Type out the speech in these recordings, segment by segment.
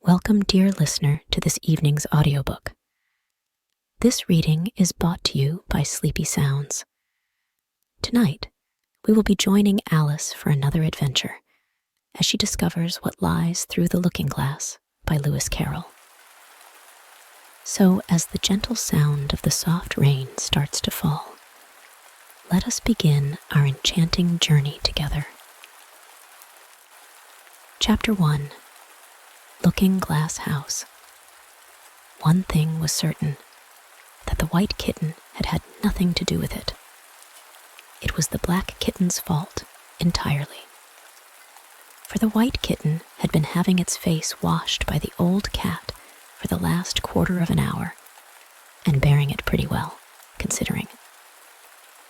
Welcome, dear listener, to this evening's audiobook. This reading is brought to you by Sleepy Sounds. Tonight, we will be joining Alice for another adventure as she discovers what lies through the looking glass by Lewis Carroll. So, as the gentle sound of the soft rain starts to fall, let us begin our enchanting journey together. Chapter 1. Looking Glass House. One thing was certain, that the white kitten had had nothing to do with it. It was the black kitten's fault entirely. For the white kitten had been having its face washed by the old cat for the last quarter of an hour, and bearing it pretty well, considering.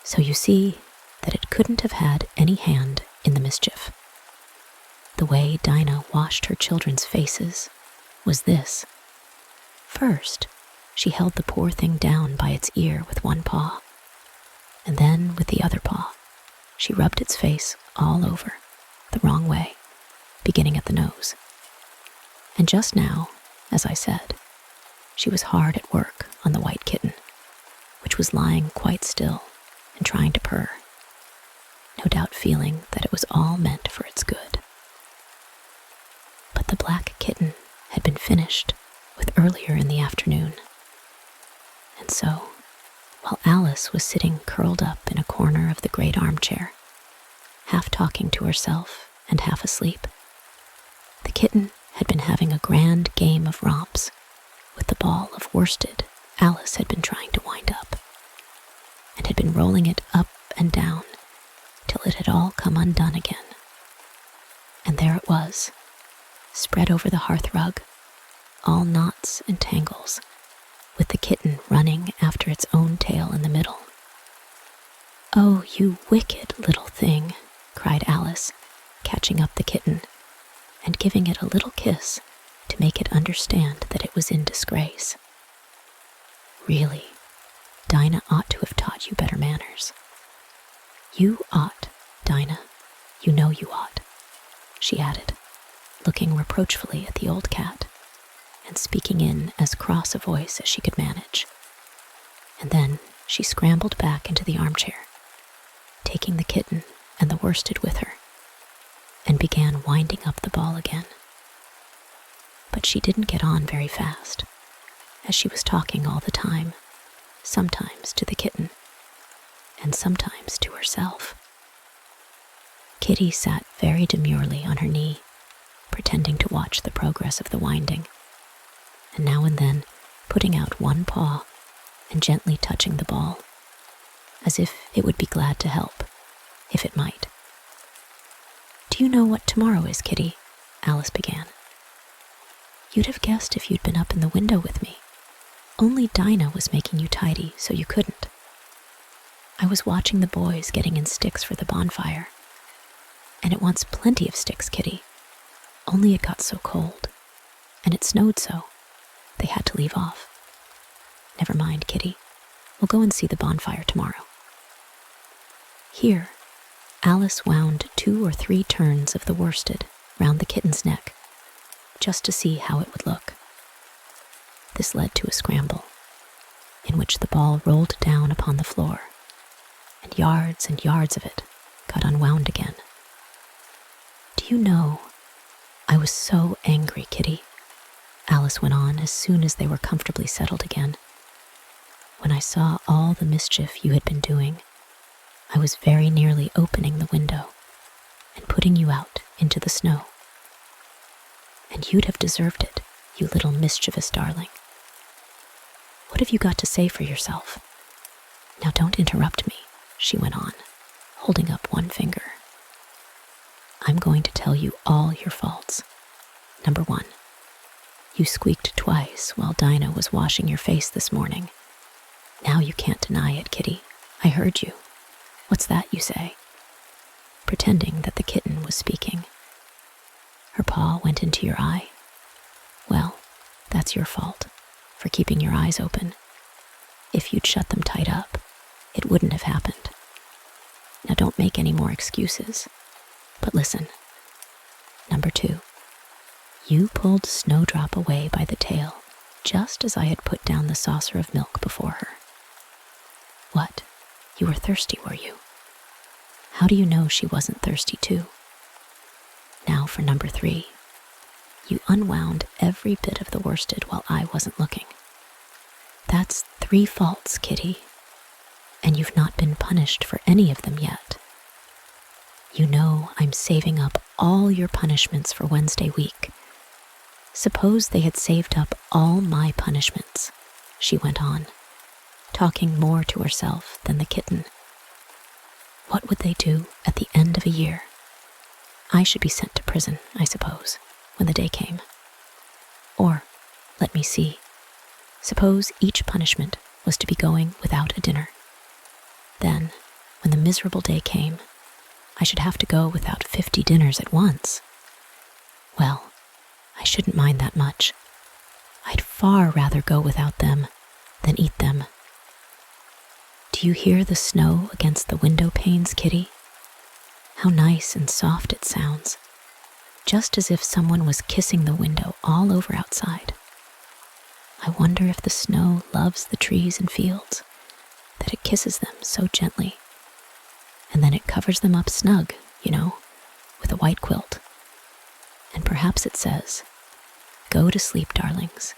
So you see that it couldn't have had any hand in the mischief. The way Dinah washed her children's faces was this. First, she held the poor thing down by its ear with one paw, and then with the other paw, she rubbed its face all over, the wrong way, beginning at the nose. And just now, as I said, she was hard at work on the white kitten, which was lying quite still and trying to purr, no doubt feeling that it was all meant for its good. But the black kitten had been finished with earlier in the afternoon. And so, while Alice was sitting curled up in a corner of the great armchair, half talking to herself and half asleep, the kitten had been having a grand game of romps with the ball of worsted Alice had been trying to wind up, and had been rolling it up and down till it had all come undone again. And there it was, spread over the hearthrug, all knots and tangles, with the kitten running after its own tail in the middle. "Oh, you wicked little thing," cried Alice, catching up the kitten and giving it a little kiss to make it understand that it was in disgrace. "Really, Dinah ought to have taught you better manners." "You ought, Dinah, you know you ought," she added, looking reproachfully at the old cat, and speaking in as cross a voice as she could manage. And then she scrambled back into the armchair, taking the kitten and the worsted with her, and began winding up the ball again. But she didn't get on very fast, as she was talking all the time, sometimes to the kitten, and sometimes to herself. Kitty sat very demurely on her knee, pretending to watch the progress of the winding, and now and then putting out one paw and gently touching the ball, as if it would be glad to help, if it might. "Do you know what tomorrow is, Kitty?" Alice began. "You'd have guessed if you'd been up in the window with me. Only Dinah was making you tidy, so you couldn't. I was watching the boys getting in sticks for the bonfire, and it wants plenty of sticks, Kitty. Only it got so cold, and it snowed so, they had to leave off. Never mind, Kitty. We'll go and see the bonfire tomorrow." Here, Alice wound 2 or 3 turns of the worsted round the kitten's neck, just to see how it would look. This led to a scramble, in which the ball rolled down upon the floor, and yards of it got unwound again. "Do you know, I was so angry, Kitty," Alice went on as soon as they were comfortably settled again. "When I saw all the mischief you had been doing, I was very nearly opening the window and putting you out into the snow. And you'd have deserved it, you little mischievous darling. What have you got to say for yourself? Now don't interrupt me," she went on, holding up one finger. "I'm going to tell you all your faults. Number 1, you squeaked twice while Dinah was washing your face this morning. Now you can't deny it, Kitty. I heard you. What's that you say?" Pretending that the kitten was speaking. "Her paw went into your eye? Well, that's your fault, for keeping your eyes open. If you'd shut them tight up, it wouldn't have happened. Now don't make any more excuses. But listen. Number 2, You pulled Snowdrop away by the tail, just as I had put down the saucer of milk before her. What? You were thirsty, were you? How do you know she wasn't thirsty too? Now for number 3. You unwound every bit of the worsted while I wasn't looking. That's 3 faults, Kitty, and you've not been punished for any of them yet. You know I'm saving up all your punishments for Wednesday week. Suppose they had saved up all my punishments, she went on, talking more to herself than the kitten. What would they do at the end of a year? I should be sent to prison, I suppose, when the day came. Or, let me see, suppose each punishment was to be going without a dinner. Then, when the miserable day came, I should have to go without 50 dinners at once. Well, I shouldn't mind that much. I'd far rather go without them than eat them. Do you hear the snow against the window panes, Kitty? How nice and soft it sounds, just as if someone was kissing the window all over outside. I wonder if the snow loves the trees and fields, that it kisses them so gently, and then it covers them up snug, with a white quilt. And perhaps it says, "Go to sleep, darlings,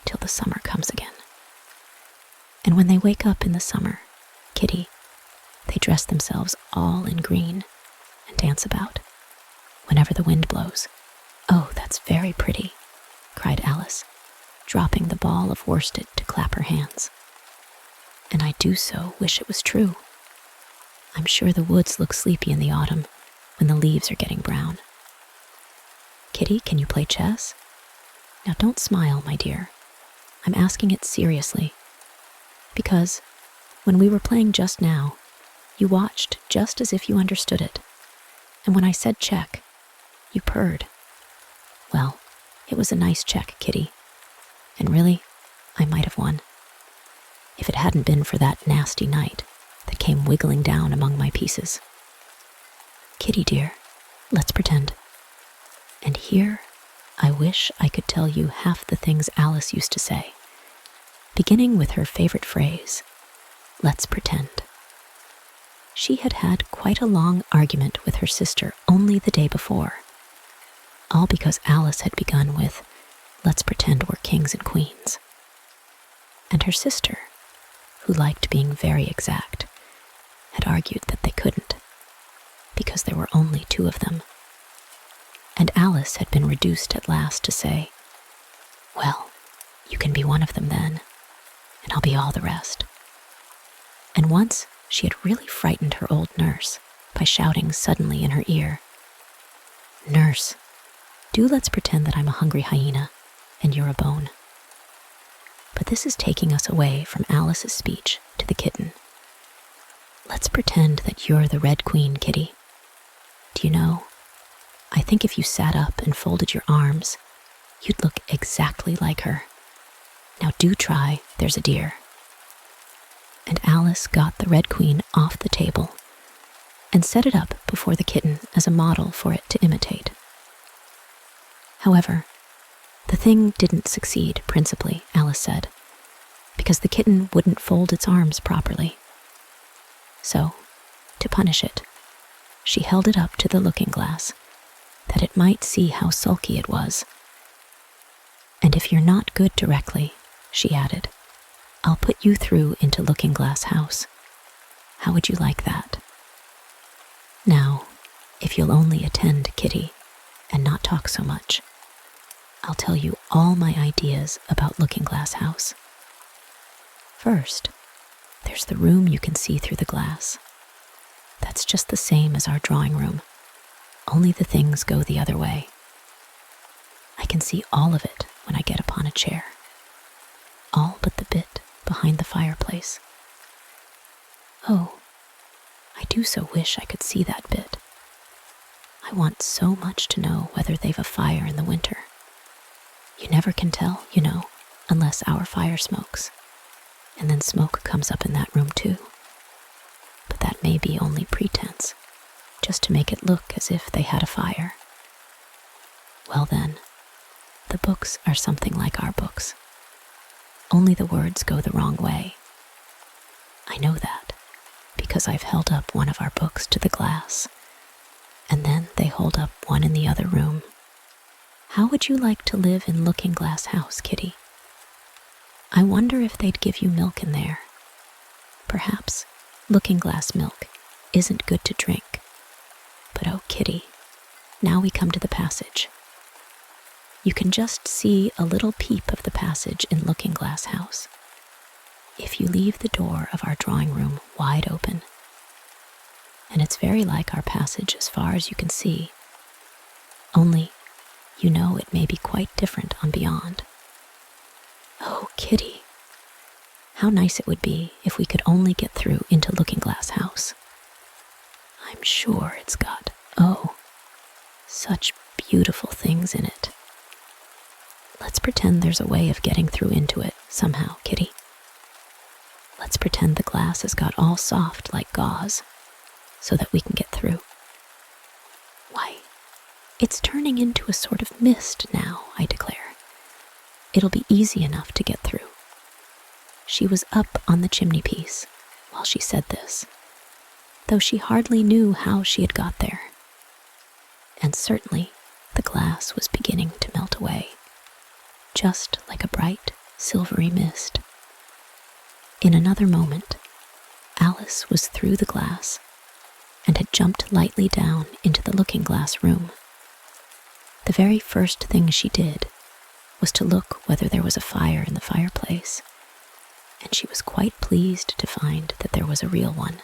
till the summer comes again." And when they wake up in the summer, Kitty, they dress themselves all in green and dance about, whenever the wind blows. Oh, that's very pretty, cried Alice, dropping the ball of worsted to clap her hands. And I do so wish it was true. I'm sure the woods look sleepy in the autumn when the leaves are getting brown. Kitty, can you play chess? Now don't smile, my dear. I'm asking it seriously. Because when we were playing just now, you watched just as if you understood it. And when I said check, you purred. Well, it was a nice check, Kitty. And really, I might have won. If it hadn't been for that nasty knight that came wiggling down among my pieces. Kitty dear, let's pretend. And here, I wish I could tell you half the things Alice used to say, beginning with her favorite phrase, "Let's pretend." She had had quite a long argument with her sister only the day before, all because Alice had begun with, "Let's pretend we're kings and queens." And her sister, who liked being very exact, had argued that they couldn't, because there were only 2 of them. And Alice had been reduced at last to say, "Well, you can be one of them then, and I'll be all the rest." And once she had really frightened her old nurse by shouting suddenly in her ear, "Nurse, let's pretend that I'm a hungry hyena and you're a bone." But this is taking us away from Alice's speech to the kitten. Let's pretend that you're the Red Queen, Kitty. Do you know, I think if you sat up and folded your arms, you'd look exactly like her. Now do try, there's a dear. And Alice got the Red Queen off the table and set it up before the kitten as a model for it to imitate. However, the thing didn't succeed principally, Alice said, because the kitten wouldn't fold its arms properly. So, to punish it, she held it up to the looking-glass, that it might see how sulky it was. "And if you're not good directly," she added, "I'll put you through into Looking-Glass House. How would you like that? Now, if you'll only attend, Kitty, and not talk so much, I'll tell you all my ideas about Looking-Glass House. First, there's the room you can see through the glass. That's just the same as our drawing room, only the things go the other way. I can see all of it when I get upon a chair, all but the bit behind the fireplace. Oh, I do so wish I could see that bit. I want so much to know whether they've a fire in the winter. You never can tell, unless our fire smokes, and then smoke comes up in that room too. But that may be only pretense, just to make it look as if they had a fire. Well then, books are something like our books, only the words go the wrong way. I know that because I've held up one of our books to the glass, and then they hold up one in the other room. How would you like to live in Looking Glass House, Kitty? I wonder if they'd give you milk in there. Perhaps Looking Glass milk isn't good to drink. But oh, Kitty, now we come to the passage. You can just see a little peep of the passage in Looking Glass House. If you leave the door of our drawing room wide open, and it's very like our passage as far as you can see, only you know it may be quite different on beyond. Oh, Kitty, how nice it would be if we could only get through into Looking Glass House. I'm sure it's got, such beautiful things in it. Let's pretend there's a way of getting through into it somehow, Kitty. Let's pretend the glass has got all soft like gauze, so that we can get through. Why, it's turning into a sort of mist now, I declare. It'll be easy enough to get through. She was up on the chimney piece while she said this, though she hardly knew how she had got there. And certainly the glass was beginning to melt away, just like a bright, silvery mist. In another moment, Alice was through the glass and had jumped lightly down into the looking-glass room. The very first thing she did was to look whether there was a fire in the fireplace, and she was quite pleased to find that there was a real one,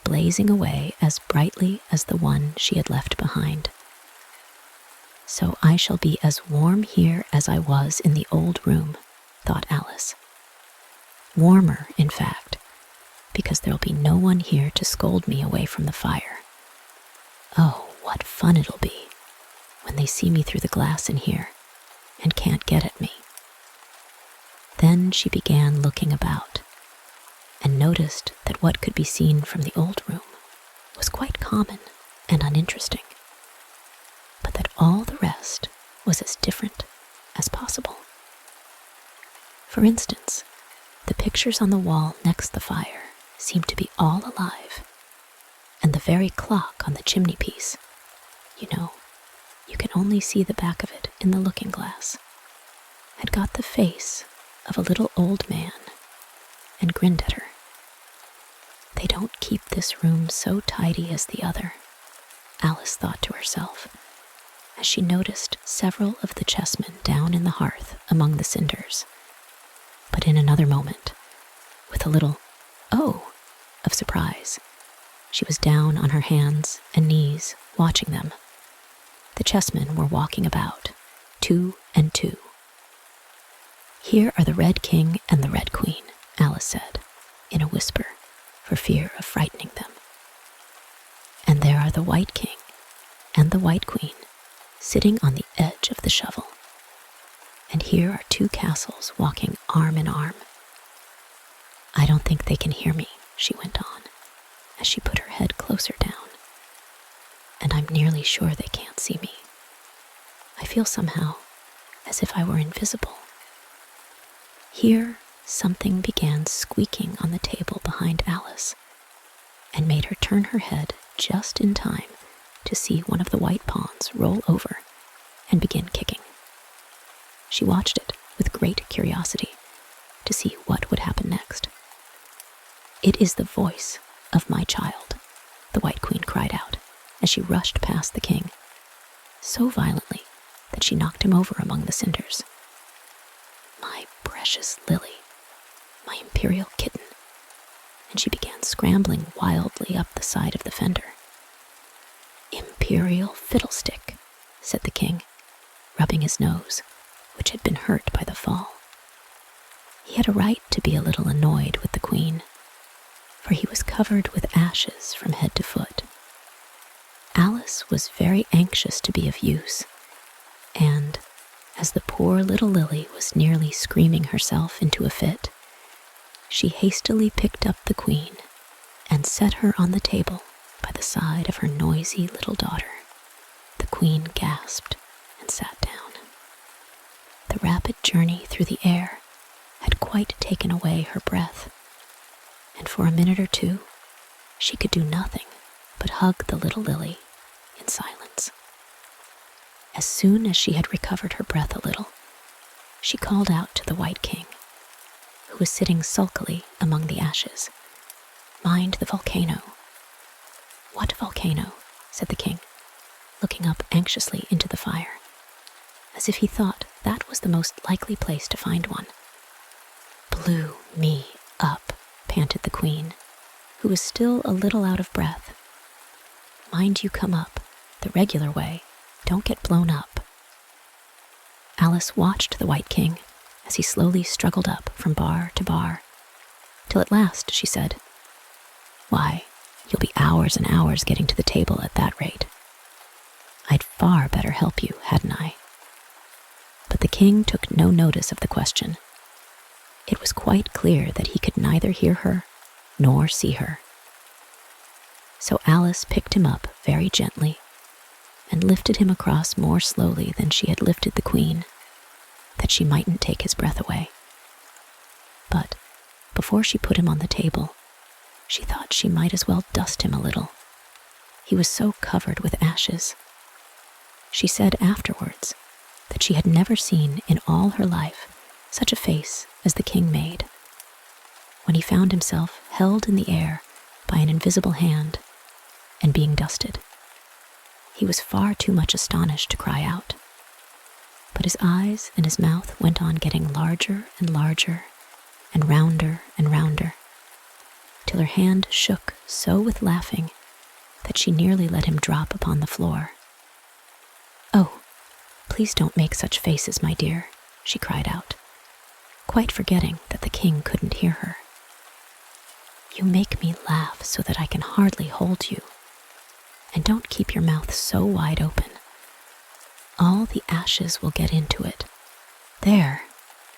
blazing away as brightly as the one she had left behind. So I shall be as warm here as I was in the old room, thought Alice. Warmer, in fact, because there'll be no one here to scold me away from the fire. Oh, what fun it'll be when they see me through the glass in here and can't get at me. Then she began looking about and noticed that what could be seen from the old room was quite common and uninteresting, but that all the rest was as different as possible. For instance, the pictures on the wall next the fire seemed to be all alive, and the very clock on the chimney piece, you can only see the back of it in the looking glass, had got the face of a little old man and grinned at her. They don't keep this room so tidy as the other, Alice thought to herself, as she noticed several of the chessmen down in the hearth among the cinders. But in another moment, with a little "oh" of surprise, she was down on her hands and knees watching them. The chessmen were walking about, 2 and 2. "Here are the Red King and the Red Queen," Alice said, in a whisper, for fear of frightening them. "And there are the White King and the White Queen, sitting on the edge of the shovel. And here are 2 castles walking arm in arm. I don't think they can hear me," she went on, as she put her head closer down. "And I'm nearly sure they can't see me. I feel somehow as if I were invisible." Here something began squeaking on the table behind Alice, and made her turn her head just in time to see one of the white pawns roll over and begin kicking. She watched it with great curiosity to see what would happen next. "It is the voice of my child," the White Queen cried out as she rushed past the king, so violently that she knocked him over among the cinders. "My precious Lily, my imperial kitten," and she began scrambling wildly up the side of the fender. "Imperial fiddlestick," said the king, rubbing his nose, which had been hurt by the fall. He had a right to be a little annoyed with the queen, for he was covered with ashes from head to foot. Alice was very anxious to be of use, and, as the poor little Lily was nearly screaming herself into a fit, she hastily picked up the queen and set her on the table by the side of her noisy little daughter. The queen gasped and sat down. rapid journey through the air had quite taken away her breath, and for a minute or two she could do nothing but hug the little lily in silence. As soon as she had recovered her breath a little, she called out to the White King, who was sitting sulkily among the ashes, "Mind the volcano." "What volcano?" said the king, looking up anxiously into the fire, as if he thought that was the most likely place to find one. "Blew me up," panted the queen, who was still a little out of breath. "Mind you come up the regular way. Don't get blown up." Alice watched the White King as he slowly struggled up from bar to bar, till at last she said, "Why, you'll be hours and hours getting to the table at that rate. I'd far better help you, hadn't I?" But the king took no notice of the question. It was quite clear that he could neither hear her nor see her. So Alice picked him up very gently and lifted him across more slowly than she had lifted the queen, that she mightn't take his breath away. But before she put him on the table, she thought she might as well dust him a little. He was so covered with ashes. She said afterwards that she had never seen in all her life such a face as the king made, when he found himself held in the air by an invisible hand and being dusted. He was far too much astonished to cry out, but his eyes and his mouth went on getting larger and larger and rounder, till her hand shook so with laughing that she nearly let him drop upon the floor. "Oh, please don't make such faces, my dear," she cried out, quite forgetting that the king couldn't hear her. "You make me laugh so that I can hardly hold you. And don't keep your mouth so wide open. All the ashes will get into it. There,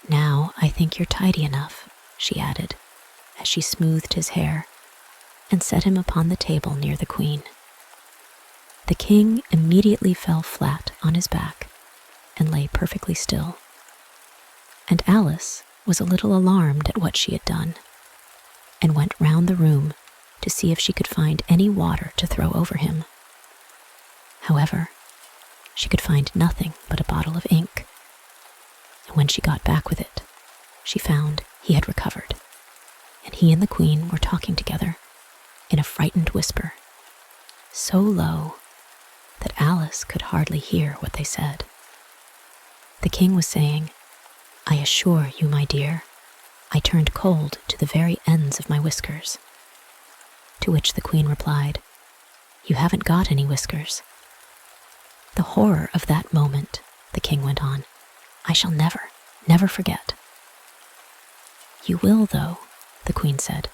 now I think you're tidy enough," she added, as she smoothed his hair and set him upon the table near the queen. The king immediately fell flat on his back and lay perfectly still, and Alice was a little alarmed at what she had done, and went round the room to see if she could find any water to throw over him. However, she could find nothing but a bottle of ink, and when she got back with it, she found he had recovered, and he and the queen were talking together in a frightened whisper, so low that Alice could hardly hear what they said. The king was saying, "I assure you, my dear, I turned cold to the very ends of my whiskers." To which the queen replied, "You haven't got any whiskers." The horror of that moment, the king went on, I shall never, never forget. "You will, though," the queen said,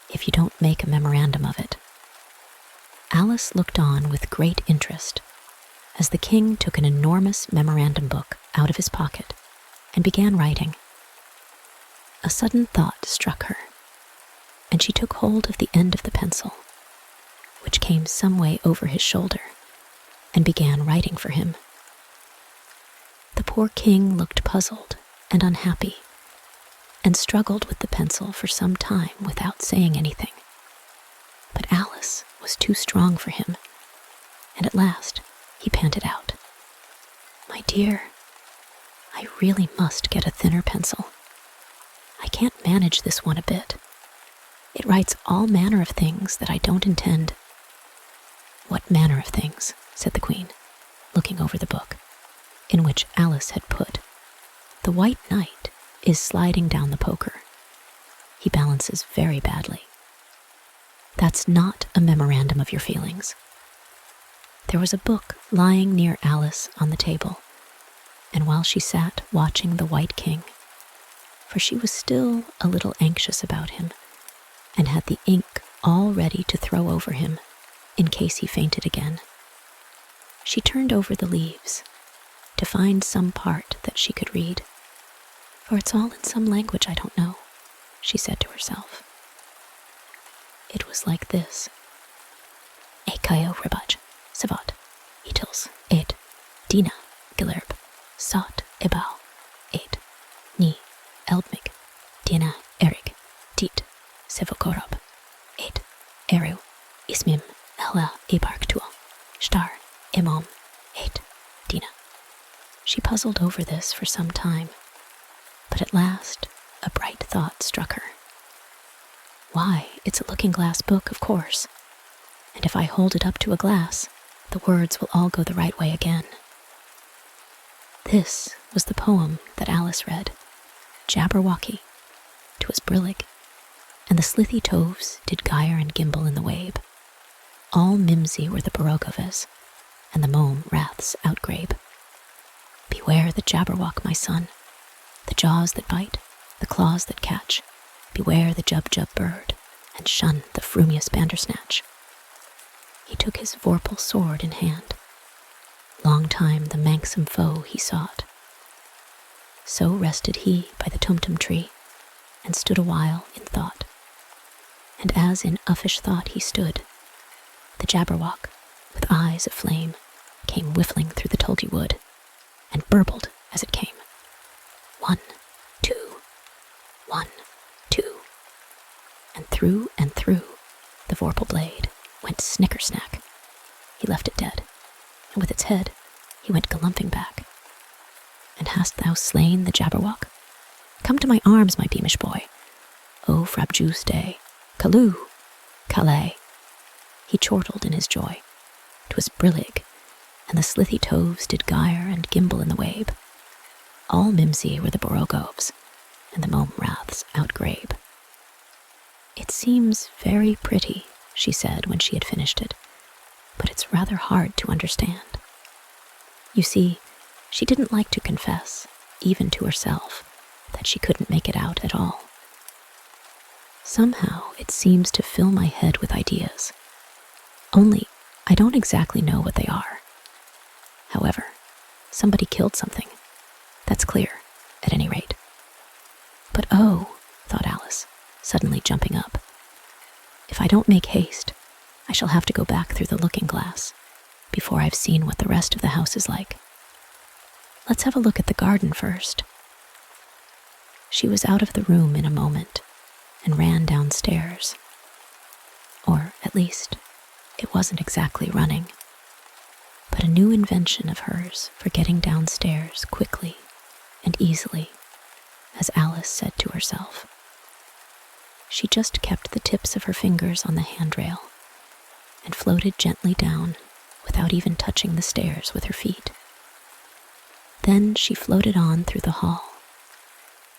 "if you don't make a memorandum of it." Alice looked on with great interest as the king took an enormous memorandum book out of his pocket and began writing. A sudden thought struck her, and she took hold of the end of the pencil, which came some way over his shoulder, and began writing for him. The poor king looked puzzled and unhappy, and struggled with the pencil for some time without saying anything. But Alice was too strong for him, and at last he panted out, "My dear, I really must get a thinner pencil. I can't manage this one a bit. It writes all manner of things that I don't intend." "What manner of things?" said the queen, looking over the book, in which Alice had put, "The White Knight is sliding down the poker. He balances very badly." "That's not a memorandum of your feelings." There was a book lying near Alice on the table, and while she sat watching the White King, for she was still a little anxious about him, and had the ink all ready to throw over him in case he fainted again, she turned over the leaves to find some part that she could read. "For it's all in some language I don't know," she said to herself. It was like this: "Ekayo ribaj, savat, itils, ed, dina, gilirb, sot ebau, Sevokorab, 8, Eru, Ismim, Ella, Embark, Star, Imom, 8, Dina. She puzzled over this for some time, but at last a bright thought struck her. Why, it's a looking-glass book, of course, and if I hold it up to a glass, the words will all go the right way again. This was the poem that Alice read. Jabberwocky, 'twas brillig, and the slithy toves did gyre and gimble in the wabe. All mimsy were the barogoves, and the mome wraths outgrabe. Beware the jabberwock, my son, the jaws that bite, the claws that catch. Beware the jub-jub bird, and shun the frumious bandersnatch. He took his vorpal sword in hand. Long time the manxome foe he sought. So rested he by the tumtum tree, and stood a while in thought. And as in uffish thought he stood, the jabberwock, with eyes of flame, came whiffling through the tulgey wood, and burbled as it came. 1, 2, 1, 2. And through the vorpal blade went snicker-snack. He left it dead, and with its head he went galumphing back. And hast thou slain the jabberwock? Come to my arms, my beamish boy. O frabjous day, Calloo, Calais. He chortled in his joy. 'Twas brillig, and the slithy toves did gyre and gimble in the wabe. All mimsy were the borogoves, and the mome wraths outgrabe. It seems very pretty, she said when she had finished it, but it's rather hard to understand. You see, she didn't like to confess, even to herself, that she couldn't make it out at all. Somehow it seems to fill my head with ideas, only I don't exactly know what they are. However, somebody killed something. That's clear, at any rate. But oh, thought Alice, suddenly jumping up, if I don't make haste, I shall have to go back through the looking-glass before I've seen what the rest of the house is like. Let's have a look at the garden first. She was out of the room in a moment and ran downstairs. Or, at least, it wasn't exactly running, but a new invention of hers for getting downstairs quickly and easily, as Alice said to herself. She just kept the tips of her fingers on the handrail and floated gently down without even touching the stairs with her feet. Then she floated on through the hall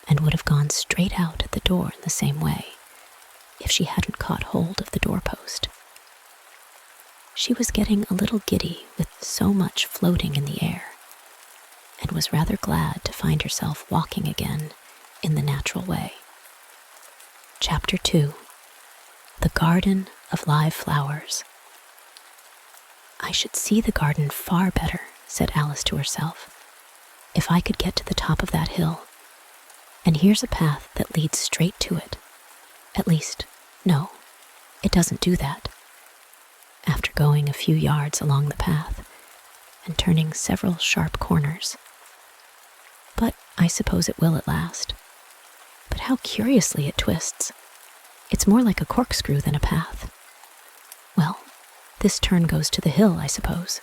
and would have gone straight out at the door in the same way if she hadn't caught hold of the doorpost. She was getting a little giddy with so much floating in the air, and was rather glad to find herself walking again in the natural way. Chapter 2. The Garden of Live Flowers. I should see the garden far better, said Alice to herself, if I could get to the top of that hill. And here's a path that leads straight to it. At least, no, it doesn't do that. After going a few yards along the path and turning several sharp corners. But I suppose it will at last. But how curiously it twists. It's more like a corkscrew than a path. Well, this turn goes to the hill, I suppose.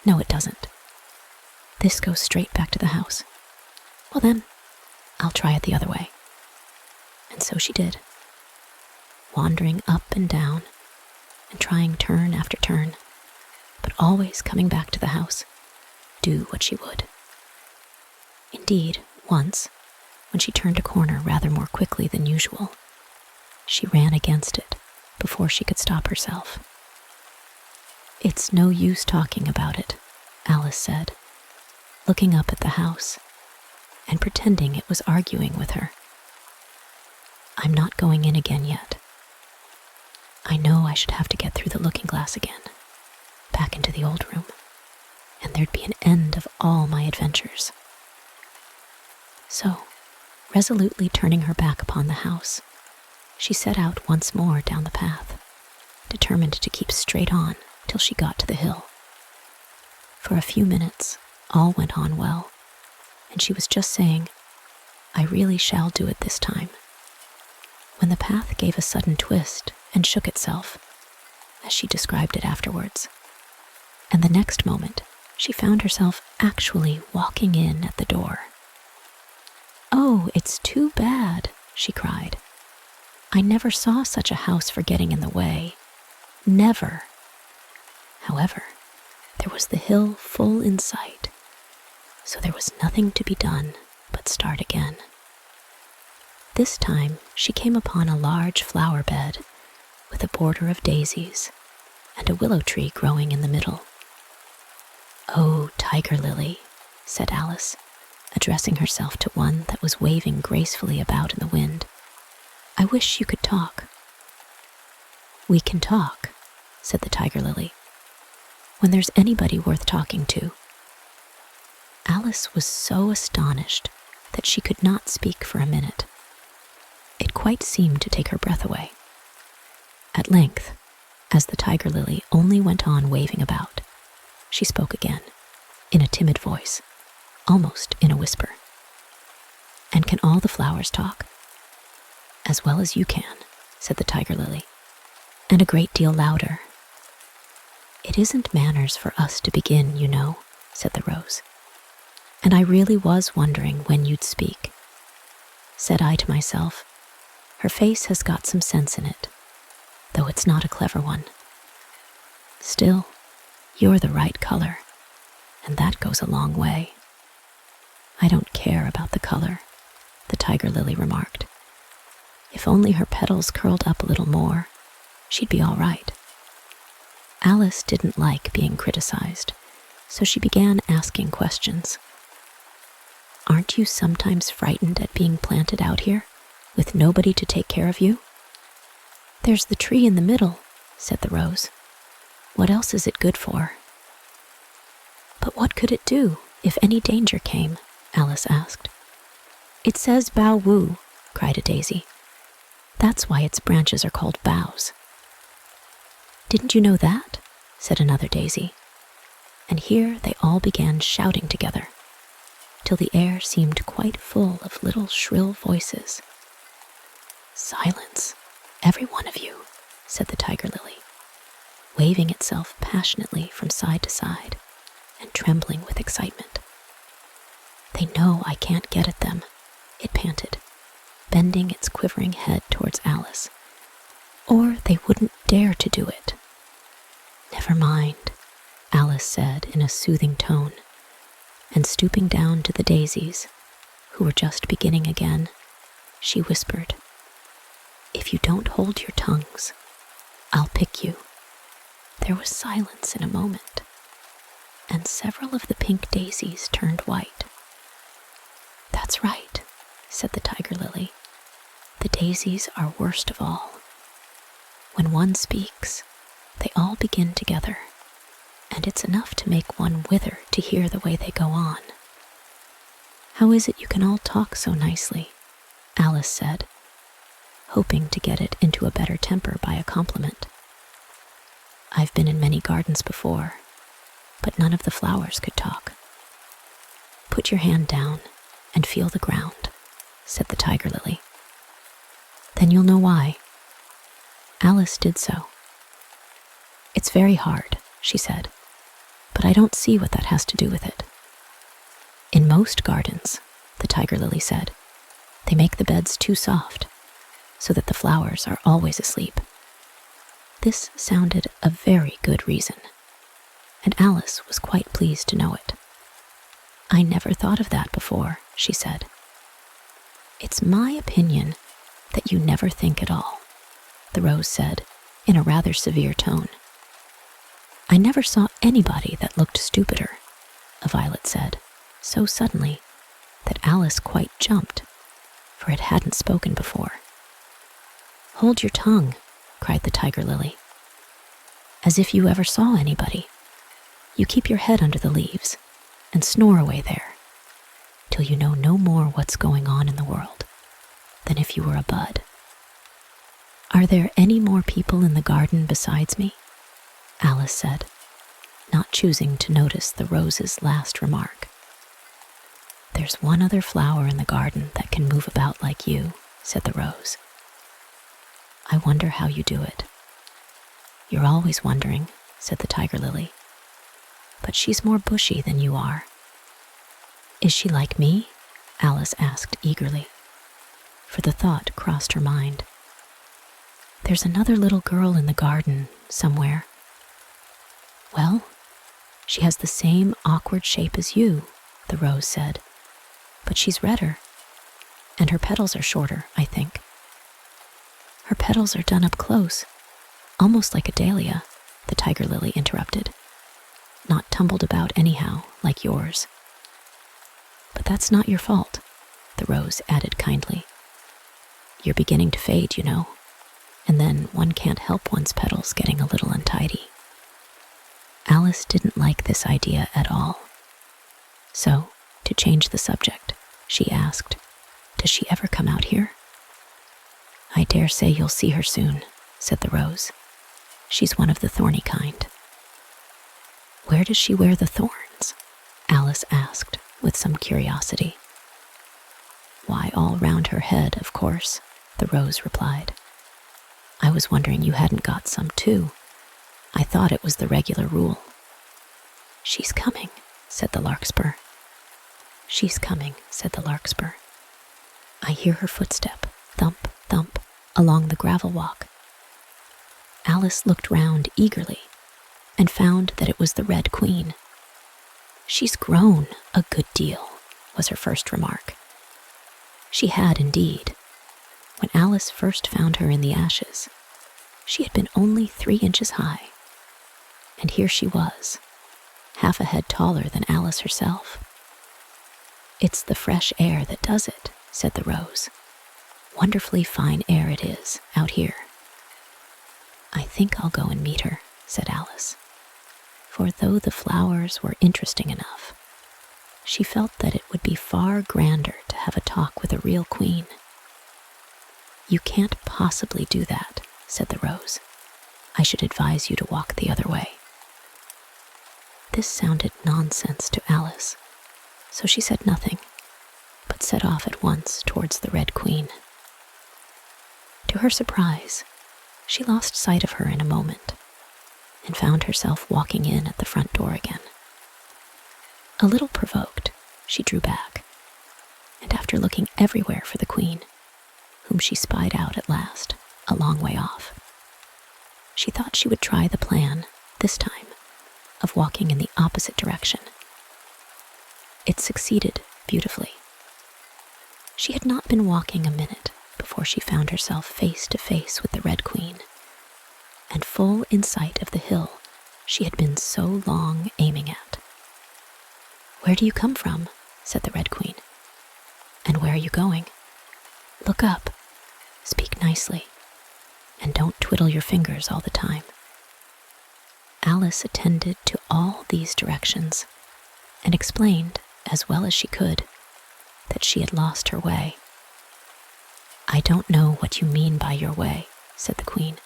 No, it doesn't. This goes straight back to the house. Well then, I'll try it the other way. And so she did, wandering up and down and trying turn after turn, but always coming back to the house, do what she would. Indeed, once, when she turned a corner rather more quickly than usual, she ran against it before she could stop herself. It's no use talking about it, Alice said, looking up at the house and pretending it was arguing with her. I'm not going in again yet. I know I should have to get through the looking-glass again, back into the old room, and there'd be an end of all my adventures. So, resolutely turning her back upon the house, she set out once more down the path, determined to keep straight on till she got to the hill. For a few minutes, all went on well, and she was just saying, I really shall do it this time, when the path gave a sudden twist and shook itself, as she described it afterwards. And the next moment, she found herself actually walking in at the door. "Oh, it's too bad," she cried. "I never saw such a house for getting in the way. Never." However, there was the hill full in sight, so there was nothing to be done but start again. This time she came upon a large flower bed with a border of daisies and a willow tree growing in the middle. "Oh, Tiger Lily," said Alice, addressing herself to one that was waving gracefully about in the wind, "I wish you could talk." "We can talk," said the Tiger Lily, "when there's anybody worth talking to." Alice was so astonished that she could not speak for a minute. It quite seemed to take her breath away. At length, as the Tiger Lily only went on waving about, she spoke again, in a timid voice, almost in a whisper. "And can all the flowers talk?" "As well as you can," said the Tiger Lily, "and a great deal louder." "It isn't manners for us to begin, you know," said the Rose. "And I really was wondering when you'd speak. Said I to myself, her face has got some sense in it, though it's not a clever one. Still, you're the right color, and that goes a long way." "I don't care about the color," the Tiger Lily remarked. "If only her petals curled up a little more, she'd be all right." Alice didn't like being criticized, so she began asking questions. "Aren't you sometimes frightened at being planted out here, with nobody to take care of you?" "There's the tree in the middle," said the Rose. "What else is it good for?" "But what could it do if any danger came?" Alice asked. "It says bow woo," cried a daisy. "That's why its branches are called boughs." "Didn't you know that?" said another daisy. And here they all began shouting together, till the air seemed quite full of little shrill voices. "Silence, every one of you," said the Tiger Lily, waving itself passionately from side to side and trembling with excitement. "They know I can't get at them," it panted, bending its quivering head towards Alice, "or they wouldn't dare to do it." "Never mind," Alice said in a soothing tone, and stooping down to the daisies, who were just beginning again, she whispered, "If you don't hold your tongues, I'll pick you." There was silence in a moment, and several of the pink daisies turned white. "That's right," said the Tiger Lily. "The daisies are worst of all. When one speaks, they all begin together, and it's enough to make one wither to hear the way they go on." "How is it you can all talk so nicely?" Alice said, hoping to get it into a better temper by a compliment. "I've been in many gardens before, but none of the flowers could talk." "Put your hand down and feel the ground," said the Tiger Lily. "Then you'll know why." Alice did so. "It's very hard," she said, "but I don't see what that has to do with it." "In most gardens," the Tiger Lily said, "they make the beds too soft, so that the flowers are always asleep." This sounded a very good reason, and Alice was quite pleased to know it. "I never thought of that before," she said. "It's my opinion that you never think at all," the Rose said in a rather severe tone. "I never saw anybody that looked stupider," a Violet said, so suddenly that Alice quite jumped, for it hadn't spoken before. "Hold your tongue," cried the Tiger Lily. "As if you ever saw anybody. You keep your head under the leaves and snore away there, till you know no more what's going on in the world than if you were a bud." "Are there any more people in the garden besides me?" Alice said, not choosing to notice the Rose's last remark. "There's one other flower in the garden that can move about like you," said the Rose. I wonder how you do it." "You're always wondering," said the tiger lily. "But she's more bushy than you are." "Is she like me?" Alice asked eagerly, for the thought crossed her mind. "There's another little girl in the garden somewhere." "Well, she has the same awkward shape as you," the rose said, "but she's redder, and her petals are shorter, I think." "Her petals are done up close, almost like a dahlia," the tiger lily interrupted. "Not tumbled about anyhow, like yours." "But that's not your fault," the rose added kindly. "You're beginning to fade, you know, and then one can't help one's petals getting a little untidy." Alice didn't like this idea at all. So, to change the subject, she asked, "Does she ever come out here?" "I dare say you'll see her soon," said the rose. "She's one of the thorny kind." "Where does she wear the thorns?" Alice asked with some curiosity. "Why, all round her head, of course," the rose replied. "I was wondering you hadn't got some too. I thought it was the regular rule." "She's coming," said the larkspur. "She's coming," said the larkspur. "I hear her footstep, thump, thump, along the gravel walk." Alice looked round eagerly and found that it was the Red Queen. "She's grown a good deal," was her first remark. She had indeed. When Alice first found her in the ashes, she had been only 3 inches high, and here she was, half a head taller than Alice herself. "It's the fresh air that does it," said the rose. "Wonderfully fine air it is, out here." "I think I'll go and meet her," said Alice, for though the flowers were interesting enough, she felt that it would be far grander to have a talk with a real queen. "You can't possibly do that," said the rose. "I should advise you to walk the other way." This sounded nonsense to Alice, so she said nothing, but set off at once towards the Red Queen. To her surprise, she lost sight of her in a moment, and found herself walking in at the front door again. A little provoked, she drew back, and after looking everywhere for the Queen, whom she spied out at last, a long way off, she thought she would try the plan, this time, of walking in the opposite direction. It succeeded beautifully. She had not been walking a minute before she found herself face to face with the Red Queen, and full in sight of the hill she had been so long aiming at. "Where do you come from?" said the Red Queen. "And where are you going? Look up, speak nicely, and don't twiddle your fingers all the time." Alice attended to all these directions and explained, as well as she could, that she had lost her way. "I don't know what you mean by your way," said the Queen.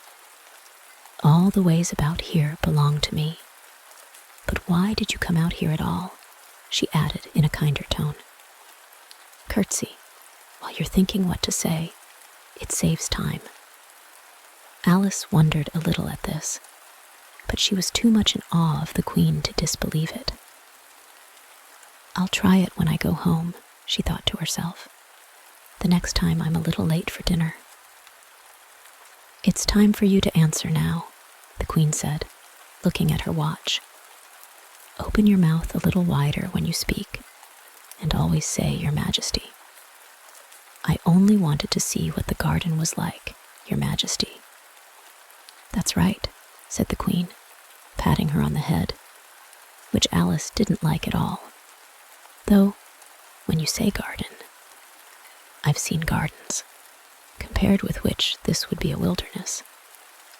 "All the ways about here belong to me. But why did you come out here at all?" she added in a kinder tone. "Curtsy, while you're thinking what to say. It saves time." Alice wondered a little at this, but she was too much in awe of the Queen to disbelieve it. "I'll try it when I go home," she thought to herself. "The next time I'm a little late for dinner." "It's time for you to answer now," the Queen said, looking at her watch. "Open your mouth a little wider when you speak, and always say, 'Your Majesty.'" "I only wanted to see what the garden was like, Your Majesty." "That's right," said the Queen, patting her on the head, which Alice didn't like at all. Though, when you say garden, I've seen gardens, compared with which this would be a wilderness.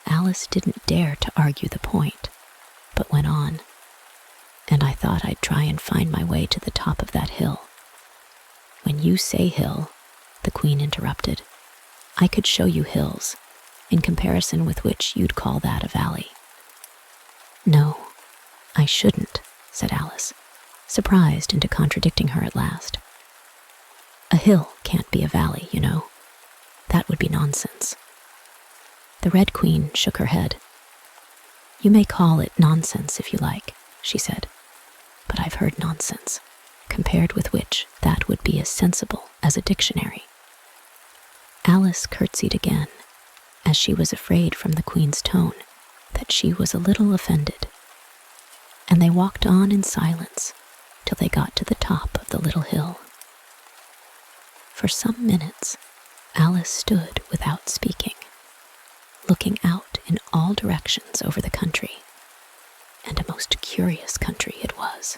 Alice didn't dare to argue the point, but went on, "And I thought I'd try and find my way to the top of that hill." "When you say hill," the Queen interrupted, "I could show you hills, in comparison with which you'd call that a valley." "No, I shouldn't," said Alice, surprised into contradicting her at last. "A hill can't be a valley, you know. That would be nonsense." The Red Queen shook her head. "You may call it nonsense if you like," she said, "but I've heard nonsense, compared with which that would be as sensible as a dictionary." Alice curtsied again, as she was afraid from the Queen's tone that she was a little offended, and they walked on in silence till they got to the top of the little hill. For some minutes, Alice stood without speaking, looking out in all directions over the country, and a most curious country it was.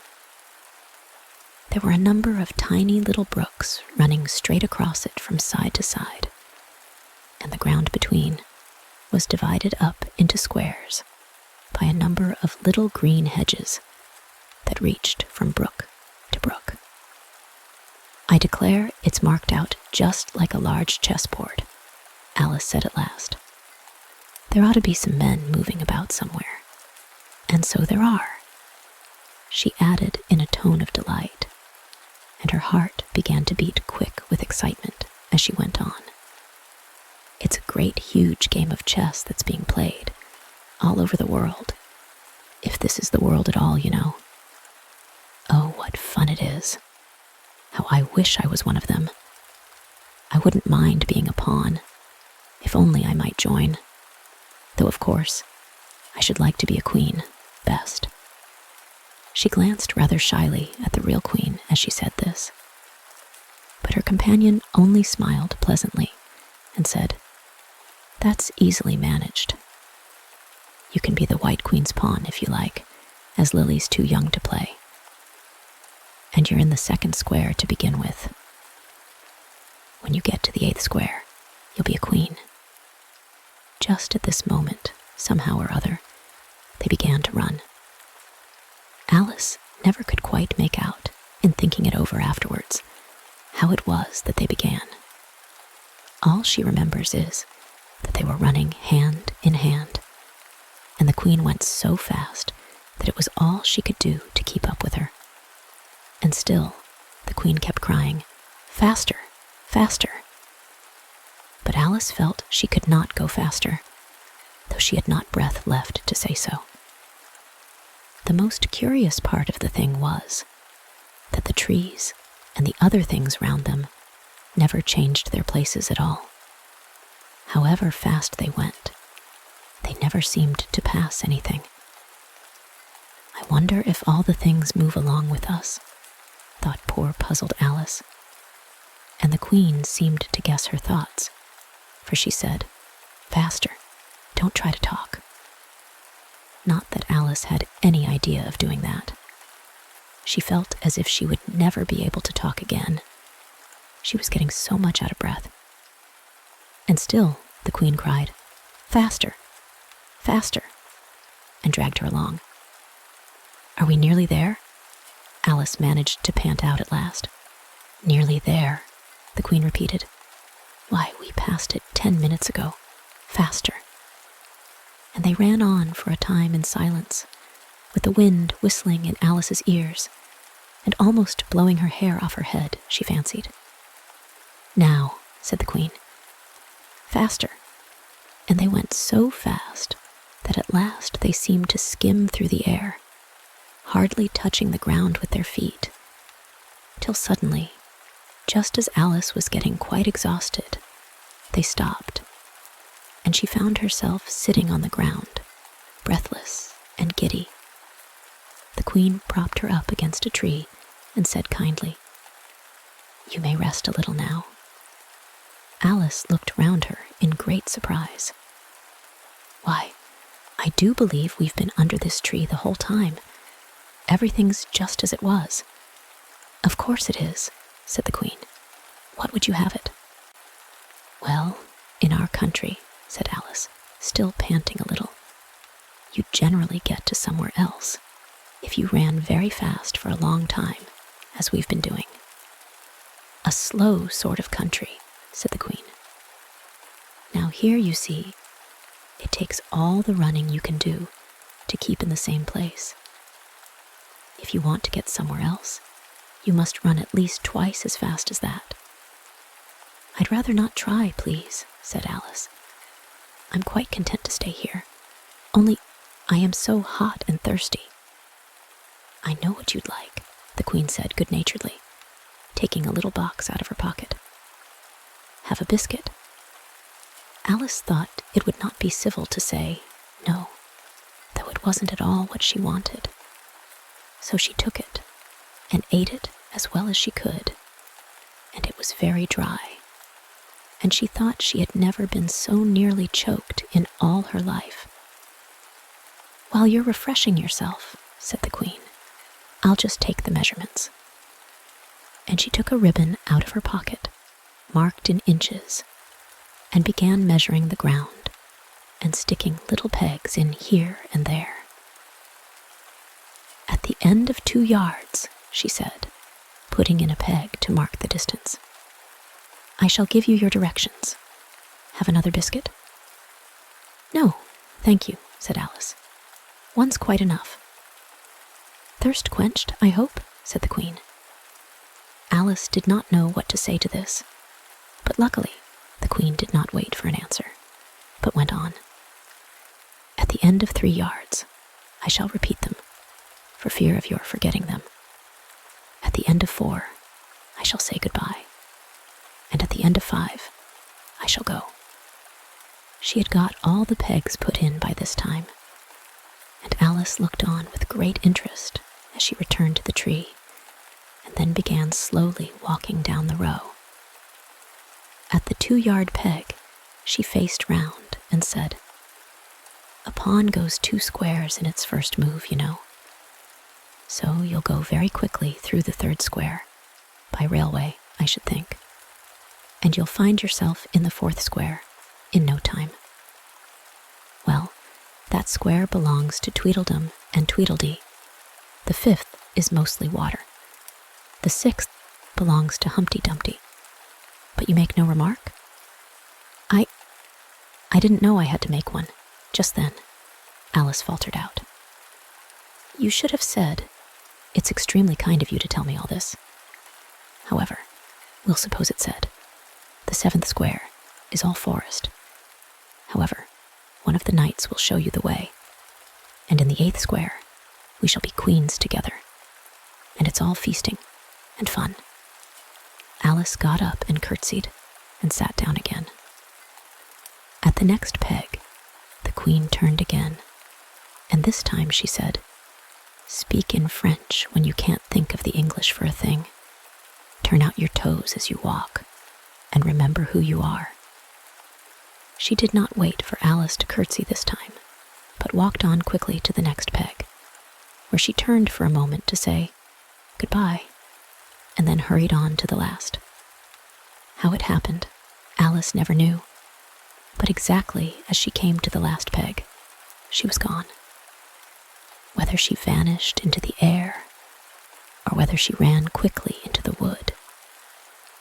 There were a number of tiny little brooks running straight across it from side to side, and the ground between was divided up into squares by a number of little green hedges that reached from brook to brook. "I declare it's marked out just like a large chessboard," Alice said at last. "There ought to be some men moving about somewhere. And so there are," she added in a tone of delight, and her heart began to beat quick with excitement as she went on. "It's a great huge game of chess that's being played all over the world, if this is the world at all, you know. Oh, what fun it is. How I wish I was one of them. I wouldn't mind being a pawn, if only I might join. Though, of course, I should like to be a queen, best." She glanced rather shyly at the real queen as she said this, but her companion only smiled pleasantly and said, "That's easily managed. You can be the White Queen's pawn if you like, as Lily's too young to play. And you're in the second square to begin with. When you get to the 8th square, you'll be a queen." Just at this moment, somehow or other, they began to run. Alice never could quite make out, in thinking it over afterwards, how it was that they began. All she remembers is that they were running hand in hand, and the Queen went so fast that it was all she could do to keep up with her. And still, the Queen kept crying, "Faster, faster." But Alice felt she could not go faster, though she had not breath left to say so. The most curious part of the thing was that the trees and the other things round them never changed their places at all. However fast they went, they never seemed to pass anything. "I wonder if all the things move along with us," thought poor puzzled Alice. And the Queen seemed to guess her thoughts, for she said, "Faster, don't try to talk." Not that Alice had any idea of doing that. She felt as if she would never be able to talk again. She was getting so much out of breath. And still, the Queen cried, "Faster, faster," and dragged her along. "Are we nearly there?" Alice managed to pant out at last. "Nearly there," the Queen repeated. "Why, we passed it 10 minutes ago. Faster." And they ran on for a time in silence, with the wind whistling in Alice's ears, and almost blowing her hair off her head, she fancied. "Now," said the Queen, "faster." And they went so fast that at last they seemed to skim through the air, hardly touching the ground with their feet, till suddenly, just as Alice was getting quite exhausted, they stopped, and she found herself sitting on the ground, breathless and giddy. The Queen propped her up against a tree and said kindly, "You may rest a little now." Alice looked round her in great surprise. "Why, I do believe we've been under this tree the whole time. Everything's just as it was." "Of course it is," said the Queen. "What would you have it?" "Well, in our country," said Alice, still panting a little, "you generally get to somewhere else if you ran very fast for a long time, as we've been doing." "A slow sort of country," said the Queen. "Now here, you see, it takes all the running you can do to keep in the same place. If you want to get somewhere else, you must run at least twice as fast as that." "I'd rather not try, please," said Alice. I'm quite content to stay here. Only, I am so hot and thirsty." "I know what you'd like," the Queen said good-naturedly, taking a little box out of her pocket. "Have a biscuit." Alice thought it would not be civil to say no, though it wasn't at all what she wanted. So she took it and ate it as well as she could, and it was very dry, and she thought she had never been so nearly choked in all her life. "While you're refreshing yourself," said the Queen, "I'll just take the measurements." And she took a ribbon out of her pocket, marked in inches, and began measuring the ground and sticking little pegs in here and there. "At the end of 2 yards," she said, putting in a peg to mark the distance, "I shall give you your directions. Have another biscuit?" "No, thank you," said Alice. "One's quite enough." "Thirst quenched, I hope?" said the Queen. Alice did not know what to say to this, but luckily the Queen did not wait for an answer, but went on. "At the end of 3 yards, I shall repeat them, for fear of your forgetting them. At the end of 4, I shall say goodbye, and at the end of 5, I shall go." She had got all the pegs put in by this time, and Alice looked on with great interest as she returned to the tree, and then began slowly walking down the row. At the 2-yard peg, she faced round and said, "A pawn goes 2 squares in its first move, you know. So you'll go very quickly through the 3rd square, by railway, I should think, and you'll find yourself in the 4th square in no time. Well, that square belongs to Tweedledum and Tweedledee. The 5th is mostly water. The 6th belongs to Humpty Dumpty. But you make no remark?" I didn't know I had to make one, just then," Alice faltered out. "You should have said, 'It's extremely kind of you to tell me all this.' However, we'll suppose it said, 'The 7th square is all forest. However, one of the knights will show you the way, and in the 8th square, we shall be queens together, and it's all feasting and fun." Alice got up and curtsied and sat down again. At the next peg, the Queen turned again, and this time she said, "Speak in French when you can't think of the English for a thing. Turn out your toes as you walk, and remember who you are." She did not wait for Alice to curtsy this time, but walked on quickly to the next peg, where she turned for a moment to say, "Goodbye," and then hurried on to the last. How it happened, Alice never knew, but exactly as she came to the last peg, she was gone. Whether she vanished into the air, or whether she ran quickly into the wood,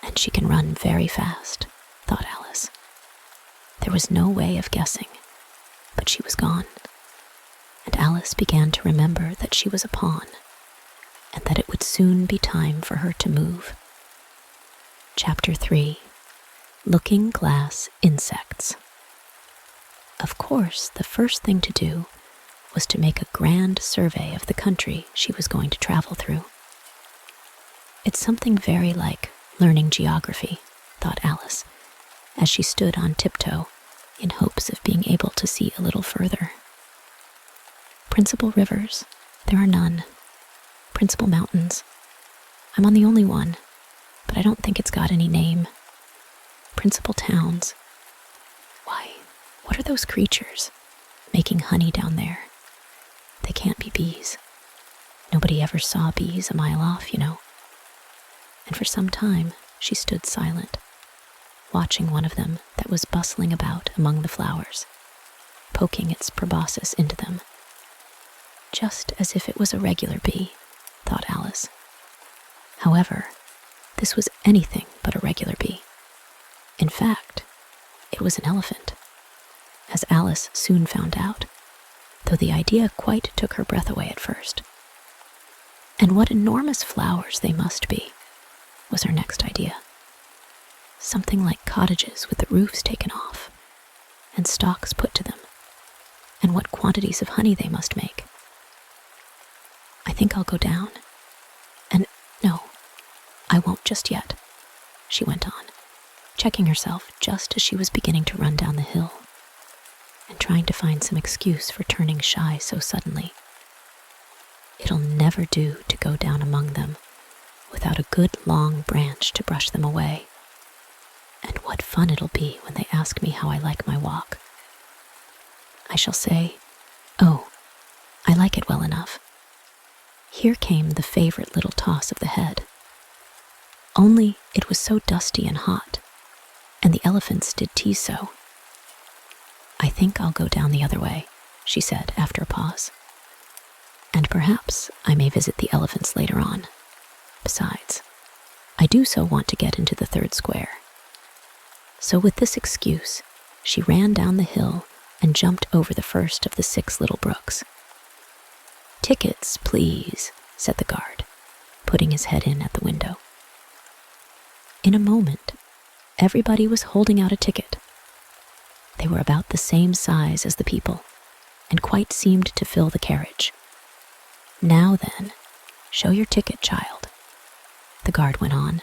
and she can run very fast, thought Alice. There was no way of guessing, but she was gone, and Alice began to remember that she was a pawn, and that it would soon be time for her to move. Chapter 3. Looking Glass Insects. Of course, the first thing to do was to make a grand survey of the country she was going to travel through. It's something very like learning geography, thought Alice, as she stood on tiptoe in hopes of being able to see a little further. Principal rivers, there are none. Principal mountains, I'm on the only one, but I don't think it's got any name. Principal towns, why, what are those creatures making honey down there? They can't be bees. Nobody ever saw bees a mile off, you know. And for some time she stood silent, watching one of them that was bustling about among the flowers, poking its proboscis into them. Just as if it was a regular bee, thought Alice. However, this was anything but a regular bee. In fact, it was an elephant, as Alice soon found out, though the idea quite took her breath away at first. And what enormous flowers they must be, was her next idea. Something like cottages with the roofs taken off, and stalks put to them, and what quantities of honey they must make. I think I'll go down. And no, I won't just yet, she went on, checking herself just as she was beginning to run down the hill, and trying to find some excuse for turning shy so suddenly. It'll never do to go down among them without a good long branch to brush them away. And what fun it'll be when they ask me how I like my walk. I shall say, "Oh, I like it well enough." Here came the favorite little toss of the head. Only it was so dusty and hot, and the elephants did tease so. "I think I'll go down the other way," she said after a pause. "And perhaps I may visit the elephants later on. Besides, I do so want to get into the third square." So with this excuse, she ran down the hill and jumped over the first of the 6 little brooks. "Tickets, please," said the guard, putting his head in at the window. In a moment, everybody was holding out a ticket. They were about the same size as the people, and quite seemed to fill the carriage. "Now then, show your ticket, child," the guard went on,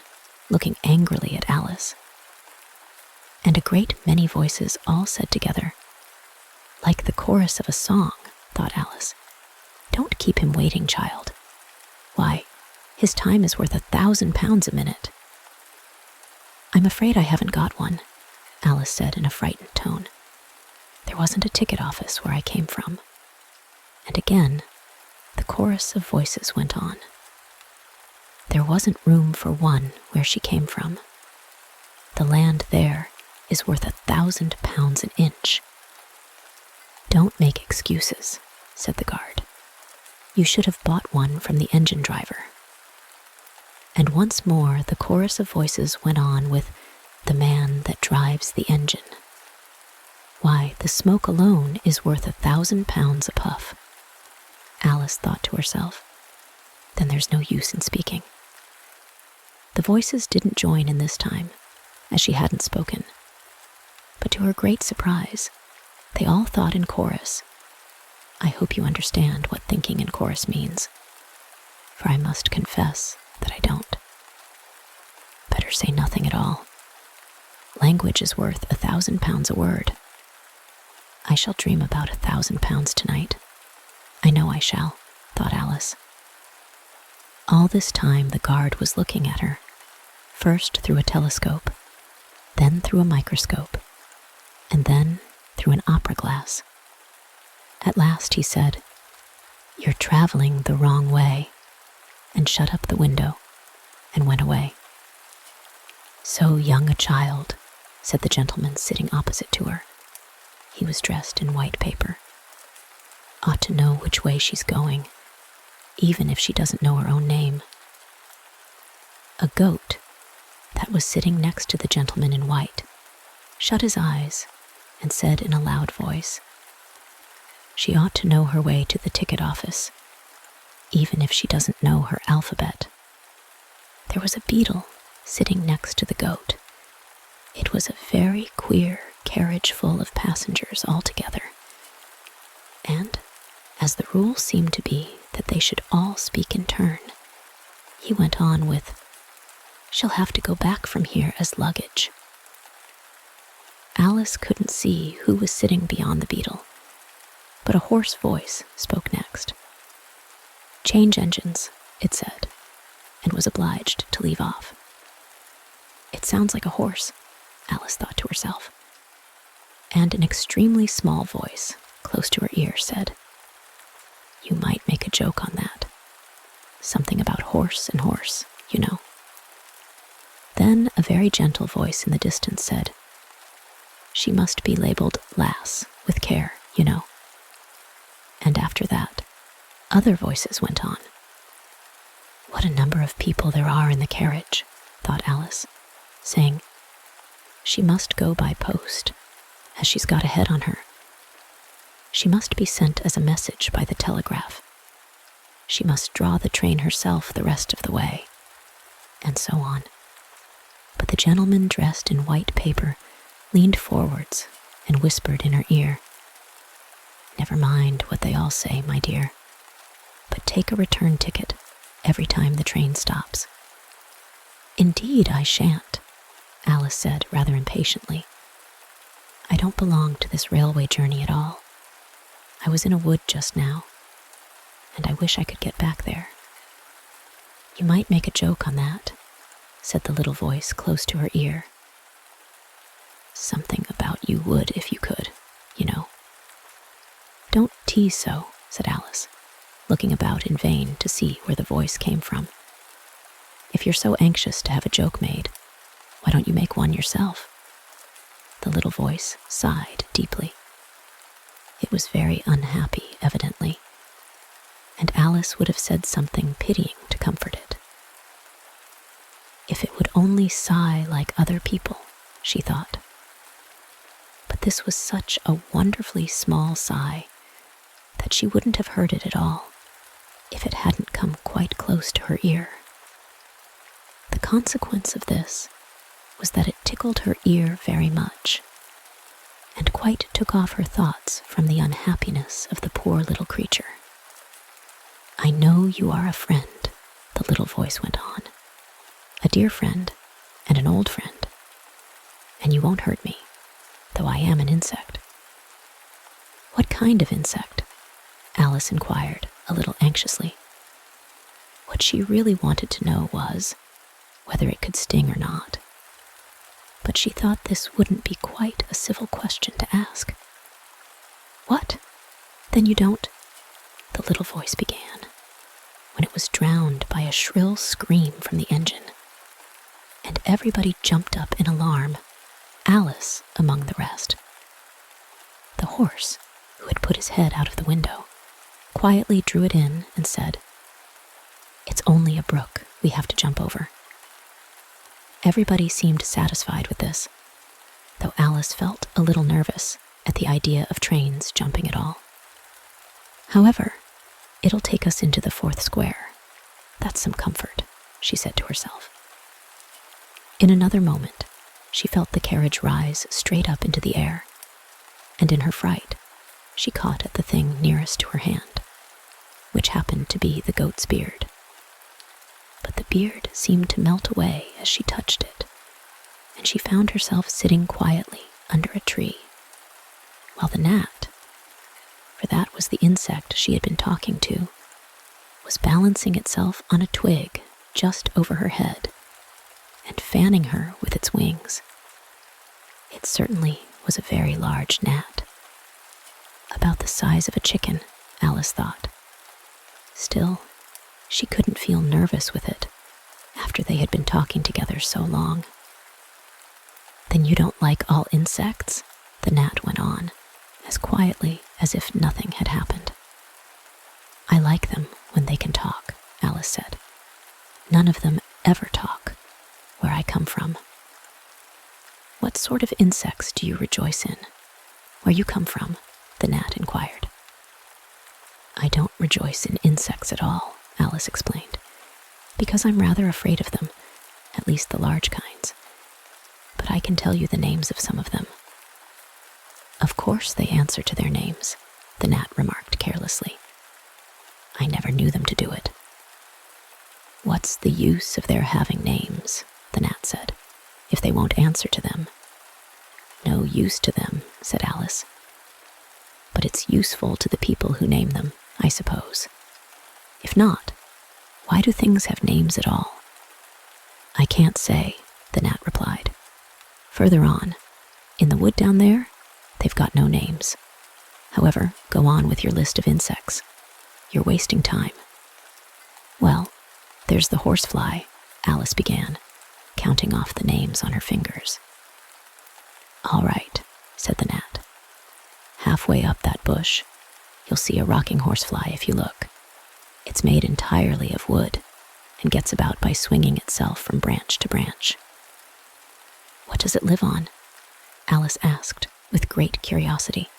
looking angrily at Alice. And a great many voices all said together, "Like the chorus of a song," thought Alice. "Don't keep him waiting, child. Why, his time is worth £1,000 a minute." "I'm afraid I haven't got one," Alice said in a frightened tone. "There wasn't a ticket office where I came from." And again, the chorus of voices went on. There wasn't room for one where she came from. The land there is worth £1,000 an inch. "Don't make excuses," said the guard. "You should have bought one from the engine driver." And once more the chorus of voices went on with "the man that drives the engine." Why, the smoke alone is worth £1,000 a puff. Alice thought to herself, then there's no use in speaking. The voices didn't join in this time, as she hadn't spoken. But to her great surprise, they all thought in chorus. I hope you understand what thinking in chorus means, for I must confess that I don't. Better say nothing at all. Language is worth £1,000 a word. I shall dream about £1,000 tonight. I know I shall, thought Alice. All this time the guard was looking at her, first through a telescope, then through a microscope, and then through an opera glass. At last he said, "You're traveling the wrong way," and shut up the window and went away. "So young a child," said the gentleman sitting opposite to her. He was dressed in white paper. "Ought to know which way she's going, even if she doesn't know her own name." A goat that was sitting next to the gentleman in white shut his eyes and said in a loud voice, "She ought to know her way to the ticket office, even if she doesn't know her alphabet." There was a beetle sitting next to the goat. It was a very queer carriage full of passengers altogether. And, as the rule seemed to be that they should all speak in turn, he went on with, "She'll have to go back from here as luggage." Alice couldn't see who was sitting beyond the beetle, but a hoarse voice spoke next. "Change engines," it said, and was obliged to leave off. It sounds like a horse, Alice thought to herself. And an extremely small voice, close to her ear, said, "You might make a joke on that. Something about horse and horse, you know." Then a very gentle voice in the distance said, "She must be labeled lass, with care, you know." And after that, other voices went on. What a number of people there are in the carriage, thought Alice, saying, "She must go by post, as she's got a head on her. She must be sent as a message by the telegraph. She must draw the train herself the rest of the way," and so on. But the gentleman dressed in white paper leaned forwards and whispered in her ear, "Never mind what they all say, my dear, but take a return ticket every time the train stops." "Indeed, I shan't," Alice said rather impatiently. "I don't belong to this railway journey at all. I was in a wood just now, and I wish I could get back there." "You might make a joke on that," said the little voice close to her ear. "Something about you would if you could, you know." "Don't tease so," said Alice, looking about in vain to see where the voice came from. "If you're so anxious to have a joke made, why don't you make one yourself?" The little voice sighed deeply. It was very unhappy, evidently, and Alice would have said something pitying to comfort it. If it would only sigh like other people, she thought. But this was such a wonderfully small sigh that she wouldn't have heard it at all if it hadn't come quite close to her ear. The consequence of this was that it tickled her ear very much, and quite took off her thoughts from the unhappiness of the poor little creature. "I know you are a friend," the little voice went on, "a dear friend and an old friend, and you won't hurt me, though I am an insect." "What kind of insect?" Alice inquired, a little anxiously. What she really wanted to know was whether it could sting or not. But she thought this wouldn't be quite a civil question to ask. "What? Then you don't—" the little voice began, when it was drowned by a shrill scream from the engine, and everybody jumped up in alarm, Alice among the rest. The horse, who had put his head out of the window, quietly drew it in and said, "It's only a brook we have to jump over." Everybody seemed satisfied with this, though Alice felt a little nervous at the idea of trains jumping at all. "However, it'll take us into the 4th square. That's some comfort," she said to herself. In another moment, she felt the carriage rise straight up into the air, and in her fright, she caught at the thing nearest to her hand, which happened to be the goat's beard. But the beard seemed to melt away as she touched it, and she found herself sitting quietly under a tree, while the gnat, for that was the insect she had been talking to, was balancing itself on a twig just over her head and fanning her with its wings. It certainly was a very large gnat. About the size of a chicken, Alice thought. Still, she couldn't feel nervous with it after they had been talking together so long. "Then you don't like all insects?" the gnat went on, as quietly as if nothing had happened. "I like them when they can talk," Alice said. "None of them ever talk, where I come from." "What sort of insects do you rejoice in, where you come from?" the gnat inquired. "I don't rejoice in insects at all," Alice explained, "because I'm rather afraid of them, at least the large kinds. But I can tell you the names of some of them." "Of course they answer to their names," the gnat remarked carelessly. "I never knew them to do it." "What's the use of their having names," the gnat said, "if they won't answer to them?" "No use to them," said Alice. "But it's useful to the people who name them, I suppose. If not, why do things have names at all?" "I can't say," the gnat replied. "Further on, in the wood down there, they've got no names. However, go on with your list of insects. You're wasting time." "Well, there's the horsefly," Alice began, counting off the names on her fingers. "All right," said the gnat. "Halfway up that bush, you'll see a rocking horsefly if you look. It's made entirely of wood and gets about by swinging itself from branch to branch." "What does it live on?" Alice asked with great curiosity.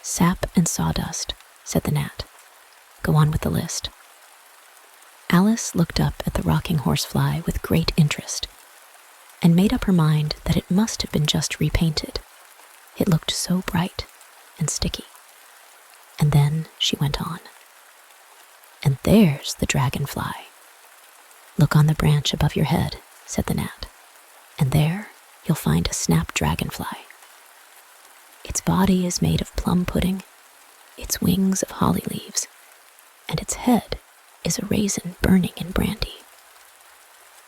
"Sap and sawdust," said the gnat. "Go on with the list." Alice looked up at the rocking horsefly with great interest and made up her mind that it must have been just repainted, It looked so bright and sticky. And then she went on. "And there's the dragonfly. Look on the branch above your head," said the gnat, "and there you'll find a snap dragonfly. Its body is made of plum pudding, its wings of holly leaves, and its head is a raisin burning in brandy.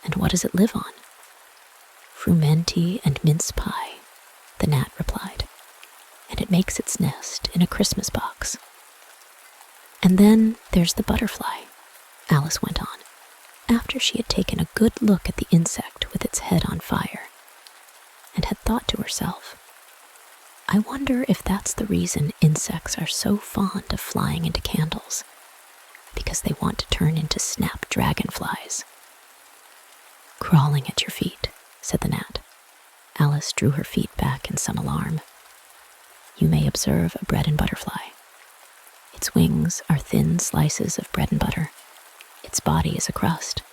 And what does it live on?" "Frumenty and mince pie," the gnat replied, "and it makes its nest in a Christmas box." "And then there's the butterfly," Alice went on, after she had taken a good look at the insect with its head on fire, and had thought to herself, "I wonder if that's the reason insects are so fond of flying into candles, because they want to turn into snap dragonflies." "Crawling at your feet," said the gnat. Alice drew her feet back in some alarm. "You may observe a bread and butterfly. Its wings are thin slices of bread and butter, its body is a crust,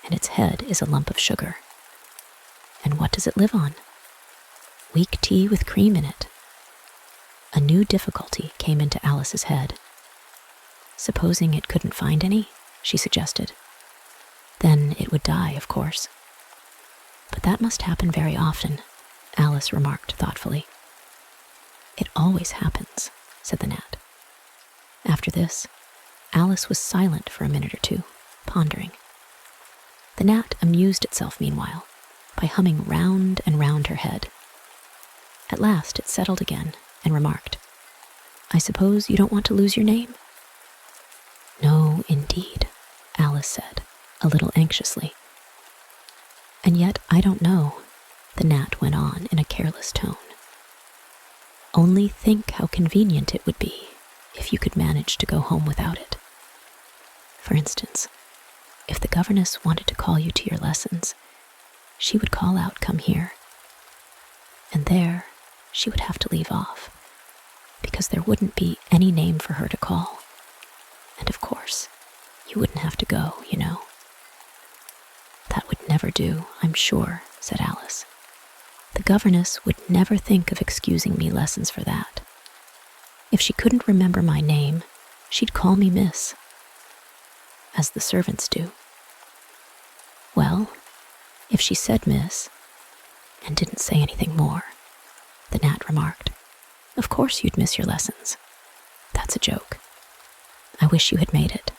and its head is a lump of sugar. And what does it live on? Weak tea with cream in it." A new difficulty came into Alice's head. "Supposing it couldn't find any," she suggested. "Then it would die, of course." "But that must happen very often," Alice remarked thoughtfully. "It always happens," said the gnat. After this, Alice was silent for a minute or two, pondering. The gnat amused itself meanwhile by humming round and round her head. At last it settled again and remarked, "I suppose you don't want to lose your name?" "No, indeed," Alice said, a little anxiously. "And yet I don't know," the gnat went on in a careless tone. "Only think how convenient it would be if you could manage to go home without it. For instance, if the governess wanted to call you to your lessons, she would call out, 'Come here.' And there she would have to leave off, because there wouldn't be any name for her to call. And of course, you wouldn't have to go, you know." "That would never do, I'm sure," said Alice. "The governess would never think of excusing me lessons for that. If she couldn't remember my name, she'd call me Miss, as the servants do." "Well, if she said Miss, and didn't say anything more," the gnat remarked, "of course you'd miss your lessons. That's a joke. I wish you had made it."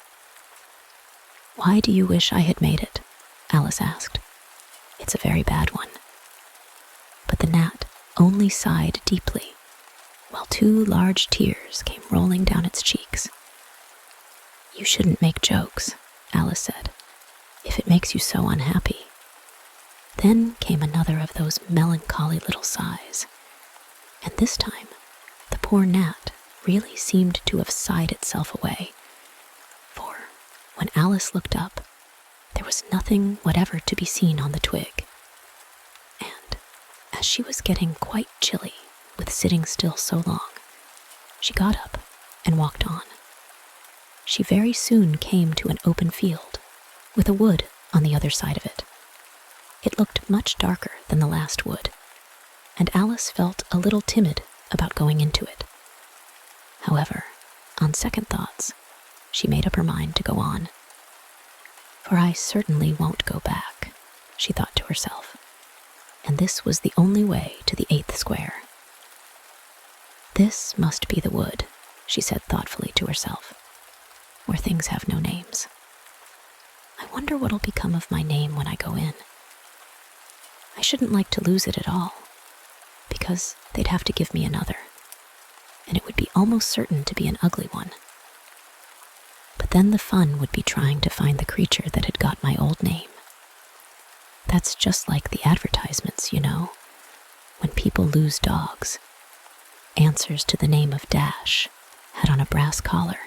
"Why do you wish I had made it?" Alice asked. "It's a very bad one." But the gnat only sighed deeply, while 2 large tears came rolling down its cheeks. "You shouldn't make jokes," Alice said, "if it makes you so unhappy." Then came another of those melancholy little sighs, and this time the poor gnat really seemed to have sighed itself away, for when Alice looked up, there was nothing whatever to be seen on the twig. And as she was getting quite chilly with sitting still so long, she got up and walked on. She very soon came to an open field, with a wood on the other side of it. It looked much darker than the last wood, and Alice felt a little timid about going into it. However, on second thoughts, she made up her mind to go on. "For I certainly won't go back," she thought to herself, and this was the only way to the 8th square. "This must be the wood," she said thoughtfully to herself, "where things have no names. I wonder what'll become of my name when I go in. I shouldn't like to lose it at all, because they'd have to give me another, and it would be almost certain to be an ugly one. But then the fun would be trying to find the creature that had got my old name. That's just like the advertisements, you know, when people lose dogs. Answers to the name of Dash had on a brass collar.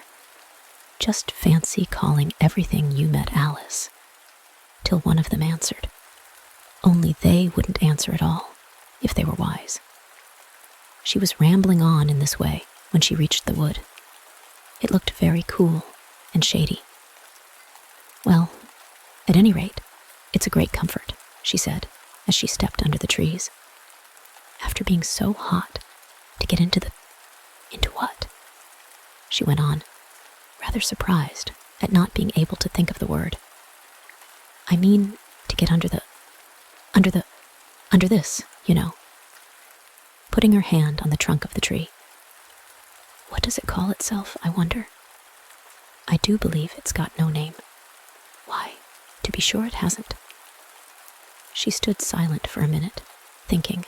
Just fancy calling everything you met Alice, till one of them answered. Only they wouldn't answer at all, if they were wise." She was rambling on in this way when she reached the wood. It looked very cool and shady. "Well, at any rate, it's a great comfort," she said, as she stepped under the trees. "After being so hot To get into what? She went on, rather surprised at not being able to think of the word. I mean, to get under this, you know. Putting her hand on the trunk of the tree. What does it call itself, I wonder? I do believe it's got no name. Why, to be sure it hasn't. She stood silent for a minute, thinking.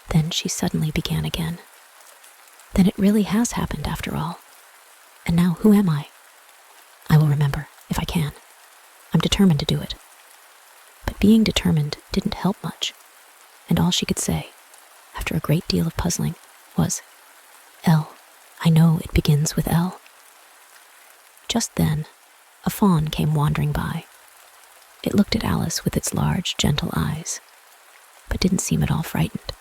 Then she suddenly began again. Then it really has happened after all. And now who am I? I will remember, if I can. I'm determined to do it. But being determined didn't help much, and all she could say, after a great deal of puzzling, was, L. I know it begins with L. Just then, a fawn came wandering by. It looked at Alice with its large, gentle eyes, but didn't seem at all frightened.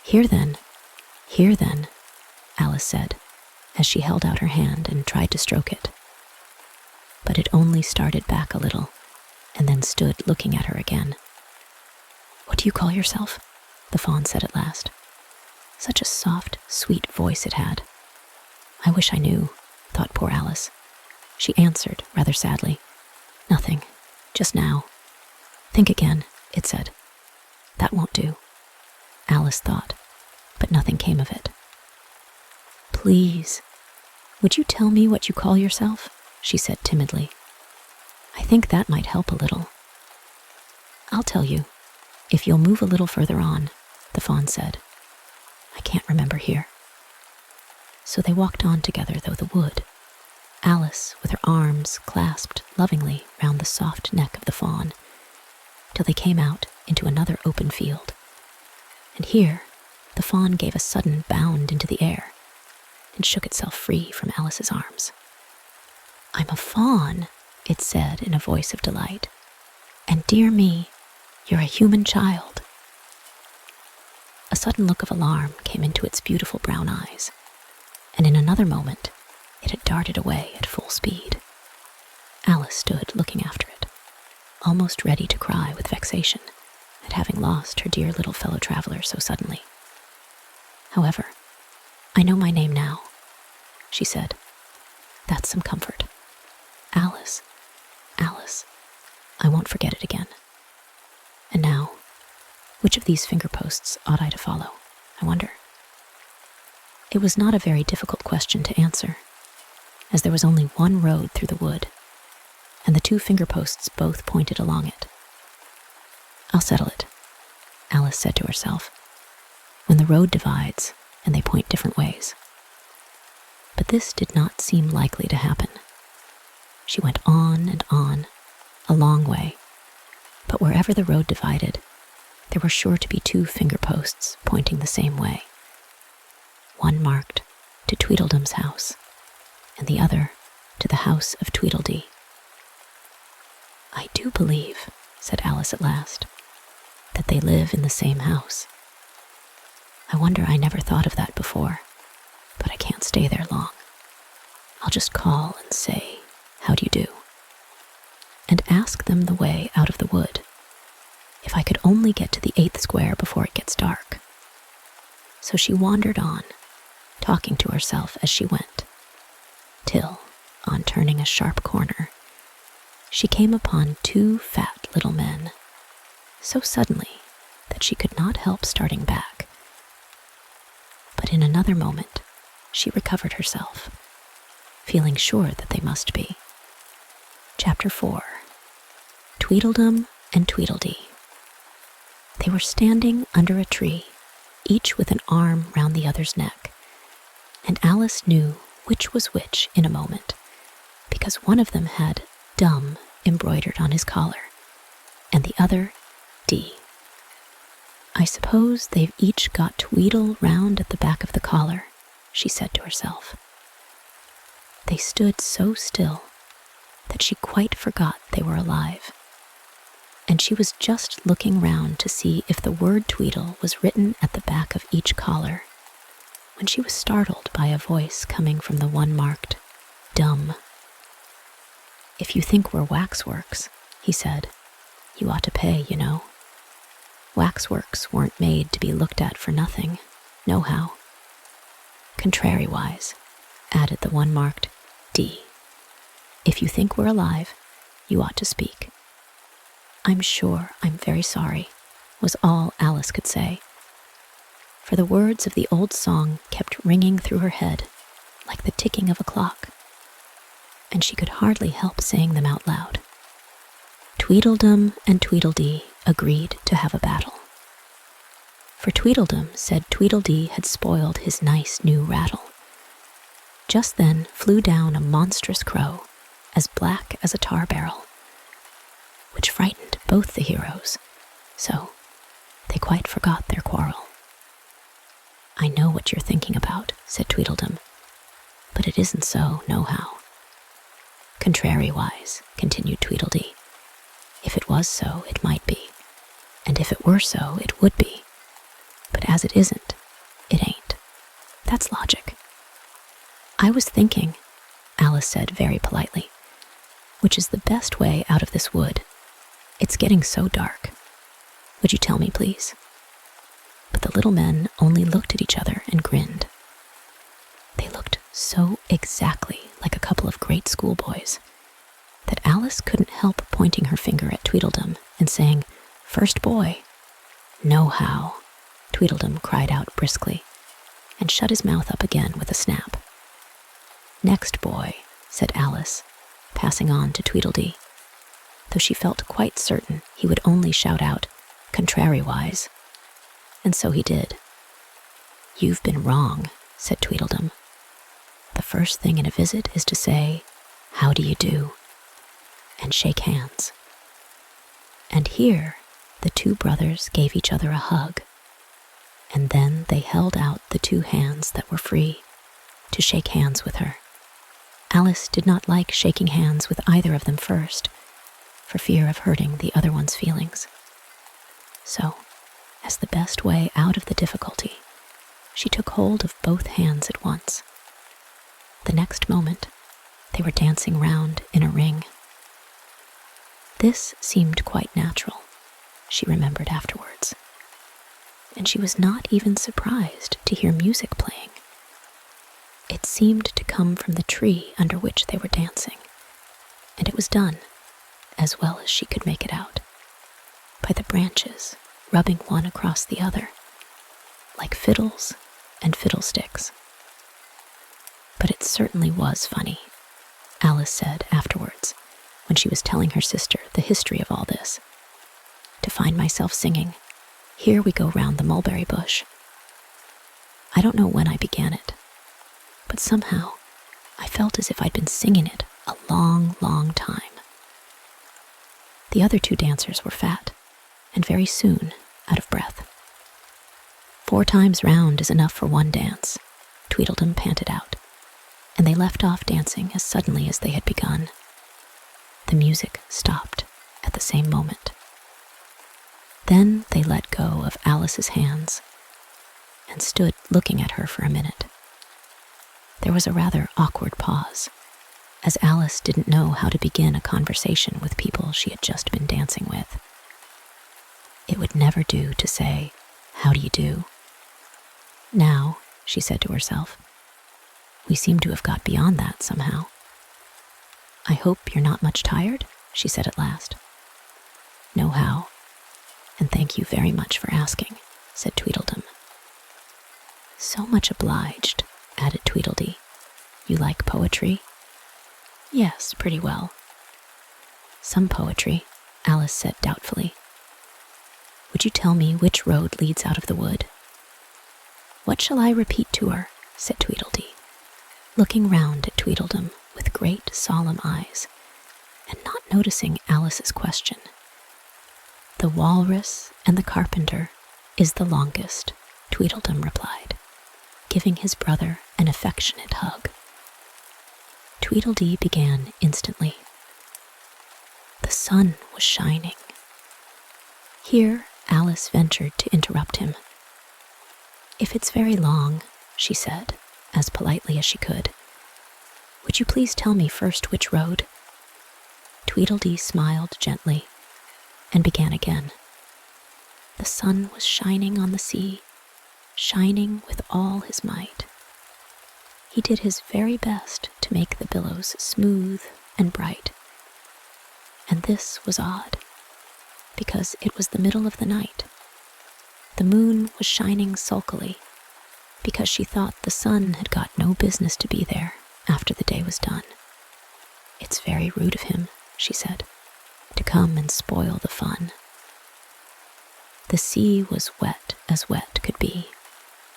Here then, Alice said, as she held out her hand and tried to stroke it. But it only started back a little, and then stood looking at her again. What do you call yourself? The fawn said at last. Such a soft, sweet voice it had. I wish I knew, thought poor Alice. She answered, rather sadly. Nothing, just now. Think again, it said. That won't do. Alice thought, but nothing came of it. Please, would you tell me what you call yourself? She said timidly. I think that might help a little. I'll tell you, if you'll move a little further on, the fawn said. I can't remember here. So they walked on together through the wood, Alice with her arms clasped lovingly round the soft neck of the fawn, till they came out into another open field. And here, the fawn gave a sudden bound into the air and shook itself free from Alice's arms. I'm a fawn, it said in a voice of delight. And dear me, you're a human child. A sudden look of alarm came into its beautiful brown eyes, and in another moment it had darted away at full speed. Alice stood looking after it, almost ready to cry with vexation at having lost her dear little fellow traveler so suddenly. However, I know my name now, she said. That's some comfort. Alice, Alice, I won't forget it again. And now, which of these finger posts ought I to follow, I wonder? It was not a very difficult question to answer, as there was only one road through the wood, and the two finger posts both pointed along it. I'll settle it, Alice said to herself, when the road divides and they point different ways. But this did not seem likely to happen. She went on and on, a long way, but wherever the road divided, there were sure to be two finger posts pointing the same way. One marked to Tweedledum's house, and the other to the house of Tweedledee. I do believe, said Alice at last, that they live in the same house. I wonder I never thought of that before, but I can't stay there long. I'll just call and say, how do you do? And ask them the way out of the wood. If I could only get to the 8th square before it gets dark. So she wandered on, talking to herself as she went, till, on turning a sharp corner, she came upon two fat little men, so suddenly that she could not help starting back. But in another moment, she recovered herself, feeling sure that they must be. Chapter 4. Tweedledum and Tweedledee. They were standing under a tree, each with an arm round the other's neck, and Alice knew which was which in a moment, because one of them had Dum embroidered on his collar, and the other D. I suppose they've each got Tweedle round at the back of the collar, she said to herself. They stood so still that she quite forgot they were alive, and she was just looking round to see if the word Tweedle was written at the back of each collar, when she was startled by a voice coming from the one marked Dum. If you think we're waxworks, he said, you ought to pay, you know. Waxworks weren't made to be looked at for nothing, nohow. Contrariwise, added the one marked D. If you think we're alive, you ought to speak. I'm sure I'm very sorry, was all Alice could say, for the words of the old song kept ringing through her head like the ticking of a clock, and she could hardly help saying them out loud. Tweedledum and Tweedledee agreed to have a battle. For Tweedledum said Tweedledee had spoiled his nice new rattle. Just then flew down a monstrous crow, as black as a tar barrel, which frightened both the heroes, so they quite forgot their quarrel. I know what you're thinking about, said Tweedledum, but it isn't so, nohow. Contrariwise, continued Tweedledee, if it was so, it might be, and if it were so, it would be, but as it isn't, it ain't. That's logic. I was thinking, Alice said very politely, which is the best way out of this wood. It's getting so dark. Would you tell me, please? But the little men only looked at each other and grinned. They looked so exactly like a couple of great schoolboys that Alice couldn't help pointing her finger at Tweedledum and saying, "First boy." "Nohow," Tweedledum cried out briskly, and shut his mouth up again with a snap. "Next boy," said Alice, passing on to Tweedledee, though she felt quite certain he would only shout out, "Contrariwise." And so he did. "You've been wrong," said Tweedledum. "The first thing in a visit is to say, 'How do you do?' and shake hands." And here the two brothers gave each other a hug, and then they held out the two hands that were free to shake hands with her. Alice did not like shaking hands with either of them first, for fear of hurting the other one's feelings. So, as the best way out of the difficulty, she took hold of both hands at once. The next moment, they were dancing round in a ring. This seemed quite natural, she remembered afterwards, and she was not even surprised to hear music playing. It seemed to come from the tree under which they were dancing, and it was done, as well as she could make it out, by the branches rubbing one across the other, like fiddles and fiddlesticks. But it certainly was funny, Alice said afterwards, when she was telling her sister the history of all this, to find myself singing, "Here we go round the mulberry bush." I don't know when I began it, but somehow I felt as if I'd been singing it a long, long time. The other two dancers were fat, and very soon out of breath. 4 times round is enough for one dance, Tweedledum panted out, and they left off dancing as suddenly as they had begun. The music stopped at the same moment. Then they let go of Alice's hands and stood looking at her for a minute. There was a rather awkward pause, as Alice didn't know how to begin a conversation with people she had just been dancing with. It would never do to say, "How do you do?" Now, she said to herself, we seem to have got beyond that somehow. "I hope you're not much tired?" she said at last. "Nohow, and thank you very much for asking," said Tweedledum. "So much obliged," added Tweedledee. "You like poetry?" "Yes, pretty well." "Some poetry," Alice said doubtfully. "Would you tell me which road leads out of the wood?" "What shall I repeat to her?" said Tweedledee, looking round at Tweedledum with great solemn eyes, and not noticing Alice's question. "The walrus and the carpenter is the longest," Tweedledum replied, giving his brother an affectionate hug. Tweedledee began instantly. The sun was shining. Here Alice ventured to interrupt him. "If it's very long," she said, as politely as she could, "would you please tell me first which road?" Tweedledee smiled gently and began again. The sun was shining on the sea, shining with all his might. He did his very best to make the billows smooth and bright. And this was odd, because it was the middle of the night. The moon was shining sulkily, because she thought the sun had got no business to be there after the day was done. "It's very rude of him," she said, "to come and spoil the fun." The sea was wet as wet could be.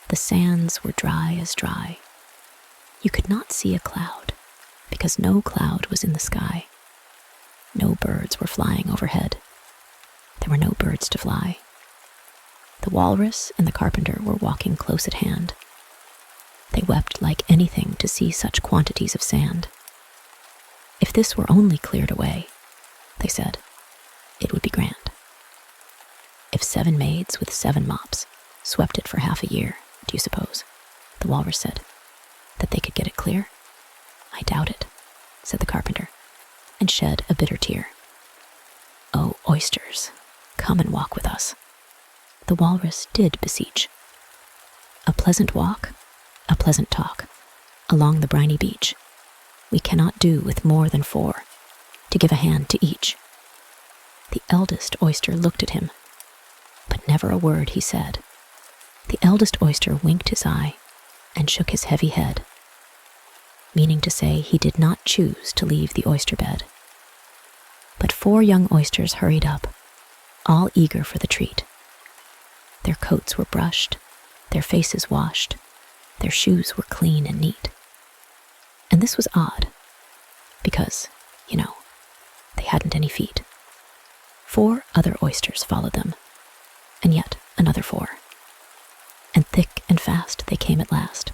The sands were dry as dry. You could not see a cloud, because no cloud was in the sky. No birds were flying overhead. There were no birds to fly. The walrus and the carpenter were walking close at hand. They wept like anything to see such quantities of sand. If this were only cleared away, they said, it would be grand. If 7 maids with 7 mops swept it for half a year, do you suppose, the walrus said, that they could get it clear? "I doubt it," said the carpenter, and shed a bitter tear. "Oh, oysters, come and walk with us." The walrus did beseech. "A pleasant walk, a pleasant talk, along the briny beach. We cannot do with more than 4, to give a hand to each." The eldest oyster looked at him, but never a word he said. The eldest oyster winked his eye and shook his heavy head, meaning to say he did not choose to leave the oyster bed. But 4 young oysters hurried up, all eager for the treat. Their coats were brushed, their faces washed, their shoes were clean and neat. And this was odd, because, they hadn't any feet. 4 other oysters followed them, and yet another 4. And thick and fast they came at last,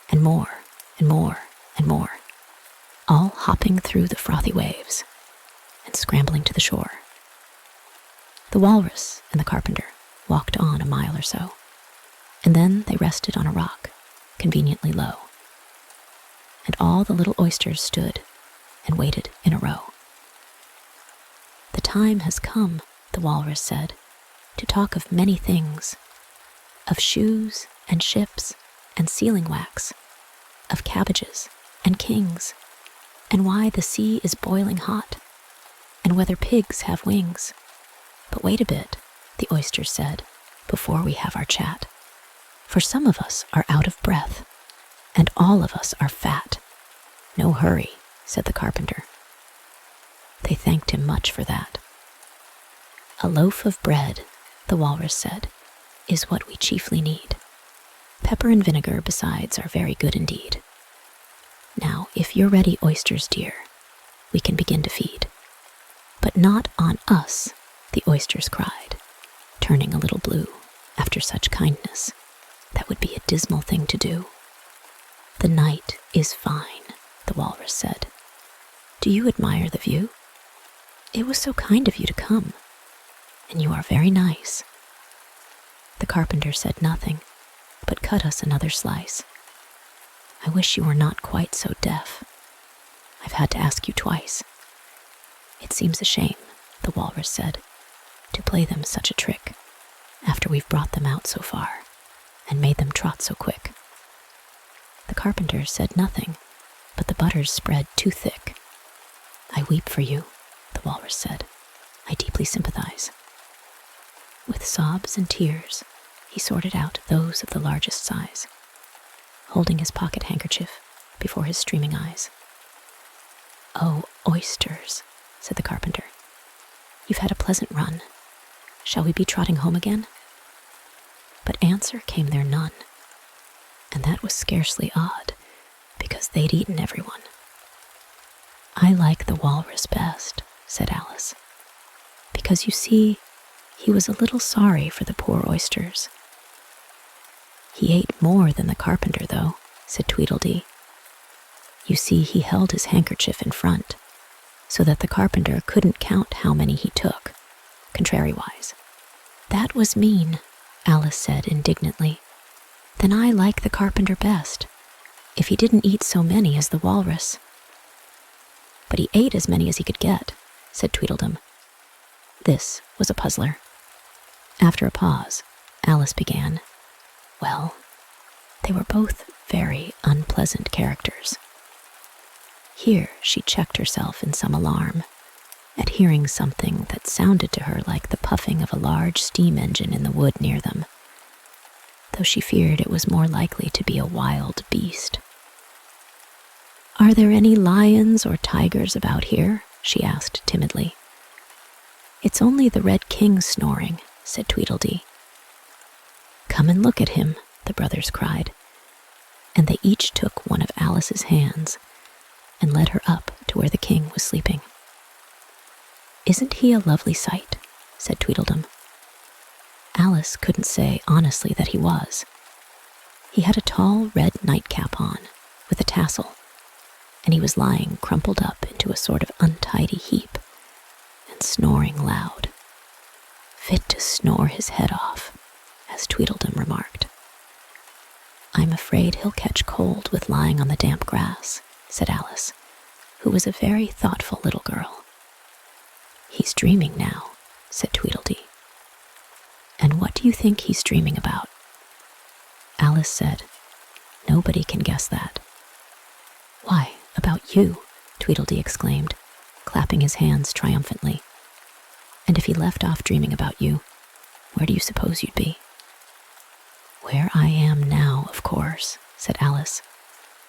and more, and more, and more, all hopping through the frothy waves and scrambling to the shore. The walrus and the carpenter walked on a mile or so, and then they rested on a rock, conveniently low. And all the little oysters stood and waited in a row. "The time has come," the walrus said, "to talk of many things, of shoes and ships and sealing wax, of cabbages and kings, and why the sea is boiling hot, and whether pigs have wings. But wait a bit," the oysters said, "before we have our chat. For some of us are out of breath, and all of us are fat." "No hurry," said the carpenter. They thanked him much for that. "A loaf of bread," the walrus said, "is what we chiefly need. Pepper and vinegar besides are very good indeed. Now, if you're ready, oysters dear, we can begin to feed." "But not on us," the oysters cried, turning a little blue after such kindness. That would be a dismal thing to do. "The night is fine," the walrus said. "Do you admire the view? It was so kind of you to come, and you are very nice." The carpenter said nothing, but cut us another slice. "I wish you were not quite so deaf. I've had to ask you twice. It seems a shame," the walrus said, "to play them such a trick, after we've brought them out so far, and made them trot so quick." The carpenter said nothing, but the butters spread too thick. "I weep for you," the walrus said. "I deeply sympathize." With sobs and tears, he sorted out those of the largest size, holding his pocket handkerchief before his streaming eyes. "Oh, oysters," said the carpenter. "You've had a pleasant run. Shall we be trotting home again?" But answer came there none, and that was scarcely odd, because they'd eaten everyone. "I like the walrus best," said Alice, "because you see, he was a little sorry for the poor oysters." "He ate more than the carpenter, though," said Tweedledee. "You see, he held his handkerchief in front, so that the carpenter couldn't count how many he took, contrariwise." "That was mean," Alice said indignantly. "Then I like the carpenter best, if he didn't eat so many as the walrus." "But he ate as many as he could get," said Tweedledum. This was a puzzler. After a pause, Alice began, Well, they were both very unpleasant characters. Here she checked herself in some alarm at hearing something that sounded to her like the puffing of a large steam engine in the wood near them, though she feared it was more likely to be a wild beast. "Are there any lions or tigers about here?" she asked timidly. "It's only the Red King snoring," said Tweedledee. "Come and look at him," the brothers cried, and they each took one of Alice's hands and led her up to where the king was sleeping. "Isn't he a lovely sight?" said Tweedledum. Alice couldn't say honestly that he was. He had a tall red nightcap on, with a tassel, and he was lying crumpled up into a sort of untidy heap and snoring loud. "Fit to snore his head off," as Tweedledum remarked. "I'm afraid he'll catch cold with lying on the damp grass," said Alice, who was a very thoughtful little girl. "He's dreaming now," said Tweedledee. "And what do you think he's dreaming about?" Alice said, "Nobody can guess that." "Why, about you," Tweedledee exclaimed, clapping his hands triumphantly. "And if he left off dreaming about you, where do you suppose you'd be?" "Where I am now, of course," said Alice.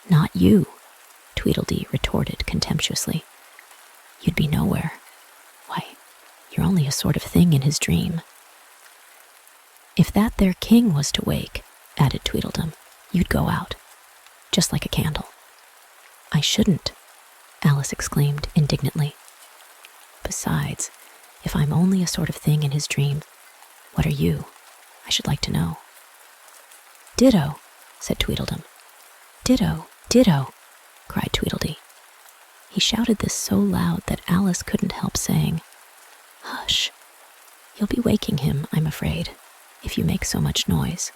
"Not you," Tweedledee retorted contemptuously. "You'd be nowhere. Why, you're only a sort of thing in his dream." "If that there king was to wake," added Tweedledum, "you'd go out, just like a candle." "I shouldn't," Alice exclaimed indignantly. "Besides, if I'm only a sort of thing in his dream, what are you? I should like to know." "Ditto," said Tweedledum. "Ditto, ditto," cried Tweedledee. He shouted this so loud that Alice couldn't help saying, "Hush, you'll be waking him, I'm afraid, if you make so much noise."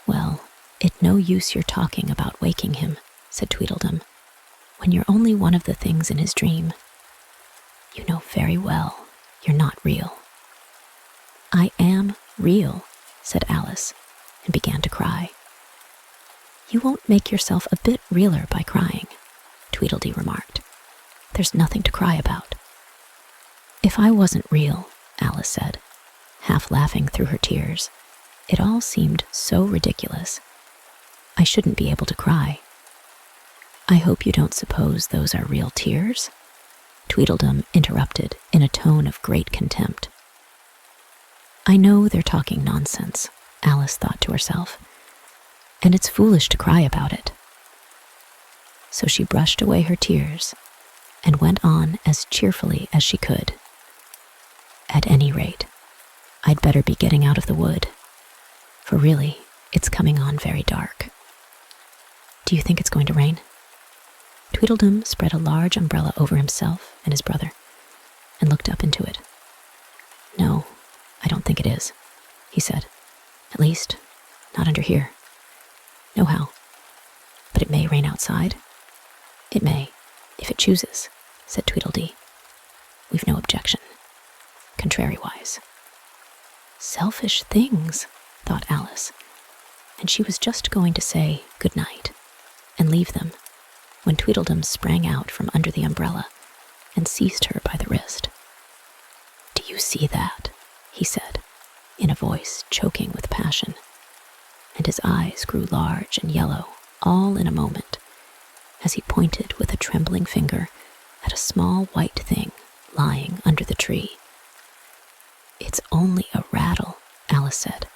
"Well, it's no use your talking about waking him," said Tweedledum, "when you're only one of the things in his dream. You know very well you're not real." "I am real," said Alice, and began to cry. "You won't make yourself a bit realer by crying," Tweedledee remarked. "There's nothing to cry about." "If I wasn't real," Alice said, half laughing through her tears, "it all seemed so ridiculous. I shouldn't be able to cry." "I hope you don't suppose those are real tears?" Tweedledum interrupted in a tone of great contempt. "I know they're talking nonsense," Alice thought to herself, "and it's foolish to cry about it." So she brushed away her tears and went on as cheerfully as she could. "At any rate, I'd better be getting out of the wood, for really, it's coming on very dark. Do you think it's going to rain?" Tweedledum spread a large umbrella over himself and his brother and looked up into it. "No, I don't think it is," he said. "At least, not under here. Nohow. But it may rain outside." "It may, if it chooses," said Tweedledee. "We've no objection, contrariwise." "Selfish things," thought Alice, and she was just going to say good night and leave them when Tweedledum sprang out from under the umbrella and seized her by the wrist. "Do you see that?" he said, in a voice choking with passion, and his eyes grew large and yellow all in a moment as he pointed with a trembling finger at a small white thing lying under the tree. "It's only a rattle," Alice said,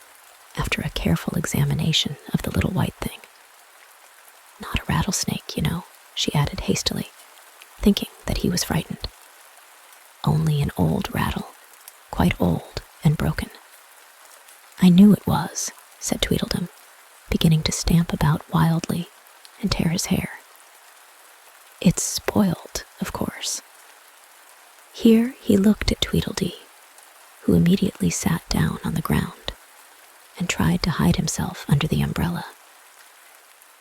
after a careful examination of the little white thing. "Not a rattlesnake, you know," she added hastily, thinking that he was frightened. "Only an old rattle, quite old and broken." "I knew it was," said Tweedledum, beginning to stamp about wildly and tear his hair. "It's spoiled, of course." Here he looked at Tweedledee, who immediately sat down on the ground and tried to hide himself under the umbrella.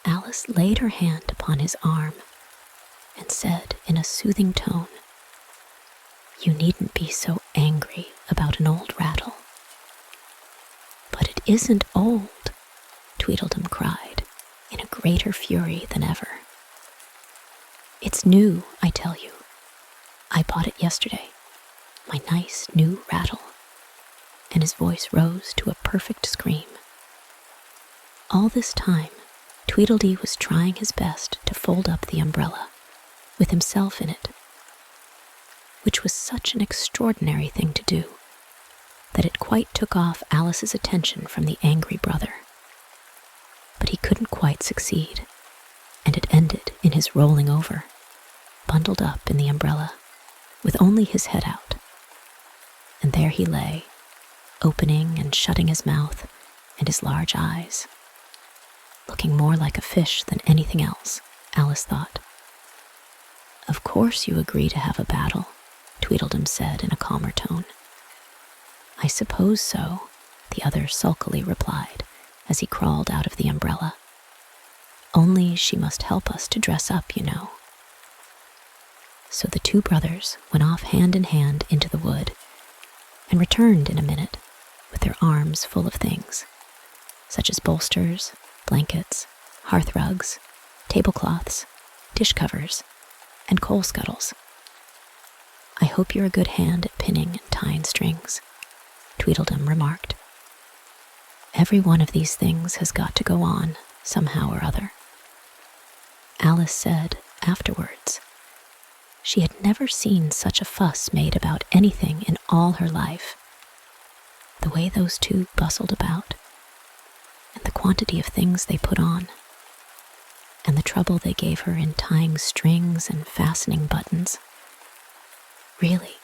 Alice laid her hand upon his arm and said in a soothing tone, "You needn't be so angry about an old rattle." "But it isn't old," Tweedledum cried, in a greater fury than ever. "It's new, I tell you. I bought it yesterday. My nice new rattle." And his voice rose to a perfect scream. All this time, Tweedledee was trying his best to fold up the umbrella, with himself in it, which was such an extraordinary thing to do, that it quite took off Alice's attention from the angry brother. But he couldn't quite succeed, and it ended in his rolling over, bundled up in the umbrella, with only his head out. And there he lay, opening and shutting his mouth and his large eyes, looking more like a fish than anything else, Alice thought. "Of course you agree to have a battle," Tweedledum said in a calmer tone. "I suppose so," the other sulkily replied as he crawled out of the umbrella. "Only she must help us to dress up, you know." So the two brothers went off hand in hand into the wood and returned in a minute with their arms full of things, such as bolsters, blankets, hearth rugs, tablecloths, dish covers, and coal scuttles. "I hope you're a good hand at pinning and tying strings," Tweedledum remarked. "Every one of these things has got to go on, somehow or other." Alice said, afterwards, she had never seen such a fuss made about anything in all her life. The way those two bustled about, and the quantity of things they put on, and the trouble they gave her in tying strings and fastening buttons. Really,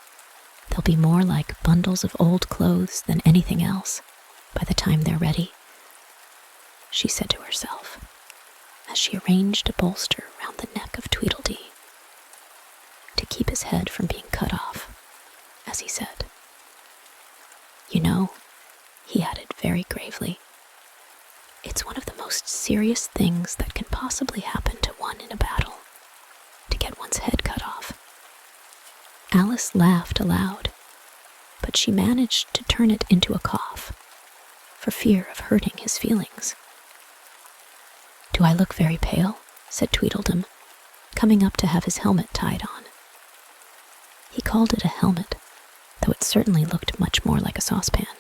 they'll be more like bundles of old clothes than anything else by the time they're ready, she said to herself, as she arranged a bolster round the neck of Tweedledee to keep his head from being cut off, as he said. "You know," he added very gravely, "it's one of the most serious things that can possibly happen to one in a battle, to get one's head cut off." Alice laughed aloud, but she managed to turn it into a cough, for fear of hurting his feelings. "Do I look very pale?" said Tweedledum, coming up to have his helmet tied on. He called it a helmet, though it certainly looked much more like a saucepan.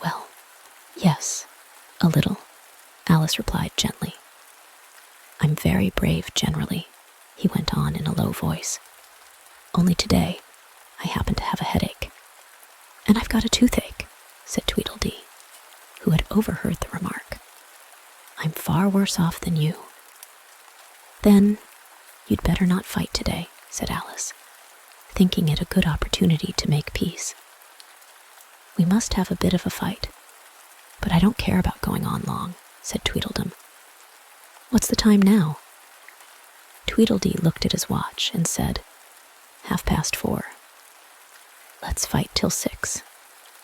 "Well, yes, a little," Alice replied gently. "I'm very brave generally," he went on in a low voice. "Only today, I happen to have a headache." "And I've got a toothache," said Tweedledee, who had overheard the remark. "I'm far worse off than you." "Then you'd better not fight today," said Alice, thinking it a good opportunity to make peace. "We must have a bit of a fight, but I don't care about going on long," said Tweedledum. "What's the time now?" Tweedledee looked at his watch and said, 4:30. "Let's fight till 6,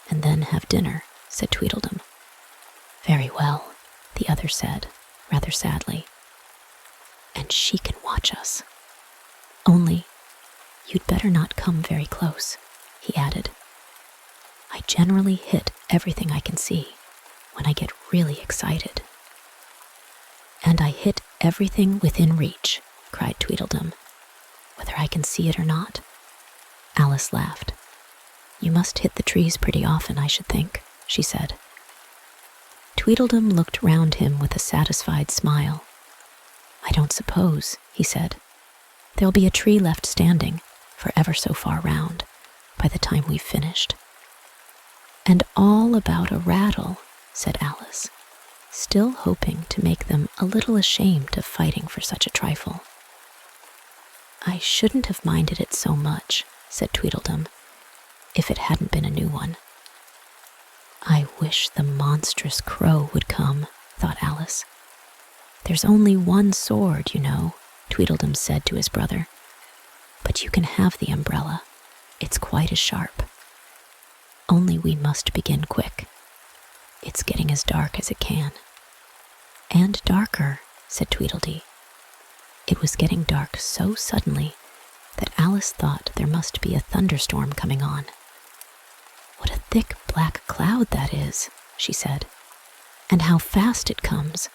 and then have dinner," said Tweedledum. "Very well," the other said, rather sadly. "And she can watch us. Only, you'd better not come very close," he added. "I generally hit everything I can see when I get really excited." "And I hit everything within reach," cried Tweedledum, "whether I can see it or not." Alice laughed. "You must hit the trees pretty often, I should think," she said. Tweedledum looked round him with a satisfied smile. "I don't suppose," he said, "there'll be a tree left standing for ever so far round by the time we've finished." "And all about a rattle," said Alice, still hoping to make them a little ashamed of fighting for such a trifle. "I shouldn't have minded it so much," said Tweedledum, "if it hadn't been a new one." "I wish the monstrous crow would come," thought Alice. "There's only one sword, you know," Tweedledum said to his brother, "but you can have the umbrella. It's quite as sharp. Only we must begin quick. It's getting as dark as it can." "And darker," said Tweedledee. It was getting dark so suddenly that Alice thought there must be a thunderstorm coming on. "What a thick black cloud that is," she said. And how fast it comes.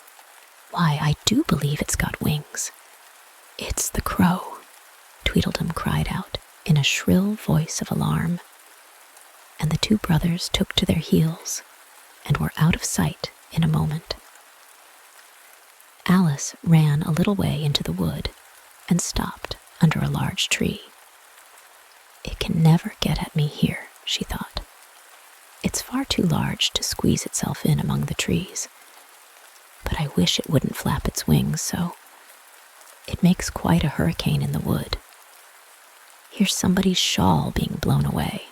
Why, I do believe it's got wings." "It's the crow," Tweedledum cried out in a shrill voice of alarm. And the two brothers took to their heels and were out of sight in a moment. Alice ran a little way into the wood and stopped under a large tree. "It can never get at me here," she thought. "It's far too large to squeeze itself in among the trees. But I wish it wouldn't flap its wings so. It makes quite a hurricane in the wood. Here's somebody's shawl being blown away."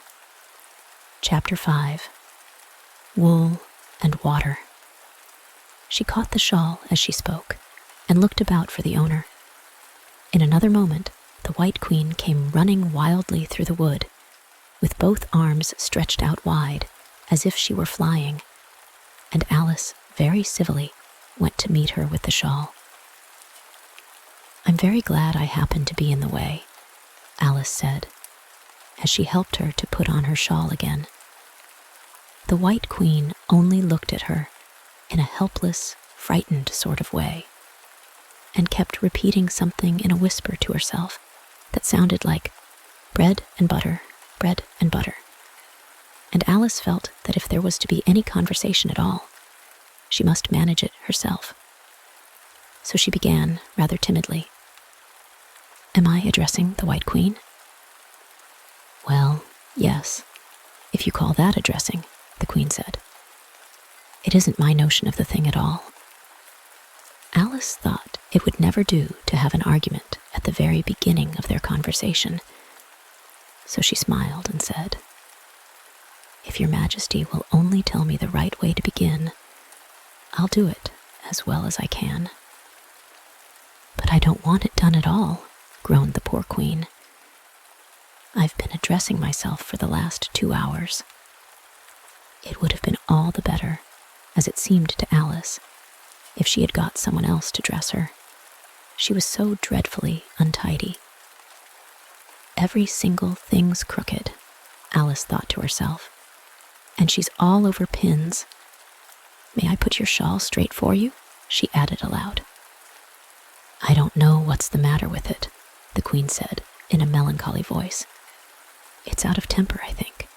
Chapter 5. Wool and Water. She caught the shawl as she spoke and looked about for the owner. In another moment, the White Queen came running wildly through the wood, with both arms stretched out wide, as if she were flying, and Alice, very civilly, went to meet her with the shawl. "I'm very glad I happened to be in the way," Alice said, as she helped her to put on her shawl again. The White Queen only looked at her in a helpless, frightened sort of way, and kept repeating something in a whisper to herself that sounded like bread and butter, bread and butter. And Alice felt that if there was to be any conversation at all, she must manage it herself. So she began, rather timidly, "Am I addressing the White Queen?" "Well, yes, if you call that addressing," the Queen said. "It isn't my notion of the thing at all." Alice thought it would never do to have an argument at the very beginning of their conversation, so she smiled and said, "If your Majesty will only tell me the right way to begin, I'll do it as well as I can." "But I don't want it done at all," groaned the poor Queen. "I've been addressing myself for the last 2 hours." It would have been all the better, as it seemed to Alice, if she had got someone else to dress her. She was so dreadfully untidy. "Every single thing's crooked," Alice thought to herself, "and she's all over pins. May I put your shawl straight for you?" she added aloud. "I don't know what's the matter with it," the Queen said in a melancholy voice. "It's out of temper, I think.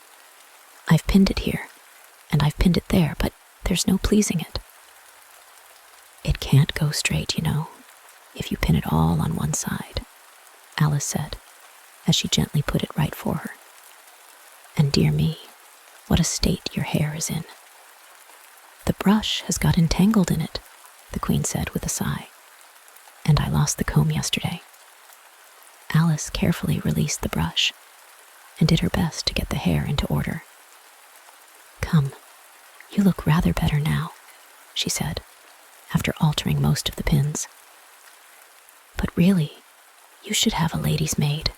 I've pinned it here, and I've pinned it there, but there's no pleasing it." "It can't go straight, you know, if you pin it all on one side," Alice said, as she gently put it right for her. "And dear me, what a state your hair is in." "The brush has got entangled in it," the Queen said with a sigh, "and I lost the comb yesterday." Alice carefully released the brush and did her best to get the hair into order. "Come, you look rather better now," she said, after altering most of the pins. "But really, you should have a lady's maid."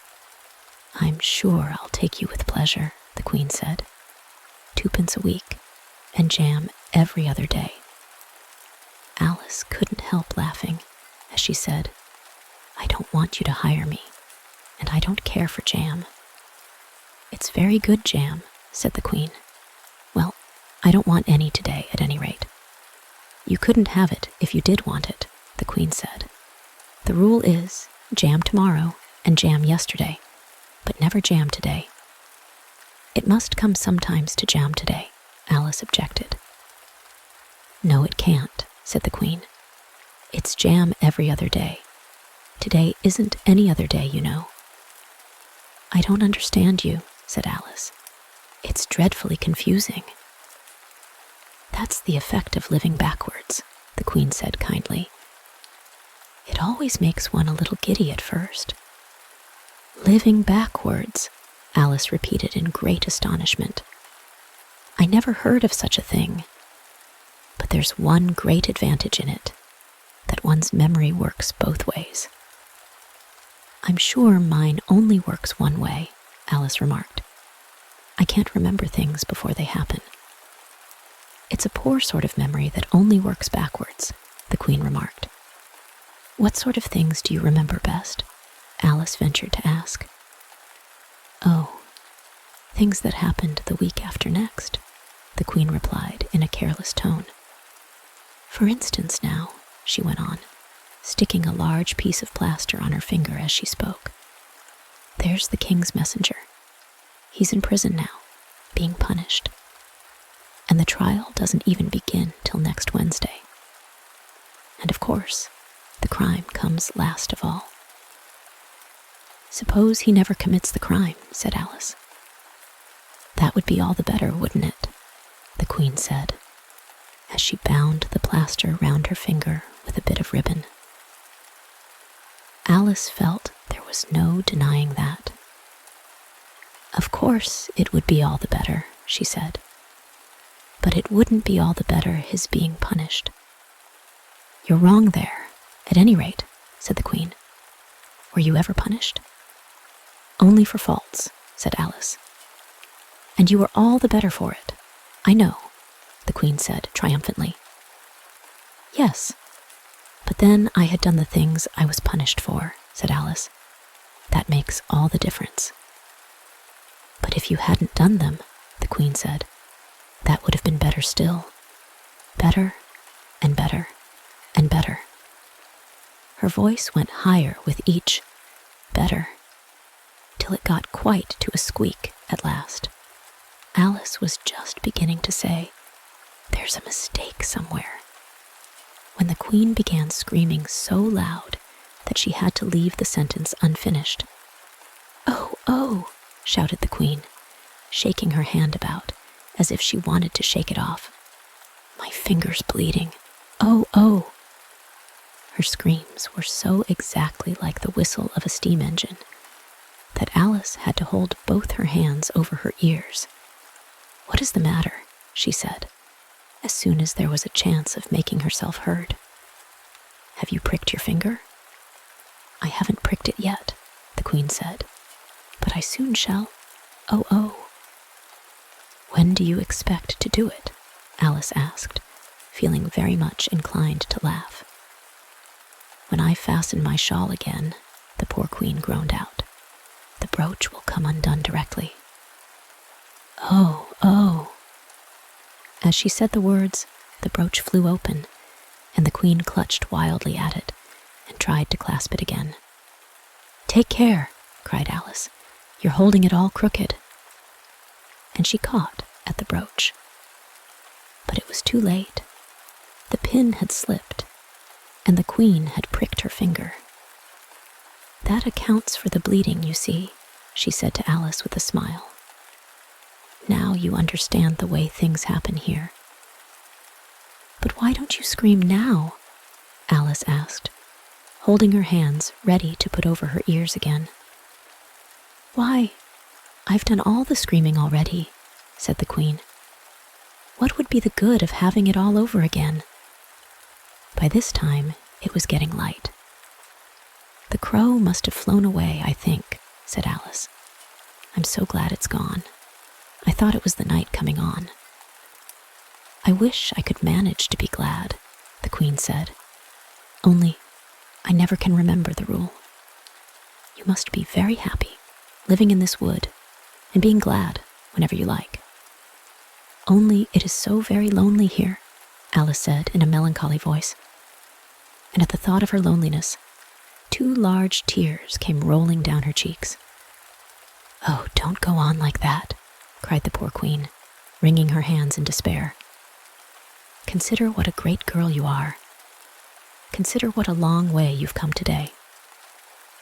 "I'm sure I'll take you with pleasure," the Queen said. "2d a week, and jam every other day." Alice couldn't help laughing as she said, "I don't want you to hire me, and I don't care for jam." "It's very good jam," said the Queen. "Well, I don't want any today, at any rate." "You couldn't have it if you did want it," the Queen said. "The rule is jam tomorrow and jam yesterday, but never jam today." "It must come sometimes to jam today," Alice objected. "No, it can't," said the Queen. "It's jam every other day. Today isn't any other day, you know." "I don't understand you," said Alice. "It's dreadfully confusing." "That's the effect of living backwards," the Queen said kindly. "It always makes one a little giddy at first." "Living backwards," Alice repeated in great astonishment. "I never heard of such a thing. But there's one great advantage in it, that one's memory works both ways." "I'm sure mine only works one way," Alice remarked. "I can't remember things before they happen." "It's a poor sort of memory that only works backwards," the Queen remarked. "What sort of things do you remember best?" Alice ventured to ask. "Oh, things that happened the week after next," the Queen replied in a careless tone. For instance now, she went on, sticking a large piece of plaster on her finger as she spoke. There's the king's messenger. He's in prison now, being punished. And the trial doesn't even begin till next Wednesday. And of course, the crime comes last of all. Suppose he never commits the crime, said Alice. That would be all the better, wouldn't it? The Queen said, as she bound the plaster round her finger with a bit of ribbon. Alice felt there was no denying that. Of course it would be all the better, she said. But it wouldn't be all the better his being punished. You're wrong there, at any rate, said the Queen. Were you ever punished? Only for faults, said Alice. And you were all the better for it. I know, the Queen said triumphantly. Yes, but then I had done the things I was punished for, said Alice. That makes all the difference. But if you hadn't done them, the Queen said, that would have been better still. Better and better and better. Her voice went higher with each better, till it got quite to a squeak at last. Alice was just beginning to say, there's a mistake somewhere, when the Queen began screaming so loud that she had to leave the sentence unfinished. Oh, oh, shouted the Queen, shaking her hand about as if she wanted to shake it off. My finger's bleeding. Oh, oh. Her screams were so exactly like the whistle of a steam engine that Alice had to hold both her hands over her ears. What is the matter? She said, as soon as there was a chance of making herself heard. Have you pricked your finger? I haven't pricked it yet, the Queen said, but I soon shall. Oh, oh. When do you expect to do it? Alice asked, feeling very much inclined to laugh. When I fasten my shawl again, the poor Queen groaned out. The brooch will come undone directly. Oh, oh. As she said the words, the brooch flew open, and the Queen clutched wildly at it and tried to clasp it again. Take care, cried Alice. You're holding it all crooked. And she caught at the brooch. But it was too late. The pin had slipped, and the Queen had pricked her finger. That accounts for the bleeding, you see, she said to Alice with a smile. Now you understand the way things happen here. But why don't you scream now? Alice asked, holding her hands ready to put over her ears again. Why, I've done all the screaming already, said the Queen. What would be the good of having it all over again? By this time, it was getting light. The crow must have flown away, I think, said Alice. I'm so glad it's gone. I thought it was the night coming on. I wish I could manage to be glad, the Queen said. Only, I never can remember the rule. You must be very happy, living in this wood, and being glad whenever you like. Only it is so very lonely here, Alice said in a melancholy voice. And at the thought of her loneliness, 2 large tears came rolling down her cheeks. Oh, don't go on like that, cried the poor Queen, wringing her hands in despair. Consider what a great girl you are. Consider what a long way you've come today.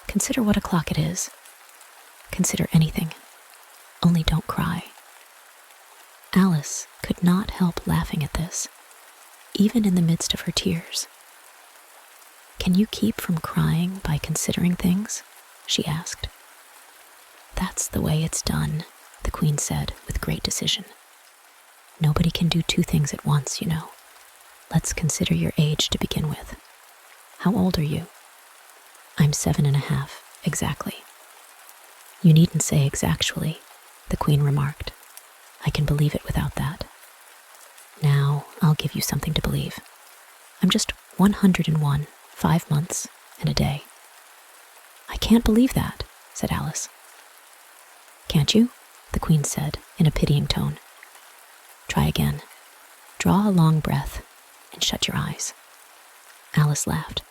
Consider what o'clock it is. Consider anything. Only don't cry. Alice could not help laughing at this, even in the midst of her tears. Can you keep from crying by considering things? She asked. That's the way it's done, the Queen said with great decision. Nobody can do 2 things at once, you know. Let's consider your age to begin with. How old are you? I'm 7.5, exactly. You needn't say exactually, the Queen remarked. I can believe it without that. Now, I'll give you something to believe. I'm just 101, 5 months, and a day. I can't believe that, said Alice. Can't you? The Queen said in a pitying tone. Try again. Draw a long breath and shut your eyes. Alice laughed.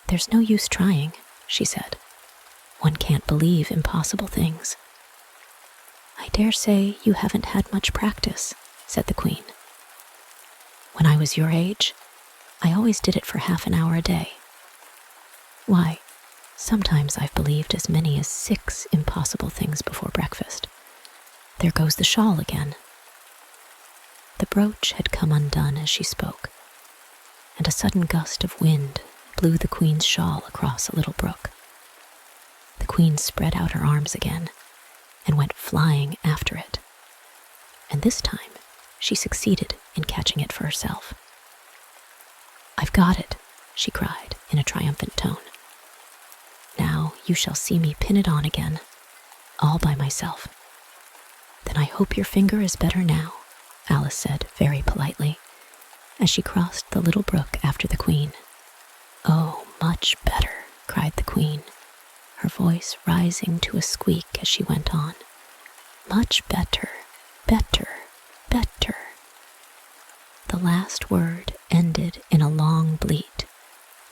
There's no use trying, she said. One can't believe impossible things. I dare say you haven't had much practice, said the Queen. When I was your age, I always did it for half an hour a day. Why, sometimes I've believed as many as 6 impossible things before breakfast. There goes the shawl again. The brooch had come undone as she spoke, and a sudden gust of wind blew the Queen's shawl across a little brook. The Queen spread out her arms again and went flying after it, and this time she succeeded in catching it for herself. I've got it, she cried in a triumphant tone. Now you shall see me pin it on again, all by myself. Then I hope your finger is better now, Alice said very politely, as she crossed the little brook after the Queen. Oh, much better, cried the Queen, her voice rising to a squeak as she went on. Much better, better, better. The last word ended in a long bleat,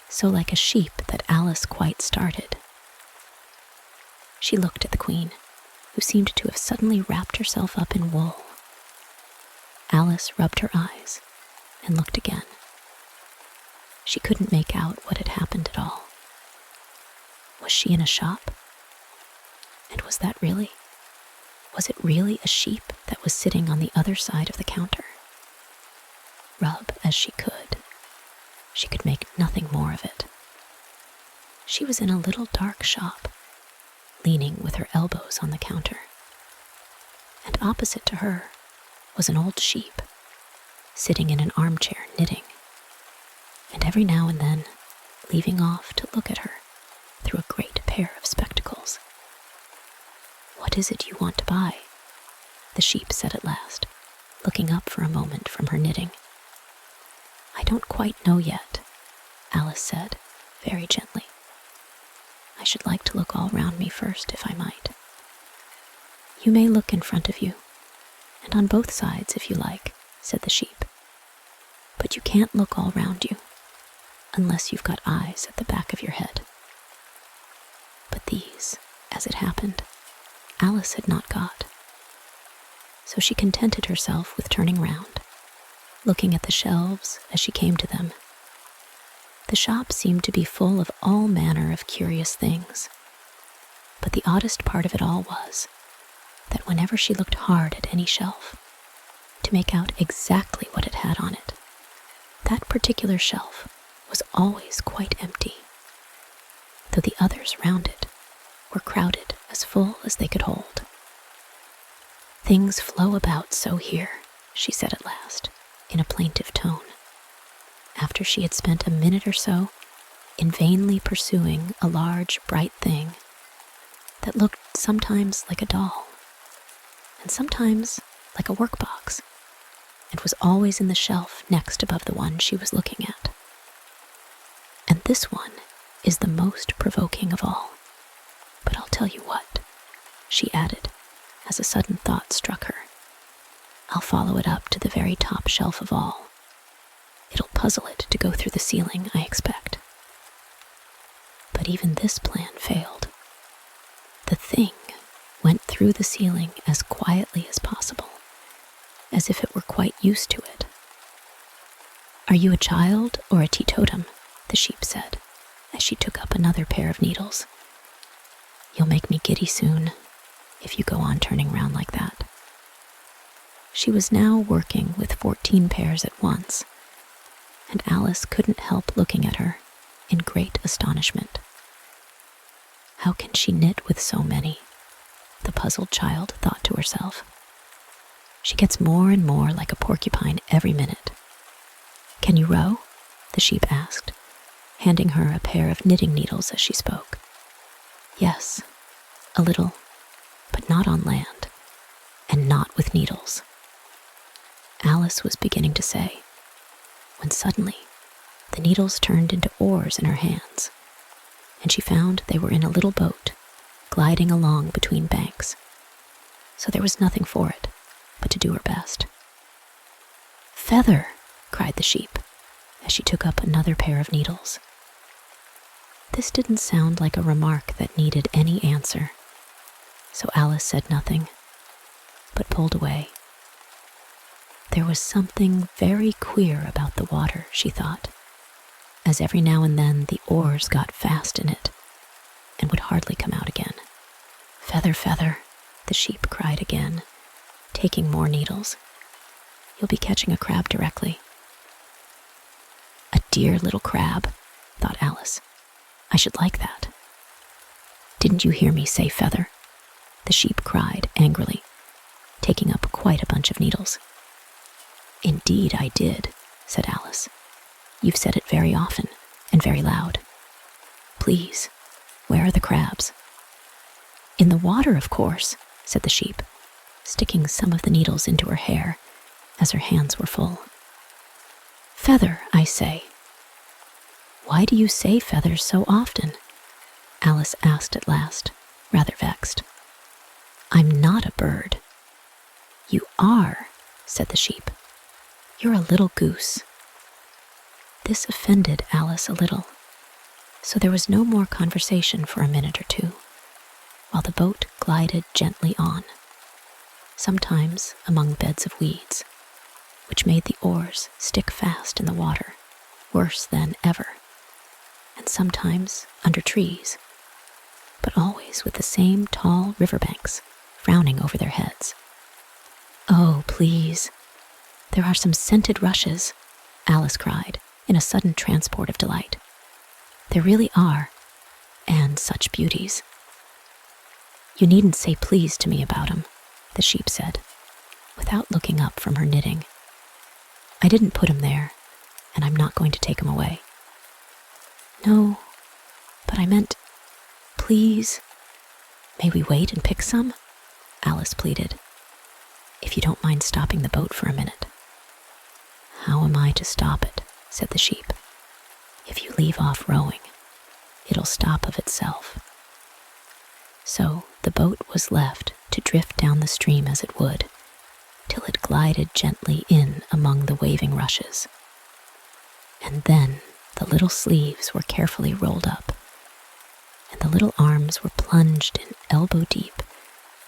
so like a sheep that Alice quite started. She looked at the Queen, who seemed to have suddenly wrapped herself up in wool. Alice rubbed her eyes and looked again. She couldn't make out what had happened at all. Was she in a shop? And was it really a sheep that was sitting on the other side of the counter? Rub as she could make nothing more of it. She was in a little dark shop, leaning with her elbows on the counter. And opposite to her was an old sheep, sitting in an armchair knitting, and every now and then leaving off to look at her through a great pair of spectacles. What is it you want to buy? The sheep said at last, looking up for a moment from her knitting. I don't quite know yet, Alice said very gently. I should like to look all round me first, if I might. You may look in front of you, and on both sides if you like, said the sheep. But you can't look all round you, unless you've got eyes at the back of your head. But these, as it happened, Alice had not got. So she contented herself with turning round, looking at the shelves as she came to them. The shop seemed to be full of all manner of curious things, but the oddest part of it all was that whenever she looked hard at any shelf, to make out exactly what it had on it, that particular shelf was always quite empty, though the others round it were crowded as full as they could hold. Things flow about so here, she said at last, in a plaintive tone, after she had spent a minute or so in vainly pursuing a large, bright thing that looked sometimes like a doll, and sometimes like a workbox, and was always in the shelf next above the one she was looking at. And this one is the most provoking of all. But I'll tell you what, she added, as a sudden thought struck her. I'll follow it up to the very top shelf of all. It'll puzzle it to go through the ceiling, I expect. But even this plan failed. The thing went through the ceiling as quietly as possible, as if it were quite used to it. Are you a child or a teetotum? The sheep said, as she took up another pair of needles. You'll make me giddy soon, if you go on turning round like that. She was now working with 14 pairs at once, and Alice couldn't help looking at her in great astonishment. How can she knit with so many? The puzzled child thought to herself. She gets more and more like a porcupine every minute. Can you row? The sheep asked, handing her a pair of knitting needles as she spoke. Yes, a little, but not on land, and not with needles. Alice was beginning to say, when suddenly the needles turned into oars in her hands, and she found they were in a little boat, gliding along between banks. So there was nothing for it but to do her best. Feather, cried the sheep, as she took up another pair of needles. This didn't sound like a remark that needed any answer, so Alice said nothing, but pulled away. There was something very queer about the water, she thought, as every now and then the oars got fast in it and would hardly come out again. "Feather, Feather," the sheep cried again, taking more needles. "You'll be catching a crab directly." "A dear little crab," thought Alice. "I should like that." "Didn't you hear me say feather?" the sheep cried angrily, taking up quite a bunch of needles. "Indeed I did," said Alice. "You've said it very often and very loud. Please, where are the crabs?" "In the water, of course," said the sheep, sticking some of the needles into her hair as her hands were full. "Feather, I say." "Why do you say feathers so often?" Alice asked at last, rather vexed. "I'm not a bird." "You are," said the sheep. "You're a little goose." This offended Alice a little, so there was no more conversation for a minute or two, while the boat glided gently on, sometimes among beds of weeds, which made the oars stick fast in the water, worse than ever, and sometimes under trees, but always with the same tall riverbanks frowning over their heads. "Oh, please, there are some scented rushes," Alice cried in a sudden transport of delight. "There really are, and such beauties." "You needn't say please to me about 'em," the sheep said, without looking up from her knitting. "I didn't put 'em there, and I'm not going to take 'em away." "No, but I meant, please, may we wait and pick some?" Alice pleaded. "If you don't mind stopping the boat for a minute." "How am I to stop it?" said the sheep. "If you leave off rowing, it'll stop of itself." So the boat was left to drift down the stream as it would, till it glided gently in among the waving rushes. And then the little sleeves were carefully rolled up, and the little arms were plunged in elbow deep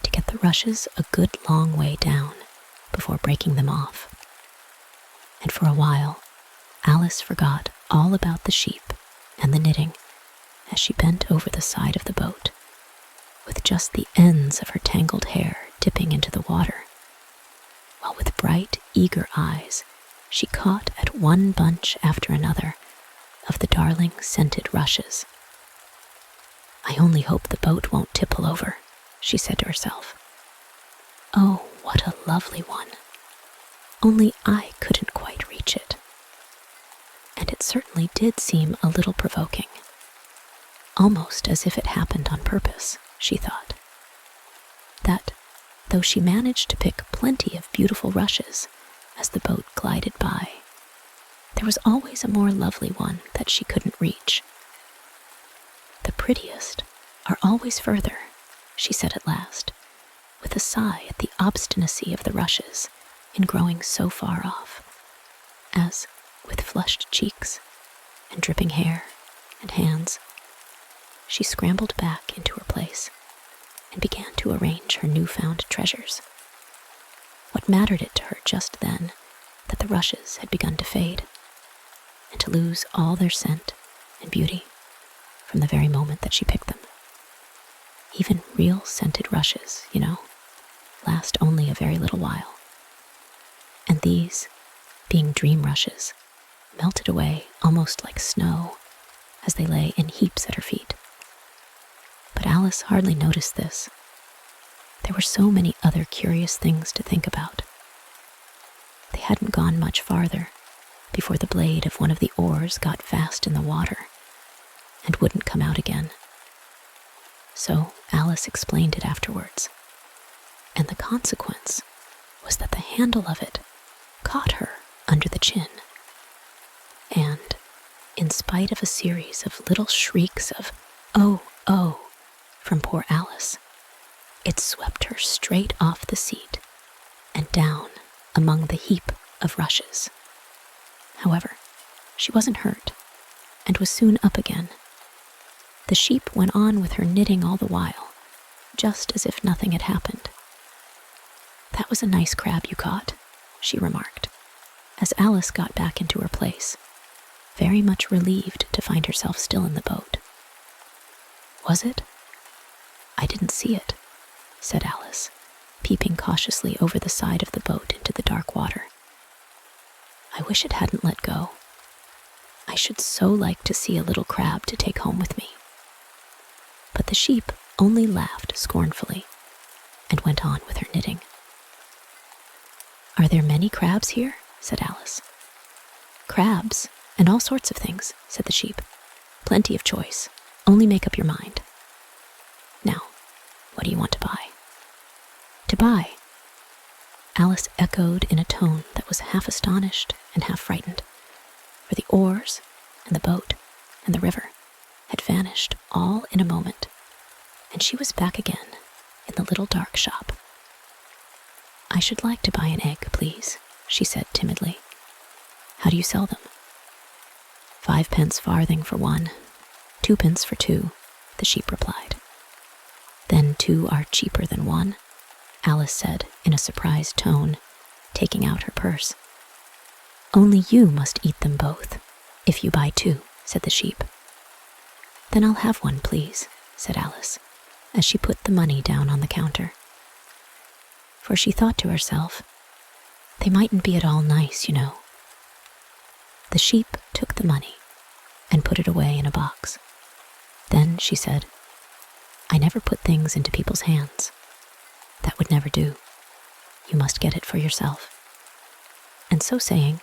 to get the rushes a good long way down before breaking them off. And for a while, Alice forgot all about the sheep and the knitting as she bent over the side of the boat, with just the ends of her tangled hair dipping into the water, while with bright, eager eyes she caught at one bunch after another of the darling scented rushes. "I only hope the boat won't tipple over," she said to herself. "Oh, what a lovely one! Only I couldn't quite reach it." And it certainly did seem a little provoking, almost as if it happened on purpose, she thought. That, though she managed to pick plenty of beautiful rushes as the boat glided by, there was always a more lovely one that she couldn't reach. "The prettiest are always further," she said at last, with a sigh at the obstinacy of the rushes in growing so far off, as, with flushed cheeks and dripping hair and hands, she scrambled back into her place and began to arrange her newfound treasures. What mattered it to her just then that the rushes had begun to fade, and to lose all their scent and beauty from the very moment that she picked them? Even real scented rushes, you know, last only a very little while. And these, being dream rushes, melted away almost like snow as they lay in heaps at her feet. But Alice hardly noticed this. There were so many other curious things to think about. They hadn't gone much farther before the blade of one of the oars got fast in the water and wouldn't come out again. So Alice explained it afterwards, and the consequence was that the handle of it caught her under the chin. And, in spite of a series of little shrieks of "Oh, oh," from poor Alice, it swept her straight off the seat and down among the heap of rushes. However, She wasn't hurt, and was soon up again. The sheep went on with her knitting all the while, just as if nothing had happened. "That was a nice crab you caught," she remarked, as Alice got back into her place, very much relieved to find herself still in the boat. "Was it? I didn't see it," said Alice, peeping cautiously over the side of the boat into the dark water. "I wish it hadn't let go. I should so like to see a little crab to take home with me." But the sheep only laughed scornfully and went on with her knitting. "Are there many crabs here?" said Alice. "Crabs, and all sorts of things," said the sheep. "Plenty of choice. Only make up your mind. Now, what do you want to buy?" "To buy?" Alice echoed in a tone that was half astonished and half frightened, for the oars and the boat and the river had vanished all in a moment, and she was back again in the little dark shop. "I should like to buy an egg, please," she said timidly. "How do you sell them?" "5 farthing for one, 2 for 2, the sheep replied. "Then 2 are cheaper than 1, Alice said in a surprised tone, taking out her purse. "Only you must eat them both, if you buy 2, said the sheep. "Then I'll have 1, please," said Alice, as she put the money down on the counter. For she thought to herself, "They mightn't be at all nice, you know." The sheep took the money and put it away in a box. Then she said, "I never put things into people's hands. That would never do. You must get it for yourself." And so saying,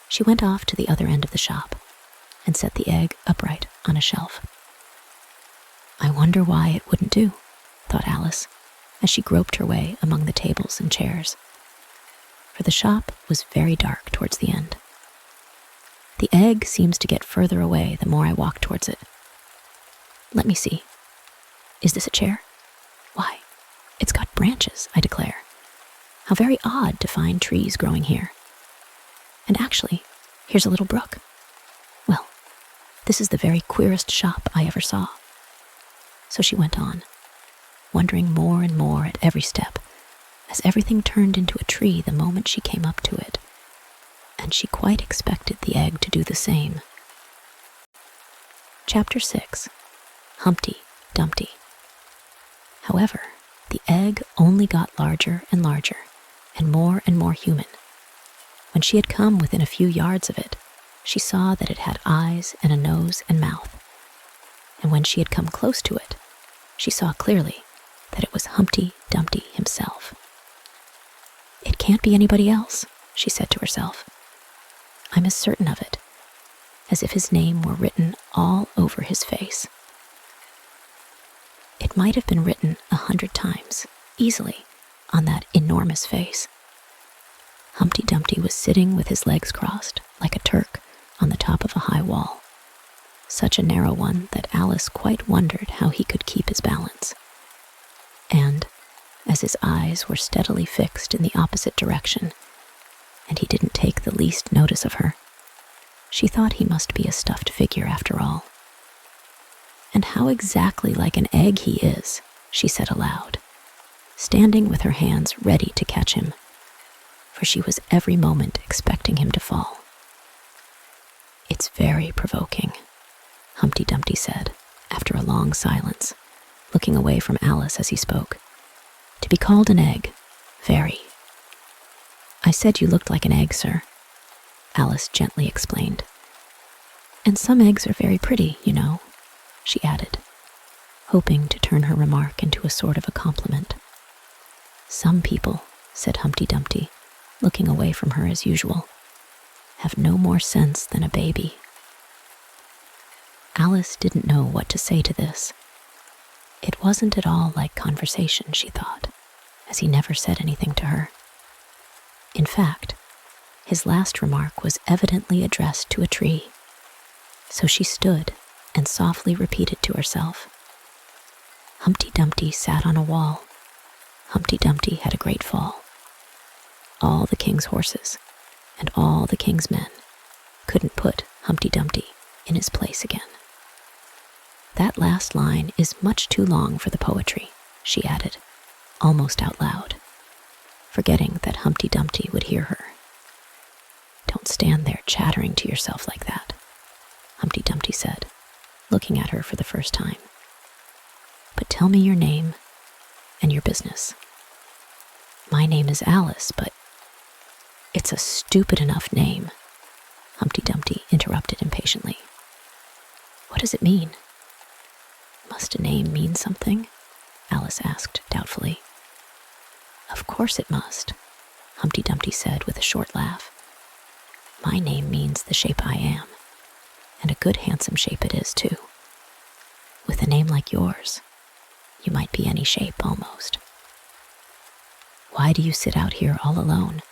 she went off to the other end of the shop and set the egg upright on a shelf. "I wonder why it wouldn't do," thought Alice, as she groped her way among the tables and chairs. For the shop was very dark towards the end. "The egg seems to get further away the more I walk towards it. Let me see. Is this a chair? Why, it's got branches, I declare. How very odd to find trees growing here. And actually, here's a little brook. Well, this is the very queerest shop I ever saw." So she went on, wondering more and more at every step, as everything turned into a tree the moment she came up to it, and she quite expected the egg to do the same. Chapter 6. Humpty, Dumpty. However, the egg only got larger and larger, and more human. When she had come within a few yards of it, she saw that it had eyes and a nose and mouth. And when she had come close to it, she saw clearly that it was Humpty Dumpty himself. "It can't be anybody else," she said to herself. "I'm as certain of it as if his name were written all over his face." It might have been written 100 times, easily, on that enormous face. Humpty Dumpty was sitting with his legs crossed, like a Turk, on the top of a high wall, such a narrow one that Alice quite wondered how he could keep his balance. And, as his eyes were steadily fixed in the opposite direction, and he didn't take the least notice of her, she thought he must be a stuffed figure after all. "And how exactly like an egg he is," she said aloud, standing with her hands ready to catch him, for she was every moment expecting him to fall. "It's very provoking," Humpty Dumpty said, after a long silence, looking away from Alice as he spoke. "To be called an egg, very." "I said you looked like an egg, sir," Alice gently explained. "And some eggs are very pretty, you know," she added, hoping to turn her remark into a sort of a compliment. "Some people," said Humpty Dumpty, looking away from her as usual, "have no more sense than a baby." Alice didn't know what to say to this. It wasn't at all like conversation, she thought, as he never said anything to her. In fact, his last remark was evidently addressed to a tree, so she stood and softly repeated to herself, "Humpty Dumpty sat on a wall. Humpty Dumpty had a great fall. All the king's horses and all the king's men couldn't put Humpty Dumpty in his place again. That last line is much too long for the poetry, she added, almost out loud, forgetting that Humpty Dumpty would hear her. Don't stand there chattering to yourself like that, Humpty Dumpty said, looking at her for the first time. But tell me your name and your business. My name is Alice, but it's a stupid enough name, Humpty Dumpty interrupted impatiently. What does it mean? Must a name mean something? Alice asked doubtfully. Of course it must, Humpty Dumpty said with a short laugh. My name means the shape I am, and a good handsome shape it is too. With a name like yours, you might be any shape almost. Why do you sit out here all alone?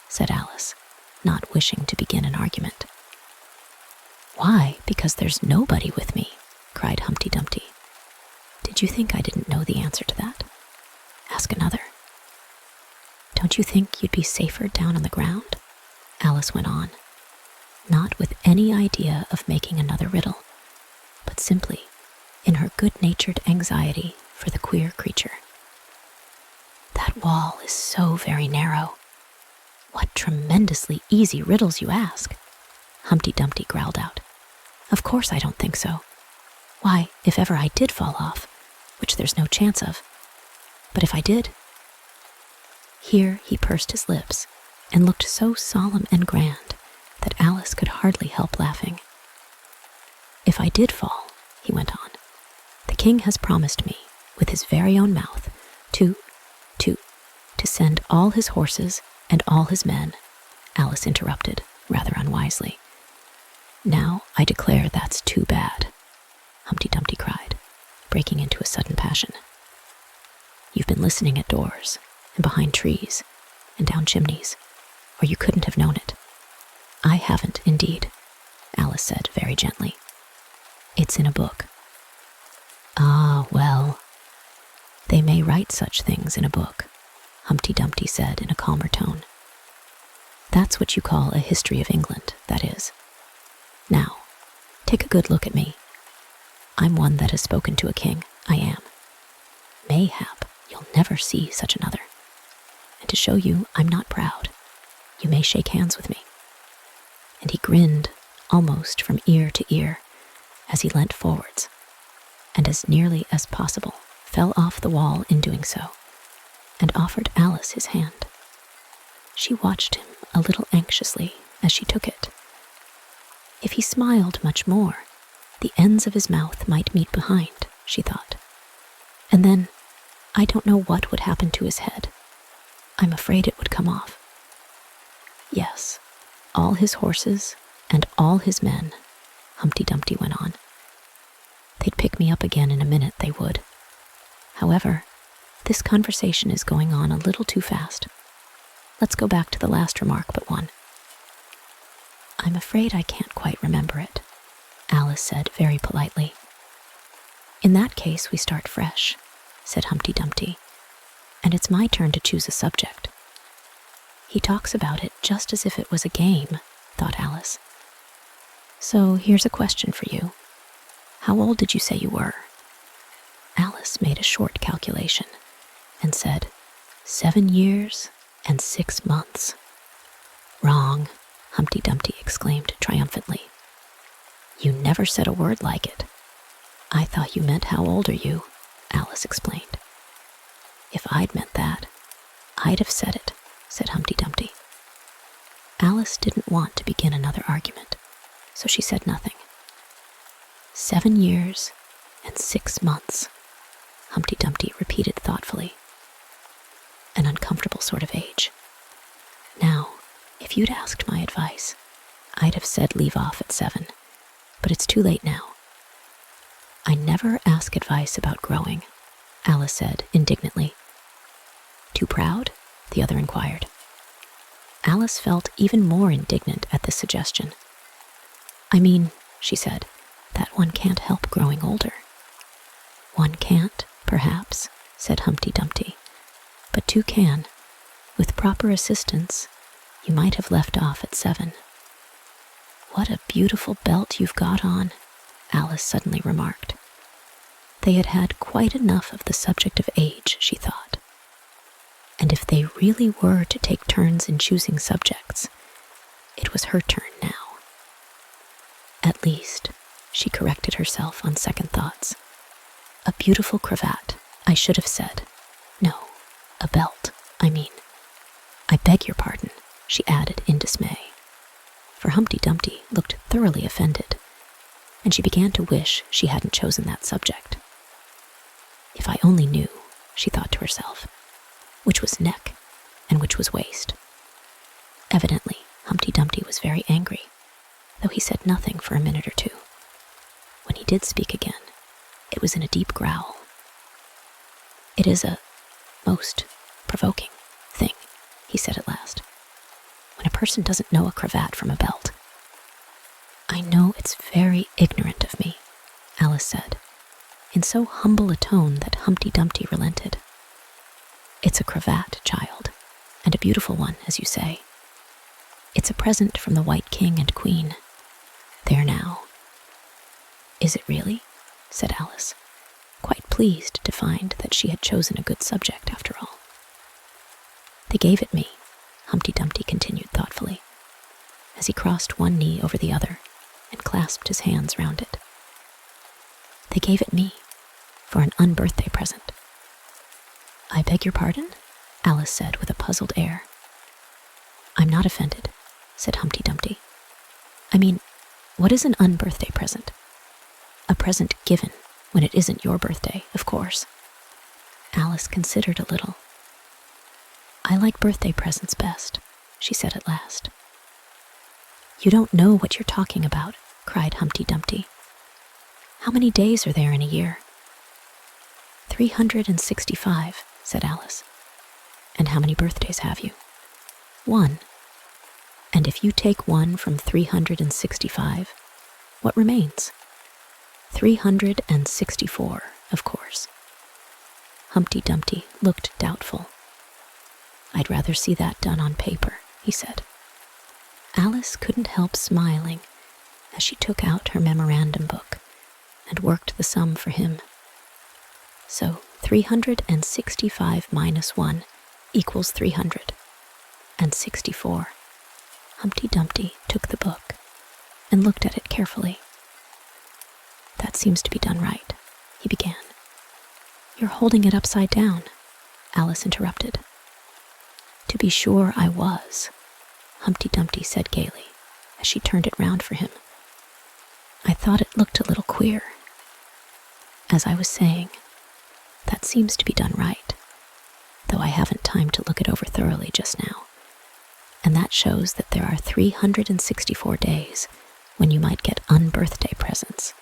Said Alice, not wishing to begin an argument. Why, because there's nobody with me, cried Humpty Dumpty. Did you think I didn't know the answer to that? Ask another. Don't you think you'd be safer down on the ground? Alice went on, not with any idea of making another riddle, but simply in her good-natured anxiety for the queer creature. That wall is so very narrow. What tremendously easy riddles you ask, Humpty Dumpty growled out. Of course I don't think so. Why, if ever I did fall off, which there's no chance of, but if I did... Here he pursed his lips and looked so solemn and grand that Alice could hardly help laughing. If I did fall, he went on, the king has promised me, with his very own mouth, to send all his horses and all his men, Alice interrupted, rather unwisely. Now I declare that's too bad, Humpty Dumpty cried, breaking into a sudden passion. You've been listening at doors, and behind trees, and down chimneys, or you couldn't have known it. I haven't, indeed, Alice said very gently. It's in a book. Ah, well, they may write such things in a book, Humpty Dumpty said in a calmer tone. That's what you call a history of England, that is. Now, take a good look at me. I'm one that has spoken to a king, I am. Mayhap you'll never see such another. And to show you I'm not proud, you may shake hands with me. And he grinned almost from ear to ear as he leant forwards, and as nearly as possible fell off the wall in doing so, and offered Alice his hand. She watched him a little anxiously as she took it. If he smiled much more, the ends of his mouth might meet behind, she thought. And then, I don't know what would happen to his head. I'm afraid it would come off. Yes, all his horses and all his men, Humpty Dumpty went on. They'd pick me up again in a minute, they would. However, this conversation is going on a little too fast. Let's go back to the last remark but one. I'm afraid I can't quite remember it, Alice said very politely. In that case, we start fresh, said Humpty Dumpty, and it's my turn to choose a subject. He talks about it just as if it was a game, thought Alice. So here's a question for you. How old did you say you were? Alice made a short calculation and said, 7 years and 6 months. Wrong, Humpty Dumpty exclaimed triumphantly. You never said a word like it. I thought you meant how old are you, Alice explained. If I'd meant that, I'd have said it, said Humpty Dumpty. Alice didn't want to begin another argument, so she said nothing. 7 years and 6 months, Humpty Dumpty repeated thoughtfully. An uncomfortable sort of age. Now, if you'd asked my advice, I'd have said leave off at 7, but it's too late now. I never ask advice about growing, Alice said indignantly. Too proud? The other inquired. Alice felt even more indignant at this suggestion. I mean, she said, that one can't help growing older. One can't, perhaps, said Humpty Dumpty, but two can. With proper assistance, you might have left off at 7. "What a beautiful belt you've got on," Alice suddenly remarked. They had had quite enough of the subject of age, she thought. And if they really were to take turns in choosing subjects, it was her turn now. At least, she corrected herself on second thoughts. A beautiful cravat, I should have said. No, a belt, I mean. I beg your pardon, she added in dismay. For Humpty Dumpty looked thoroughly offended, and she began to wish she hadn't chosen that subject. If I only knew, she thought to herself, which was neck and which was waist. Evidently, Humpty Dumpty was very angry, though he said nothing for a minute or two. When he did speak again, it was in a deep growl. "It is a most provoking thing," he said at last, "when a person doesn't know a cravat from a belt." "I know it's very ignorant of me," Alice said, in so humble a tone that Humpty Dumpty relented. "It's a cravat, child, and a beautiful one, as you say. It's a present from the White King and Queen. There now." "Is it really?" said Alice, quite pleased to find that she had chosen a good subject after all. "They gave it me," Humpty Dumpty continued thoughtfully, as he crossed one knee over the other and clasped his hands round it. "They gave it me for an unbirthday present." "I beg your pardon?" Alice said with a puzzled air. "I'm not offended," said Humpty Dumpty. "I mean, what is an unbirthday present? A present given when it isn't your birthday, of course." Alice considered a little. "I like birthday presents best," she said at last. "You don't know what you're talking about," cried Humpty Dumpty. "How many days are there in a year?" 365, said Alice. "And how many birthdays have you?" "One. And if you take one from 365, what remains?" 364, of course. Humpty Dumpty looked doubtful. "I'd rather see that done on paper," he said. Alice couldn't help smiling as she took out her memorandum book and worked the sum for him. So 365 minus 1 equals 364. Humpty Dumpty took the book and looked at it carefully. "That seems to be done right," he began. "You're holding it upside down," Alice interrupted. "To be sure I was," Humpty Dumpty said gaily as she turned it round for him. "I thought it looked a little queer. As I was saying, that seems to be done right, though I haven't time to look it over thoroughly just now. And that shows that there are 364 days when you might get unbirthday presents."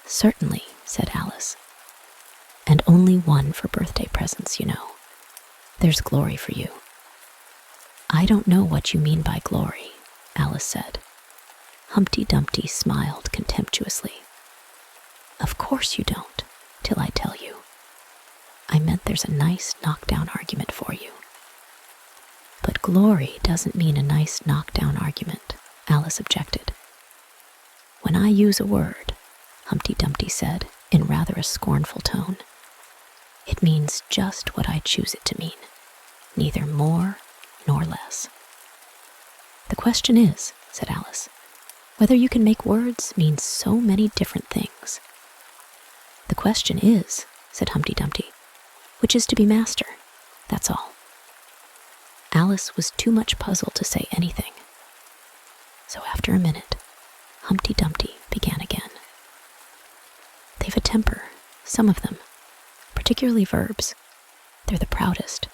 "Certainly," said Alice. "And only one for birthday presents, you know. There's glory for you." "I don't know what you mean by glory," Alice said. Humpty Dumpty smiled contemptuously. "Of course you don't, till I tell you. I meant there's a nice knockdown argument for you." "But glory doesn't mean a nice knockdown argument," Alice objected. "When I use a word," Humpty Dumpty said in rather a scornful tone, "it means just what I choose it to mean, neither more nor less." "The question is," said Alice, "whether you can make words mean so many different things." "The question is," said Humpty Dumpty, "which is to be master, that's all." Alice was too much puzzled to say anything. So after a minute, Humpty Dumpty began again. "They've a temper, some of them, particularly verbs. They're the proudest.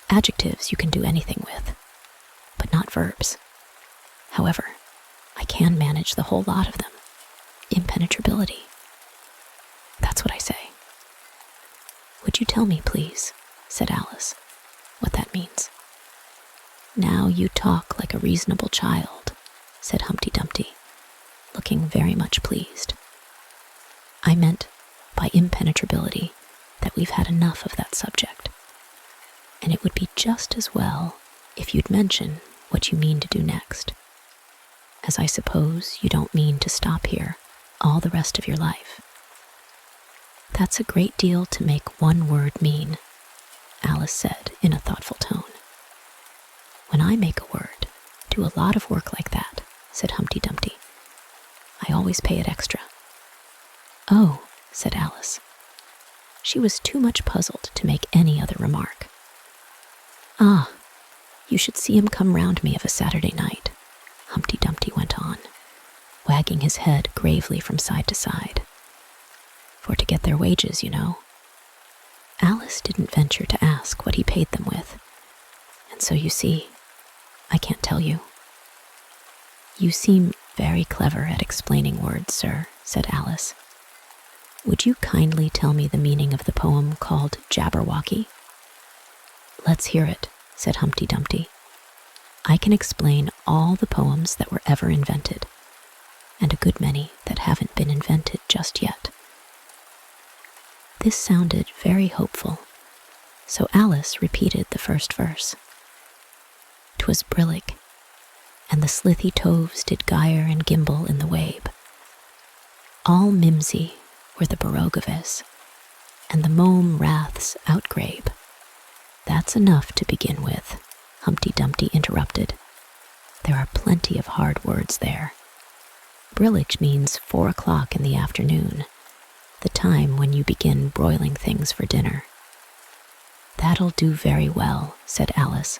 Adjectives you can do anything with, but not verbs. However, I can manage the whole lot of them. Impenetrability. That's what I say." "Would you tell me, please," said Alice, "what that means?" "Now you talk like a reasonable child," said Humpty Dumpty, looking very much pleased. "I meant by impenetrability that we've had enough of that subject, and it would be just as well if you'd mention what you mean to do next." as I suppose you don't mean to stop here all the rest of your life. That's a great deal to make one word mean, Alice said in a thoughtful tone. When I make a word do a lot of work like that, said Humpty Dumpty. I always pay it extra. Oh, said Alice. She was too much puzzled to make any other remark. Ah, you should see him come round me of a Saturday night, Humpty Dumpty went on, wagging his head gravely from side to side. For to get their wages, you know. Alice didn't venture to ask what he paid them with, and so you see, I can't tell you. You seem very clever at explaining words, sir, said Alice. Would you kindly tell me the meaning of the poem called Jabberwocky? Let's hear it, said Humpty Dumpty. I can explain all the poems that were ever invented, and a good many that haven't been invented just yet. This sounded very hopeful, so Alice repeated the first verse. 'Twas brillig, and the slithy toves did gyre and gimble in the wabe. All mimsy were the barogaves, and the mome raths outgrabe. That's enough to begin with, Humpty Dumpty interrupted. There are plenty of hard words there. Brillig means 4 o'clock in the afternoon, the time when you begin broiling things for dinner. That'll do very well, said Alice.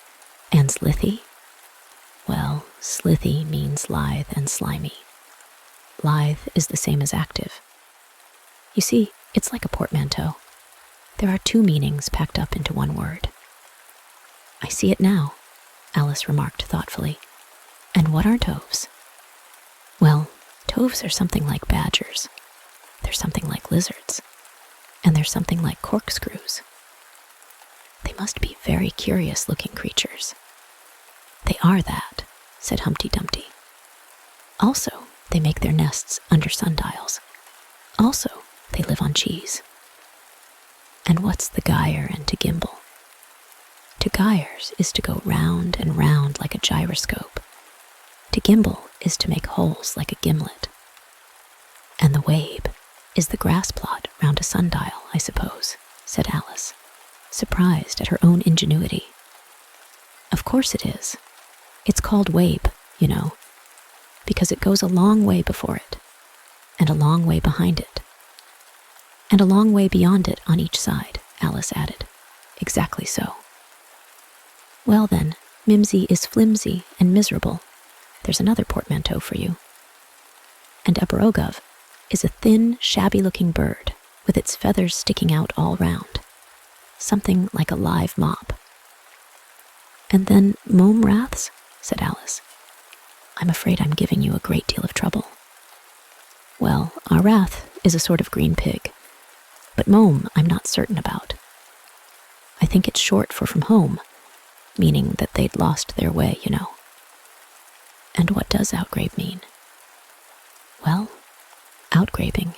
And slithy? Well, slithy means lithe and slimy. Lithe is the same as active. You see, it's like a portmanteau. There are 2 meanings packed up into one word. I see it now, Alice remarked thoughtfully. And what are toves? Well, toves are something like badgers. They're something like lizards. And they're something like corkscrews. They must be very curious-looking creatures. They are that, said Humpty Dumpty. Also, they make their nests under sundials. Also, they live on cheese. And what's the gyre and to gimble? To gyres is to go round and round like a gyroscope. To gimble is to make holes like a gimlet. And the wabe is the grass plot round a sundial, I suppose, said Alice, surprised at her own ingenuity. Of course it is. It's called wabe, you know, because it goes a long way before it, and a long way behind it, and a long way beyond it on each side, Alice added. Exactly so. Well then, mimsy is flimsy and miserable. There's another portmanteau for you. And a barogov is a thin, shabby-looking bird with its feathers sticking out all round, something like a live mop. And then mome raths, said Alice. I'm afraid I'm giving you a great deal of trouble. Well, a rath is a sort of green pig, but mome I'm not certain about. I think it's short for from home, meaning that they'd lost their way, you know. And what does outgrabe mean? Well, outgrabing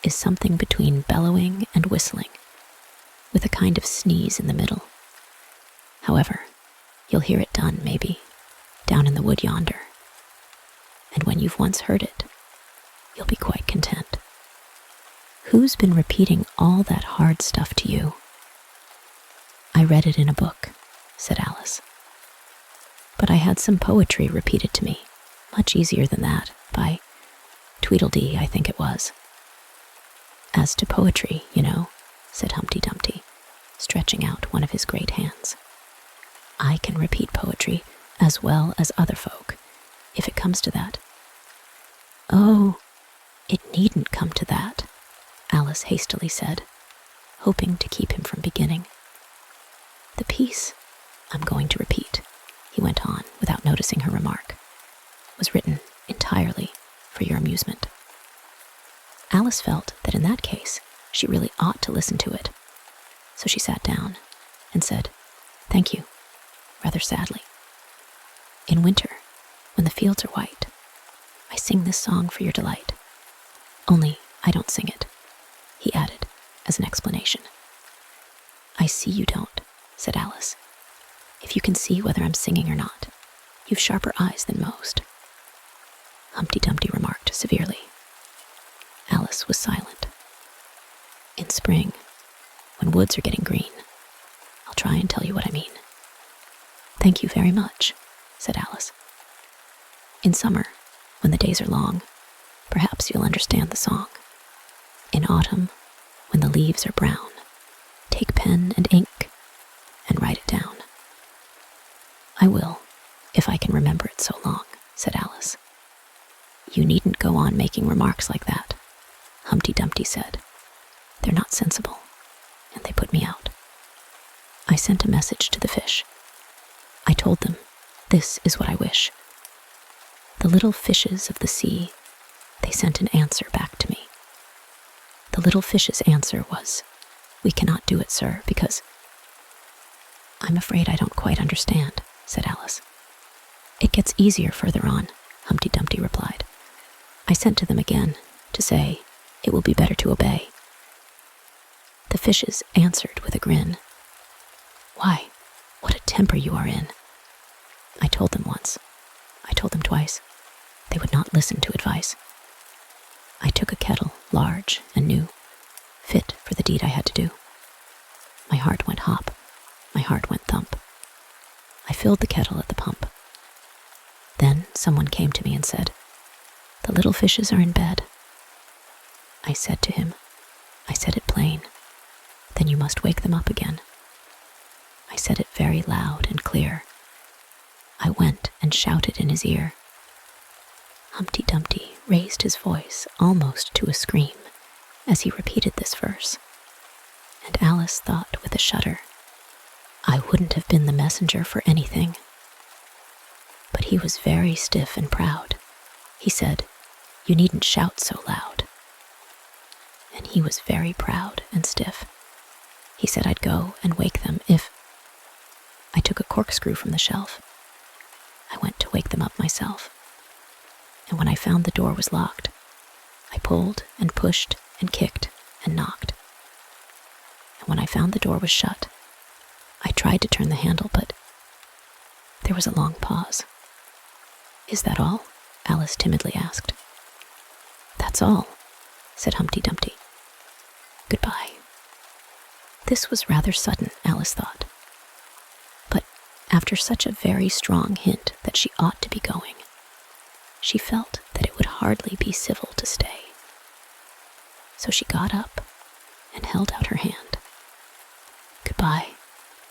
is something between bellowing and whistling, with a kind of sneeze in the middle. However, you'll hear it done, maybe, down in the wood yonder. And when you've once heard it, you'll be quite content. Who's been repeating all that hard stuff to you? I read it in a book, said Alice. But I had some poetry repeated to me, much easier than that, by Tweedledee, I think it was. As to poetry, you know, said Humpty Dumpty, stretching out one of his great hands. I can repeat poetry as well as other folk, if it comes to that. Oh, it needn't come to that, Alice hastily said, hoping to keep him from beginning. The piece I'm going to repeat, he went on without noticing her remark, was written entirely for your amusement. Alice felt that in that case she really ought to listen to it, so she sat down and said, "Thank you," rather sadly. In winter, when the fields are white, I sing this song for your delight. Only I don't sing it, he added as an explanation. I see you don't, said Alice. If you can see whether I'm singing or not, you've sharper eyes than most. Humpty Dumpty remarked severely. Alice was silent. In spring, when woods are getting green, I'll try and tell you what I mean. Thank you very much, said Alice. In summer, when the days are long, perhaps you'll understand the song. In autumn, when the leaves are brown, take pen and ink and write it down. I will, if I can remember it so long, said Alice. You needn't go on making remarks like that, Humpty Dumpty said. They're not sensible, and they put me out. I sent a message to the fish. I told them, this is what I wish. The little fishes of the sea, they sent an answer back to me. The little fish's answer was, we cannot do it, sir, because... I'm afraid I don't quite understand, said Alice. It gets easier further on, Humpty Dumpty replied. I sent to them again, to say, it will be better to obey. The fishes answered with a grin. Why, what a temper you are in. I told them once. I told them twice. They would not listen to advice. I took a kettle, large and new, fit for the deed I had to do. My heart went hop. My heart went thump. I filled the kettle at the pump. Then someone came to me and said, the little fishes are in bed. I said to him, I said it plain, then you must wake them up again. I said it very loud and clear. I went and shouted in his ear. Humpty Dumpty raised his voice almost to a scream as he repeated this verse, and Alice thought with a shudder, I wouldn't have been the messenger for anything. But he was very stiff and proud. He said, you needn't shout so loud. And he was very proud and stiff. He said I'd go and wake them if... I took a corkscrew from the shelf. I went to wake them up myself. And when I found the door was locked, I pulled and pushed and kicked and knocked. And when I found the door was shut, I tried to turn the handle, but there was a long pause. Is that all? Alice timidly asked. That's all, said Humpty Dumpty. Goodbye. This was rather sudden, Alice thought. But after such a very strong hint that she ought to be going, she felt that it would hardly be civil to stay. So she got up and held out her hand. Goodbye,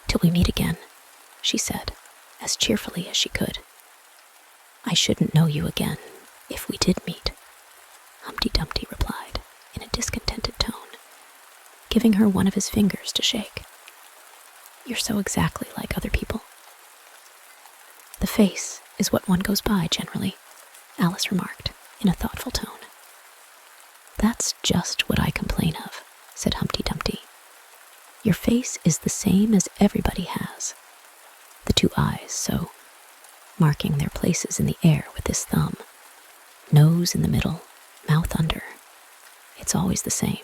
till we meet again, she said, as cheerfully as she could. I shouldn't know you again if we did meet, Humpty Dumpty replied in a discontented tone, giving her one of his fingers to shake. You're so exactly like other people. The face is what one goes by generally, Alice remarked in a thoughtful tone. That's just what I complain of, said Humpty Dumpty. Your face is the same as everybody has. The two eyes, so, marking their places in the air with his thumb, nose in the middle, mouth under. It's always the same.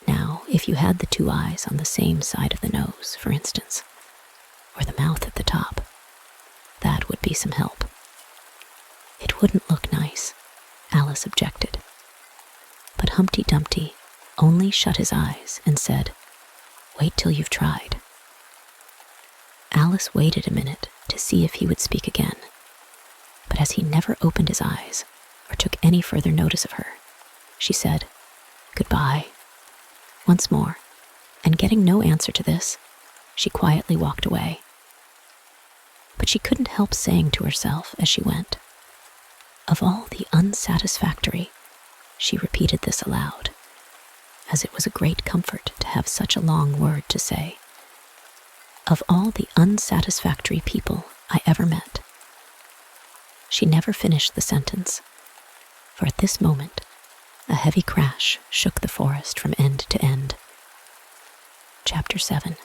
Now, if you had the two eyes on the same side of the nose, for instance, or the mouth at the top, that would be some help. It wouldn't look nice, Alice objected. But Humpty Dumpty only shut his eyes and said, Wait till you've tried. Alice waited a minute to see if he would speak again, but as he never opened his eyes or took any further notice of her, she said, Goodbye, once more, and getting no answer to this, she quietly walked away. But she couldn't help saying to herself as she went, Of all the unsatisfactory, she repeated this aloud, as it was a great comfort to have such a long word to say. Of all the unsatisfactory people I ever met. She never finished the sentence, for at this moment, a heavy crash shook the forest from end to end. Chapter 7.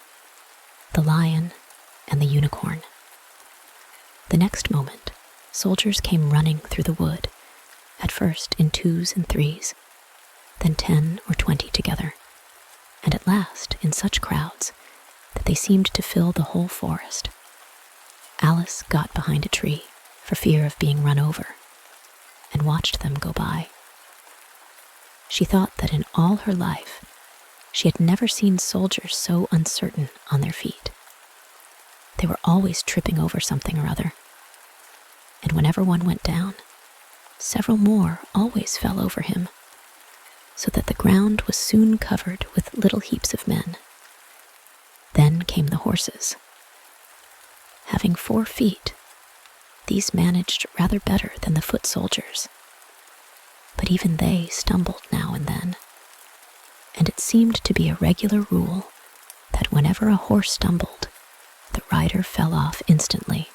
The Lion and the Unicorn. The next moment, soldiers came running through the wood, at first in 2s and 3s, then 10 or 20 together, and at last in such crowds that they seemed to fill the whole forest. Alice got behind a tree for fear of being run over, watched them go by. She thought that in all her life, she had never seen soldiers so uncertain on their feet. They were always tripping over something or other, and whenever one went down, several more always fell over him, so that the ground was soon covered with little heaps of men. Then came the horses. Having 4 feet, these managed rather better than the foot soldiers, but even they stumbled now and then, and it seemed to be a regular rule that whenever a horse stumbled, the rider fell off instantly.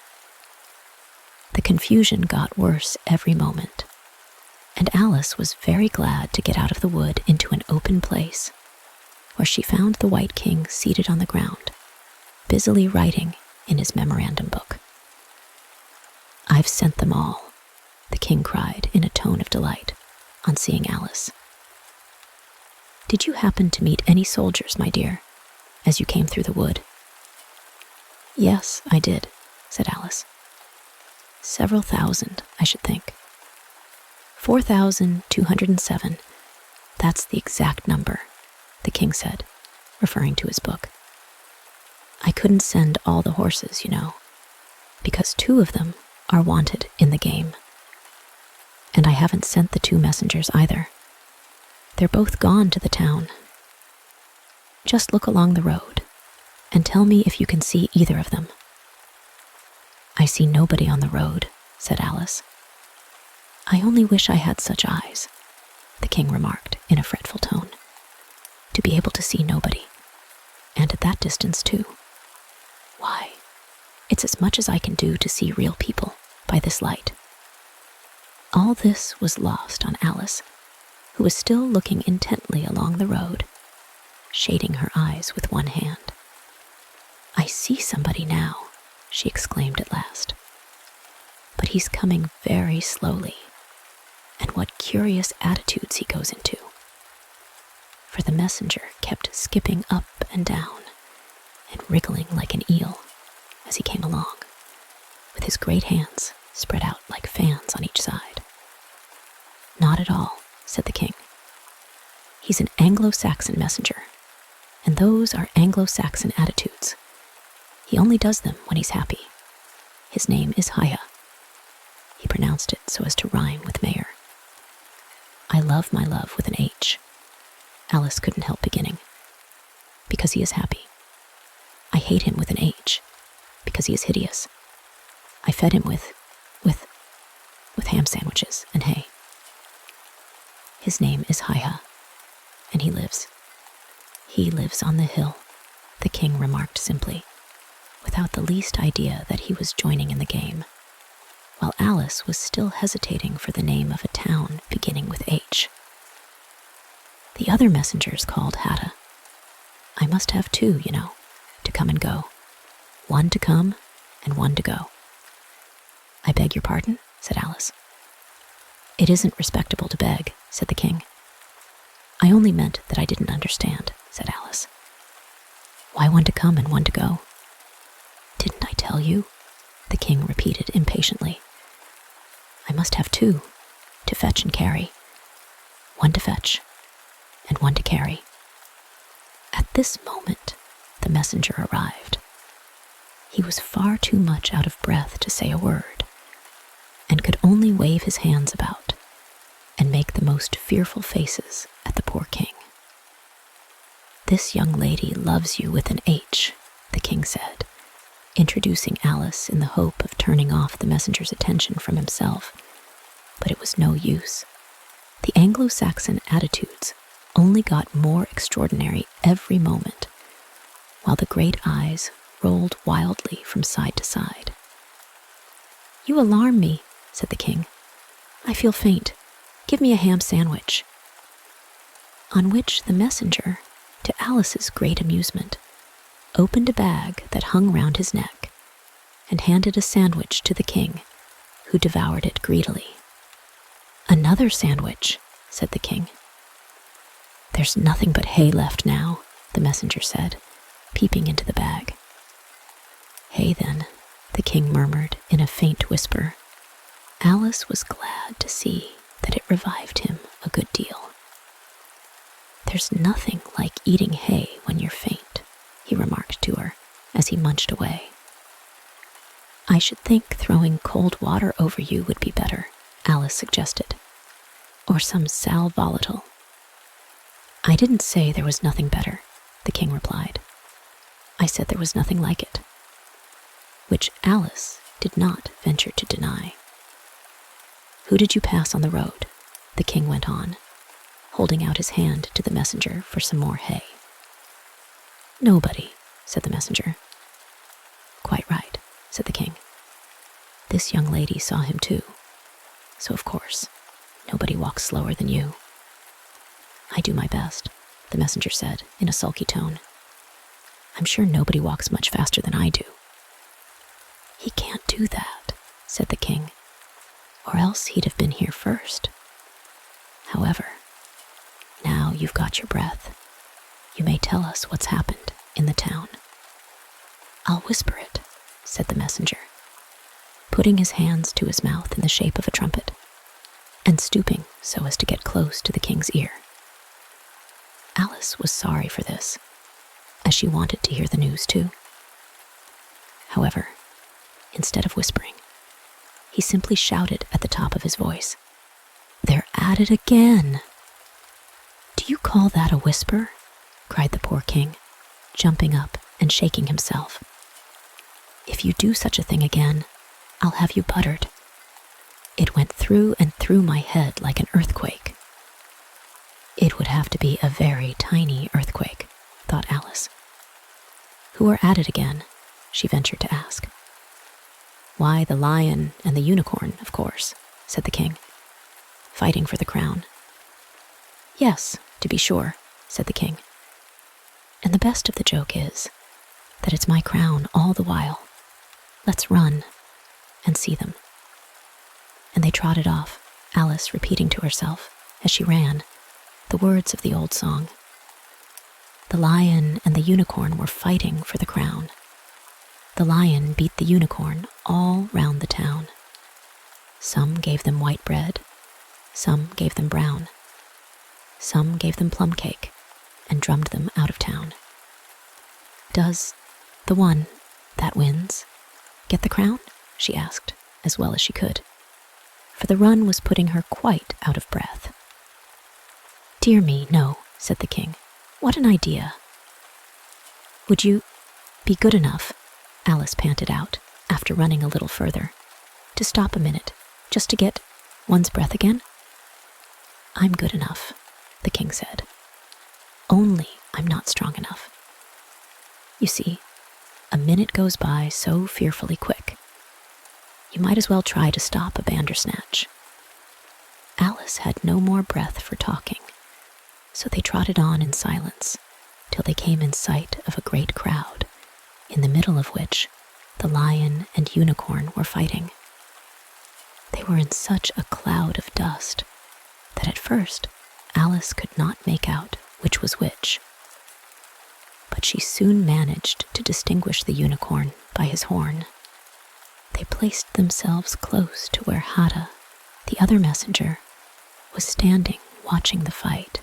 The confusion got worse every moment, and Alice was very glad to get out of the wood into an open place, where she found the White King seated on the ground, busily writing in his memorandum book. "I've sent them all," the king cried in a tone of delight on seeing Alice. "Did you happen to meet any soldiers, my dear, as you came through the wood?" "Yes, I did," said Alice. "Several thousand, I should think." 4,207. That's the exact number, the king said, referring to his book. "I couldn't send all the horses, you know, because 2 of them are wanted in the game. And I haven't sent the 2 messengers either. They're both gone to the town. Just look along the road and tell me if you can see either of them." "I see nobody on the road," said Alice. "I only wish I had such eyes," the king remarked in a fretful tone, "to be able to see nobody, and at that distance too. Why, it's as much as I can do to see real people by this light." All this was lost on Alice, who was still looking intently along the road, shading her eyes with one hand. "I see somebody now," she exclaimed at last. "But he's coming very slowly, and what curious attitudes he goes into." For the messenger kept skipping up and down and wriggling like an eel as he came along, with his great hands spread out like fans on each side. "Not at all," said the king. "He's an Anglo-Saxon messenger, and those are Anglo-Saxon attitudes. He only does them when he's happy. His name is Hiya." He pronounced it so as to rhyme with mayor. "I love my love with an H," Alice couldn't help beginning, "because he is happy. I hate him with an H, because he is hideous. I fed him with ham sandwiches and hay. His name is Hiya, and he lives on the hill," the king remarked simply, without the least idea that he was joining in the game, while Alice was still hesitating for the name of a town beginning with H. "The other messengers called Hatta. I must have 2, you know, to come and go. 1 to come and 1 to go." "I beg your pardon," said Alice. "It isn't respectable to beg," said the king. "I only meant that I didn't understand," said Alice. "Why 1 to come and 1 to go?" "Didn't I tell you?" the king repeated impatiently. "I must have 2 to fetch and carry. 1 to fetch and 1 to carry." At this moment, the messenger arrived. He was far too much out of breath to say a word, and could only wave his hands about and make the most fearful faces at the poor king. "This young lady loves you with an H," the king said, introducing Alice in the hope of turning off the messenger's attention from himself, but it was no use. The Anglo-Saxon attitudes only got more extraordinary every moment, while the great eyes rolled wildly from side to side. "You alarm me," said the king. "I feel faint. Give me a ham sandwich." On which the messenger, to Alice's great amusement, opened a bag that hung round his neck and handed a sandwich to the king, who devoured it greedily. "Another sandwich," said the king. "There's nothing but hay left now," the messenger said, peeping into the bag. "Hay, then," the king murmured in a faint whisper. Alice was glad to see that it revived him a good deal. "There's nothing like eating hay when you're faint," he remarked to her as he munched away. "I should think throwing cold water over you would be better," Alice suggested. "Or some sal volatile." "I didn't say there was nothing better," the king replied. "I said there was nothing like it," which Alice did not venture to deny. "Who did you pass on the road?" the king went on, holding out his hand to the messenger for some more hay. "Nobody," said the messenger. "Quite right," said the king. "This young lady saw him too, so of course, nobody walks slower than you." "I do my best," the messenger said in a sulky tone. "I'm sure nobody walks much faster than I do." "He can't do that," said the king, "or else he'd have been here first. However, now you've got your breath, you may tell us what's happened in the town." "I'll whisper it," said the messenger, putting his hands to his mouth in the shape of a trumpet, and stooping so as to get close to the king's ear. Alice was sorry for this, as she wanted to hear the news too. However, instead of whispering, he simply shouted at the top of his voice, "They're at it again!" "Do you call that a whisper?" cried the poor king, jumping up and shaking himself. "If you do such a thing again, I'll have you buttered. It went through and through my head like an earthquake." "It would have to be a very tiny earthquake," thought Alice. "Who are at it again?" she ventured to ask. "Why, the lion and the unicorn, of course," said the king, "fighting for the crown." "Yes, to be sure," said the king. "And the best of the joke is that it's my crown all the while. Let's run and see them." And they trotted off, Alice repeating to herself, as she ran, the words of the old song. The lion and the unicorn were fighting for the crown. The lion beat the unicorn all round the town. Some gave them white bread, some gave them brown. Some gave them plum cake and drummed them out of town. "Does the one that wins get the crown?" she asked, as well as she could, for the run was putting her quite out of breath. "Dear me, no," said the king. "What an idea." "Would you be good enough," Alice panted out, after running a little further, "to stop a minute, just to get one's breath again?" "I'm good enough," the king said. "Only I'm not strong enough. You see, a minute goes by so fearfully quick. You might as well try to stop a bandersnatch." Alice had no more breath for talking, so they trotted on in silence till they came in sight of a great crowd, in the middle of which the lion and unicorn were fighting. They were in such a cloud of dust that at first Alice could not make out which was which. But she soon managed to distinguish the unicorn by his horn. They placed themselves close to where Hada, the other messenger, was standing watching the fight,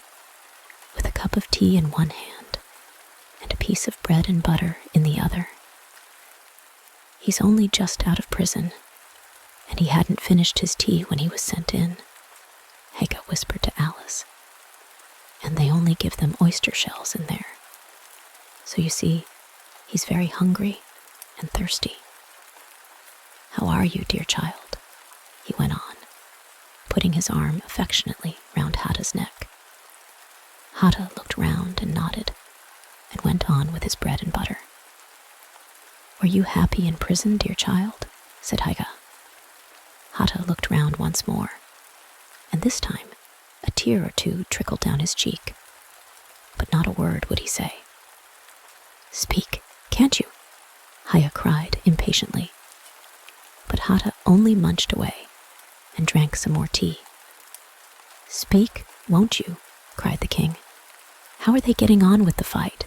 with a cup of tea in one hand and a piece of bread and butter in the other. "He's only just out of prison, and he hadn't finished his tea when he was sent in," Haga whispered to Alice. "And they only give them oyster shells in there. So you see, he's very hungry and thirsty. How are you, dear child?" he went on, putting his arm affectionately round Hada's neck. Hada looked round and nodded, and went on with his bread and butter. "Were you happy in prison, dear child?" said Haga. Hada looked round once more, and this time a tear or two trickled down his cheek, but not a word would he say. "Speak, can't you?" Haya cried impatiently. But Hada only munched away and drank some more tea. "Speak, won't you?" cried the king. "How are they getting on with the fight?"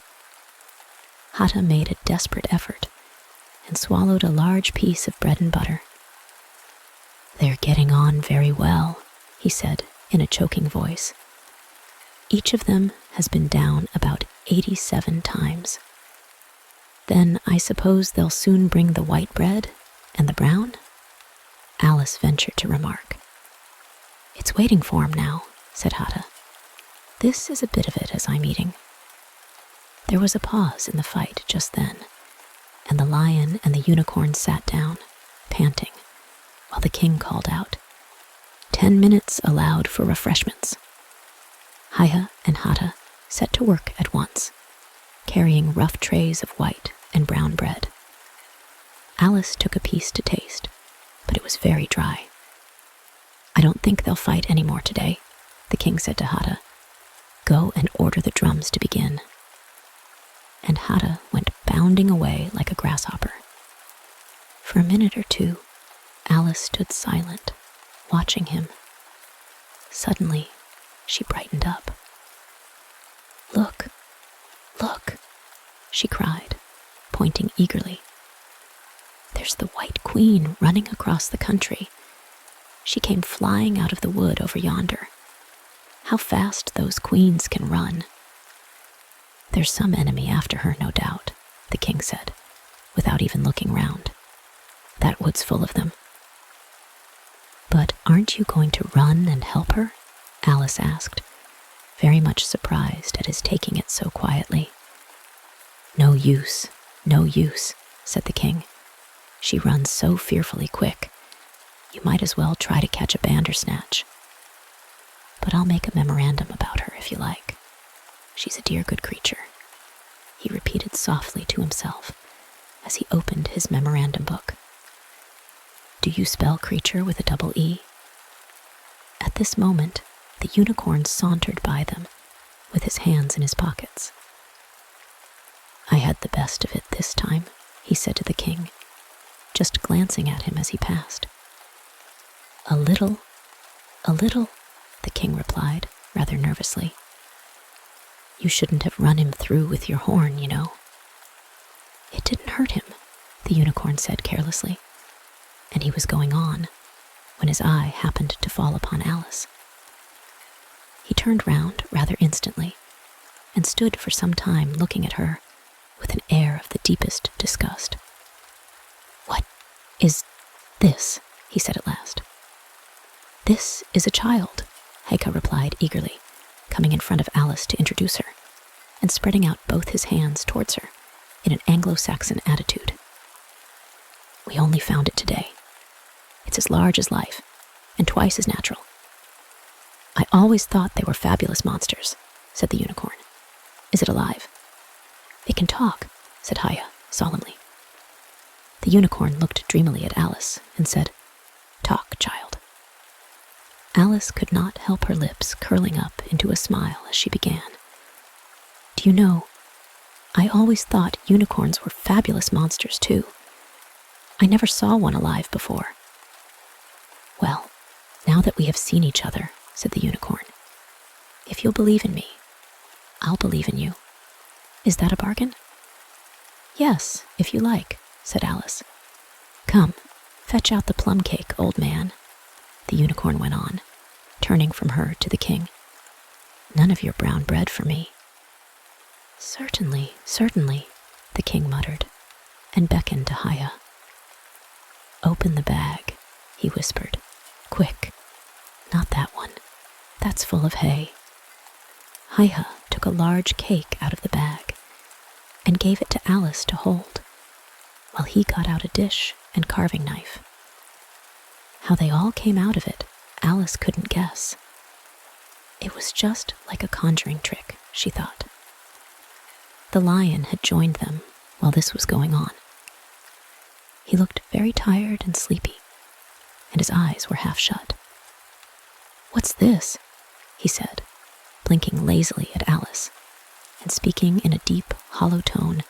Hada made a desperate effort and swallowed a large piece of bread and butter. "They're getting on very well," he said in a choking voice. Each of them has been down about 87 times. Then I suppose they'll soon bring the white bread and the brown? Alice ventured to remark. It's waiting for 'em now, said Hata. This is a bit of it as I'm eating. There was a pause in the fight just then, and the lion and the unicorn sat down, panting, while the king called out, 10 minutes allowed for refreshments. Hiya and Hata set to work at once, carrying rough trays of white and brown bread. Alice took a piece to taste, but it was very dry. I don't think they'll fight any more today, the king said to Hata. Go and order the drums to begin. And Hata went bounding away like a grasshopper. For a minute or two, Alice stood silent, watching him. Suddenly, she brightened up. Look, look, she cried, pointing eagerly. There's the White Queen running across the country. She came flying out of the wood over yonder. How fast those queens can run. There's some enemy after her, no doubt, the king said, without even looking round. That wood's full of them. But aren't you going to run and help her? Alice asked, very much surprised at his taking it so quietly. No use, said the king. She runs so fearfully quick. You might as well try to catch a bandersnatch. But I'll make a memorandum about her if you like. She's a dear good creature, he repeated softly to himself as he opened his memorandum book. Do you spell creature with a double E? At this moment, the unicorn sauntered by them, with his hands in his pockets. I had the best of it this time, he said to the king, just glancing at him as he passed. A little, the king replied, rather nervously. You shouldn't have run him through with your horn, you know. It didn't hurt him, the unicorn said carelessly, and he was going on when his eye happened to fall upon Alice. He turned round rather instantly and stood for some time looking at her with an air of the deepest disgust. What is this? He said at last. This is a child, Heike replied eagerly, coming in front of Alice to introduce her, and spreading out both his hands towards her in an Anglo-Saxon attitude. We only found it today. It's as large as life, and twice as natural. I always thought they were fabulous monsters, said the unicorn. Is it alive? It can talk, said Hiya solemnly. The unicorn looked dreamily at Alice and said, Talk, child. Alice could not help her lips curling up into a smile as she began. Do you know, I always thought unicorns were fabulous monsters too. I never saw one alive before. Well, now that we have seen each other, said the unicorn, if you'll believe in me, I'll believe in you. Is that a bargain? Yes, if you like, said Alice. Come, fetch out the plum cake, old man, the unicorn went on, turning from her to the king. None of your brown bread for me. Certainly, the king muttered, and beckoned to Hiya. Open the bag, he whispered. Quick, not that one. That's full of hay. Hiya took a large cake out of the bag and gave it to Alice to hold, while he got out a dish and carving knife. How they all came out of it, Alice couldn't guess. It was just like a conjuring trick, she thought. The lion had joined them while this was going on. He looked very tired and sleepy, and his eyes were half shut. What's this? He said, blinking lazily at Alice, and speaking in a deep, hollow tone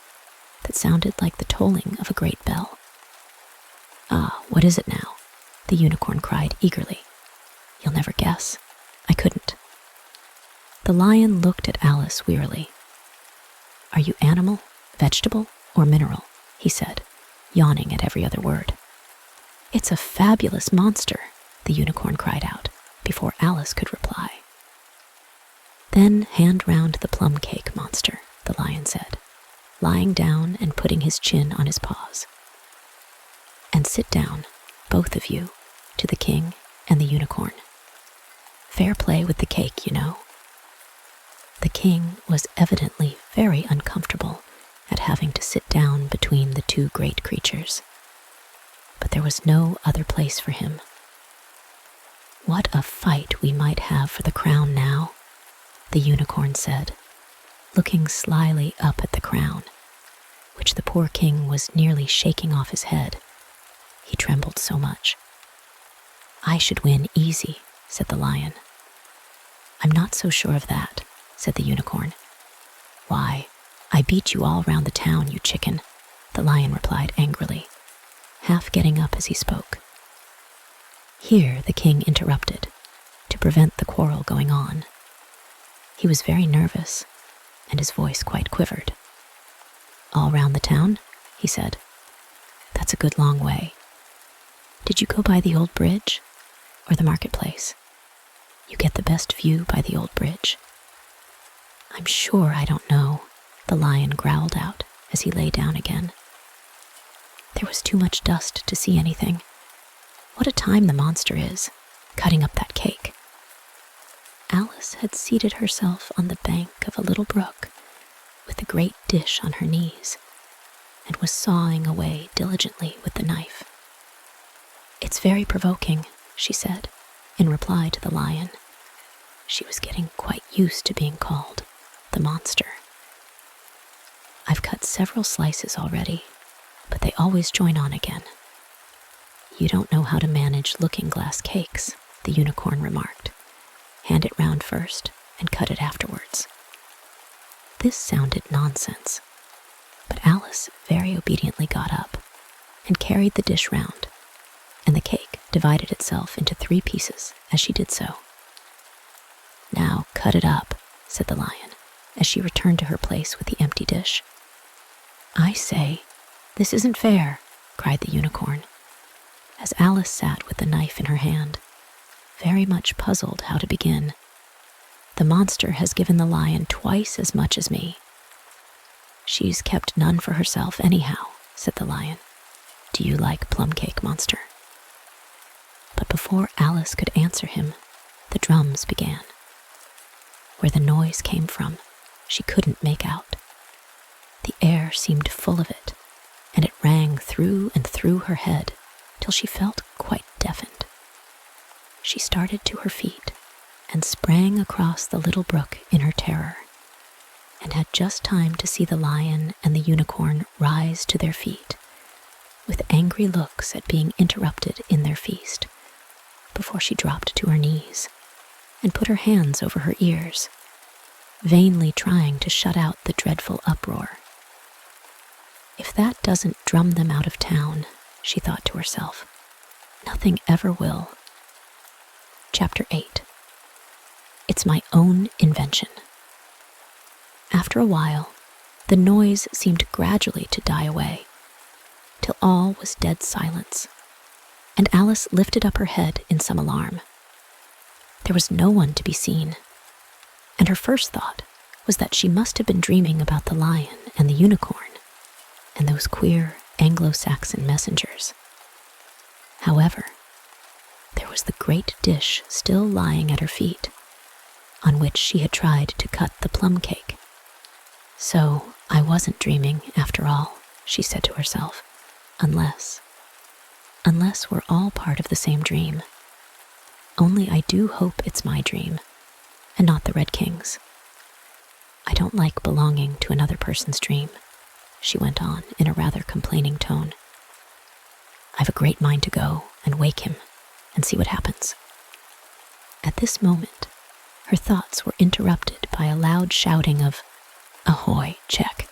that sounded like the tolling of a great bell. Ah, what is it now? The unicorn cried eagerly. You'll never guess. I couldn't. The lion looked at Alice wearily. Are you animal, vegetable, or mineral? He said, yawning at every other word. It's a fabulous monster, the unicorn cried out, before before Alice could reply. "Then hand round the plum cake, monster," the lion said, lying down and putting his chin on his paws. "And sit down, both of you, to the king and the unicorn. Fair play with the cake, you know." The king was evidently very uncomfortable at having to sit down between the two great creatures. But there was no other place for him. "What a fight we might have for the crown now," the unicorn said, looking slyly up at the crown, which the poor king was nearly shaking off his head. He trembled so much. "I should win easy," said the lion. "I'm not so sure of that," said the unicorn. "Why, I beat you all round the town, you chicken," the lion replied angrily, half getting up as he spoke. Here the king interrupted, to prevent the quarrel going on. He was very nervous, and his voice quite quivered. "All round the town?" he said. "That's a good long way. Did you go by the old bridge, or the marketplace? You get the best view by the old bridge." "I'm sure I don't know," the lion growled out as he lay down again. "There was too much dust to see anything. What a time the monster is, cutting up that cake." Alice had seated herself on the bank of a little brook with the great dish on her knees and was sawing away diligently with the knife. "It's very provoking," she said, in reply to the lion. She was getting quite used to being called the monster. "I've cut several slices already, but they always join on again." "You don't know how to manage looking-glass cakes," the unicorn remarked. "Hand it round first and cut it afterwards." This sounded nonsense, but Alice very obediently got up and carried the dish round, and the cake divided itself into 3 pieces as she did so. "Now cut it up," said the lion, as she returned to her place with the empty dish. "I say, this isn't fair," cried the unicorn, as Alice sat with the knife in her hand, very much puzzled how to begin. "The monster has given the lion twice as much as me." "She's kept none for herself anyhow," said the lion. "Do you like plum cake, monster?" But before Alice could answer him, the drums began. Where the noise came from, she couldn't make out. The air seemed full of it, and it rang through and through her head till she felt quite deafened. She started to her feet and sprang across the little brook in her terror, and had just time to see the lion and the unicorn rise to their feet, with angry looks at being interrupted in their feast, before she dropped to her knees and put her hands over her ears, vainly trying to shut out the dreadful uproar. "If that doesn't drum them out of town," she thought to herself, "nothing ever will." Chapter 8. It's my own invention. After a while, the noise seemed gradually to die away, till all was dead silence, and Alice lifted up her head in some alarm. There was no one to be seen, and her first thought was that she must have been dreaming about the lion and the unicorn, and those queer Anglo-Saxon messengers. However, there was the great dish still lying at her feet, on which she had tried to cut the plum cake. "So I wasn't dreaming after all," she said to herself, unless we're all part of the same dream. Only I do hope it's my dream, and not the Red King's. I don't like belonging to another person's dream," she went on in a rather complaining tone. "I've a great mind to go and wake him and see what happens." At this moment, her thoughts were interrupted by a loud shouting of, "Ahoy, check!"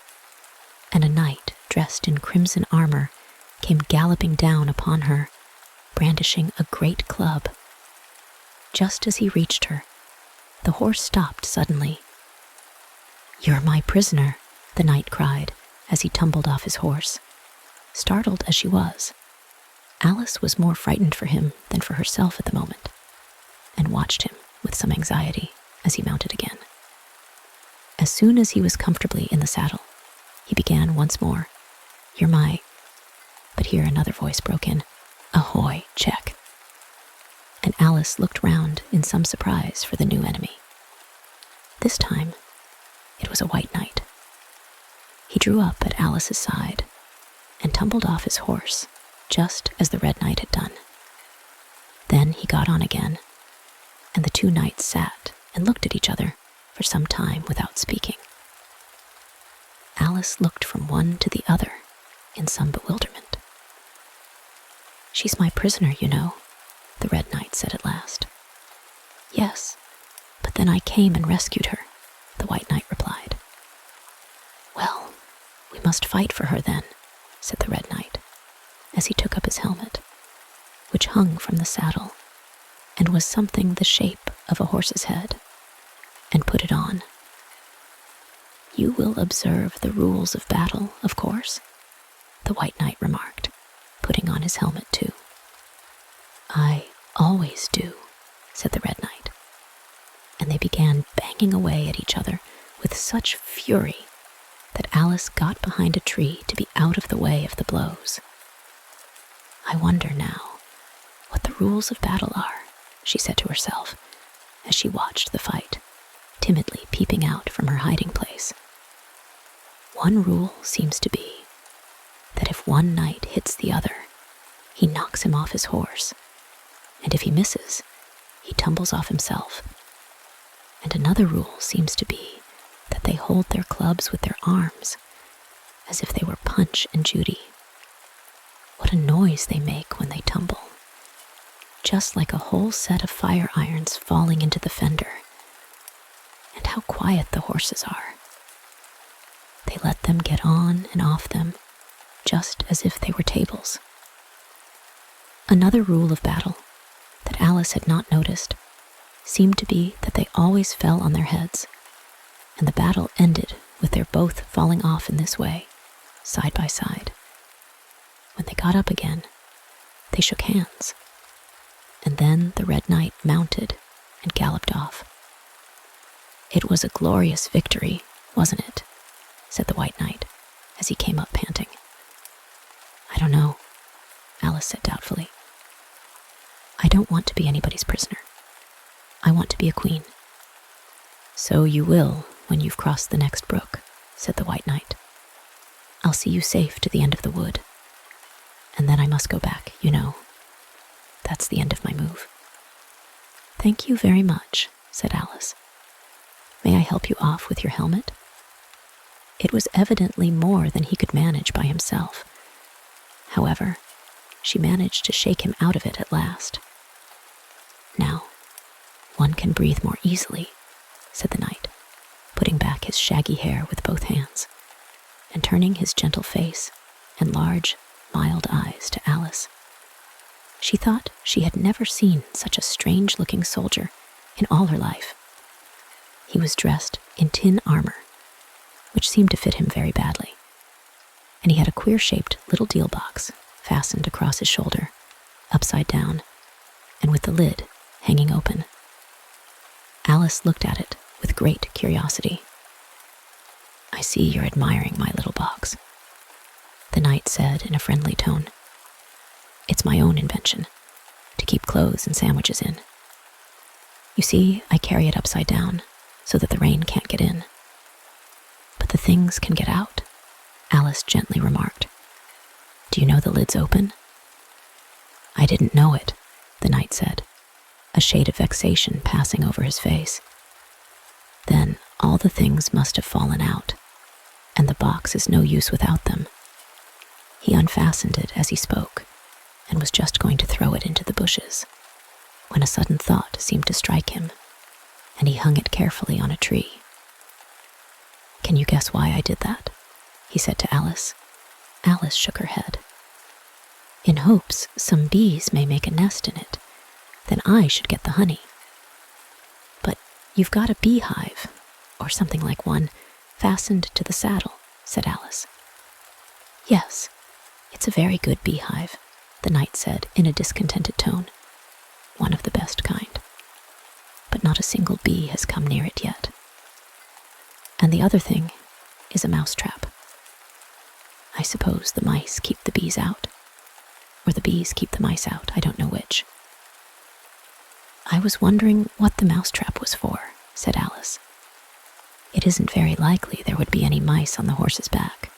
and a knight dressed in crimson armor came galloping down upon her, brandishing a great club. Just as he reached her, the horse stopped suddenly. "You're my prisoner," the knight cried as he tumbled off his horse. Startled as she was, Alice was more frightened for him than for herself at the moment, and watched him with some anxiety as he mounted again. As soon as he was comfortably in the saddle, he began once more, "You're my—" But here another voice broke in, "Ahoy, check." And Alice looked round in some surprise for the new enemy. This time, it was a white knight. He drew up at Alice's side and tumbled off his horse, just as the red knight had done. Then he got on again, and the two knights sat and looked at each other for some time without speaking. Alice looked from one to the other in some bewilderment. "She's my prisoner, you know," the red knight said at last. "Yes, but then I came and rescued her," the white knight replied. "Well, we must fight for her then," said the red knight, as he took up his helmet, which hung from the saddle and was something the shape of a horse's head, and put it on. "You will observe the rules of battle, of course," the white knight remarked, putting on his helmet too. "I always do," said the red knight, and they began banging away at each other with such fury that Alice got behind a tree to be out of the way of the blows. "I wonder now what the rules of battle are," she said to herself as she watched the fight, timidly peeping out from her hiding place. "One rule seems to be that if one knight hits the other, he knocks him off his horse, and if he misses, he tumbles off himself. And another rule seems to be that they hold their clubs with their arms, as if they were Punch and Judy. What a noise they make when they tumble, just like a whole set of fire irons falling into the fender. And how quiet the horses are. They let them get on and off them, just as if they were tables." Another rule of battle that Alice had not noticed seemed to be that they always fell on their heads, and the battle ended with their both falling off in this way, side by side. When they got up again, they shook hands, and then the red knight mounted and galloped off. "It was a glorious victory, wasn't it?" said the white knight as he came up panting. "I don't know," Alice said doubtfully. "I don't want to be anybody's prisoner. I want to be a queen." "So you will when you've crossed the next brook," said the white knight. "I'll see you safe to the end of the wood. And then I must go back, you know. That's the end of my move." "Thank you very much," said Alice. "May I help you off with your helmet?" It was evidently more than he could manage by himself. However, she managed to shake him out of it at last. "Now, one can breathe more easily," said the knight, putting back his shaggy hair with both hands, and turning his gentle face and large, mild eyes to Alice. She thought she had never seen such a strange-looking soldier in all her life. He was dressed in tin armor, which seemed to fit him very badly, and he had a queer-shaped little deal box fastened across his shoulder, upside down, and with the lid hanging open. Alice looked at it with great curiosity. "I see you're admiring my little box," the knight said in a friendly tone. "It's my own invention, to keep clothes and sandwiches in. You see, I carry it upside down, so that the rain can't get in. But the things can get out," Alice gently remarked. "Do you know the lid's open?" "I didn't know it," the knight said, a shade of vexation passing over his face. "Then all the things must have fallen out, and the box is no use without them." He unfastened it as he spoke, and was just going to throw it into the bushes, when a sudden thought seemed to strike him, and he hung it carefully on a tree. "Can you guess why I did that?" he said to Alice. Alice shook her head. "In hopes some bees may make a nest in it, then I should get the honey." "But you've got a beehive, or something like one, fastened to the saddle," said Alice. "Yes, it's a very good beehive," the knight said in a discontented tone. "One of the best kind." but not a single bee has come near it yet. And the other thing is a mousetrap. I suppose the mice keep the bees out, or the bees keep the mice out, I don't know which. I was wondering what the mousetrap was for, said Alice. It isn't very likely there would be any mice on the horse's back.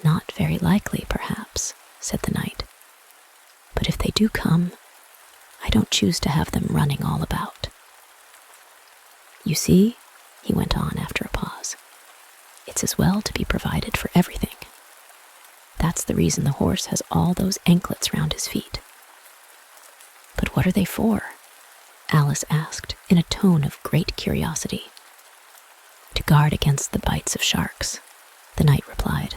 Not very likely, perhaps, said the knight. But if they do come, I don't choose to have them running all about. You see, he went on after a pause, it's as well to be provided for everything. That's the reason the horse has all those anklets round his feet. But what are they for? Alice asked in a tone of great curiosity. To guard against the bites of sharks, the knight replied.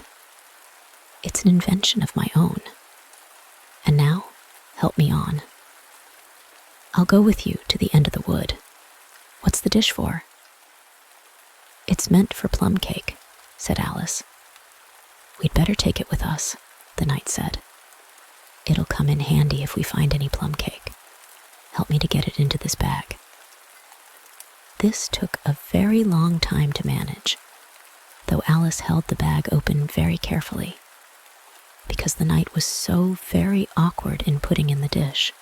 It's an invention of my own. And now, help me on. I'll go with you to the end of the wood. What's the dish for? It's meant for plum cake, said Alice. We'd better take it with us, the knight said. It'll come in handy if we find any plum cake. Help me to get it into this bag. This took a very long time to manage, though Alice held the bag open very carefully, because the knight was so very awkward in putting in the dish.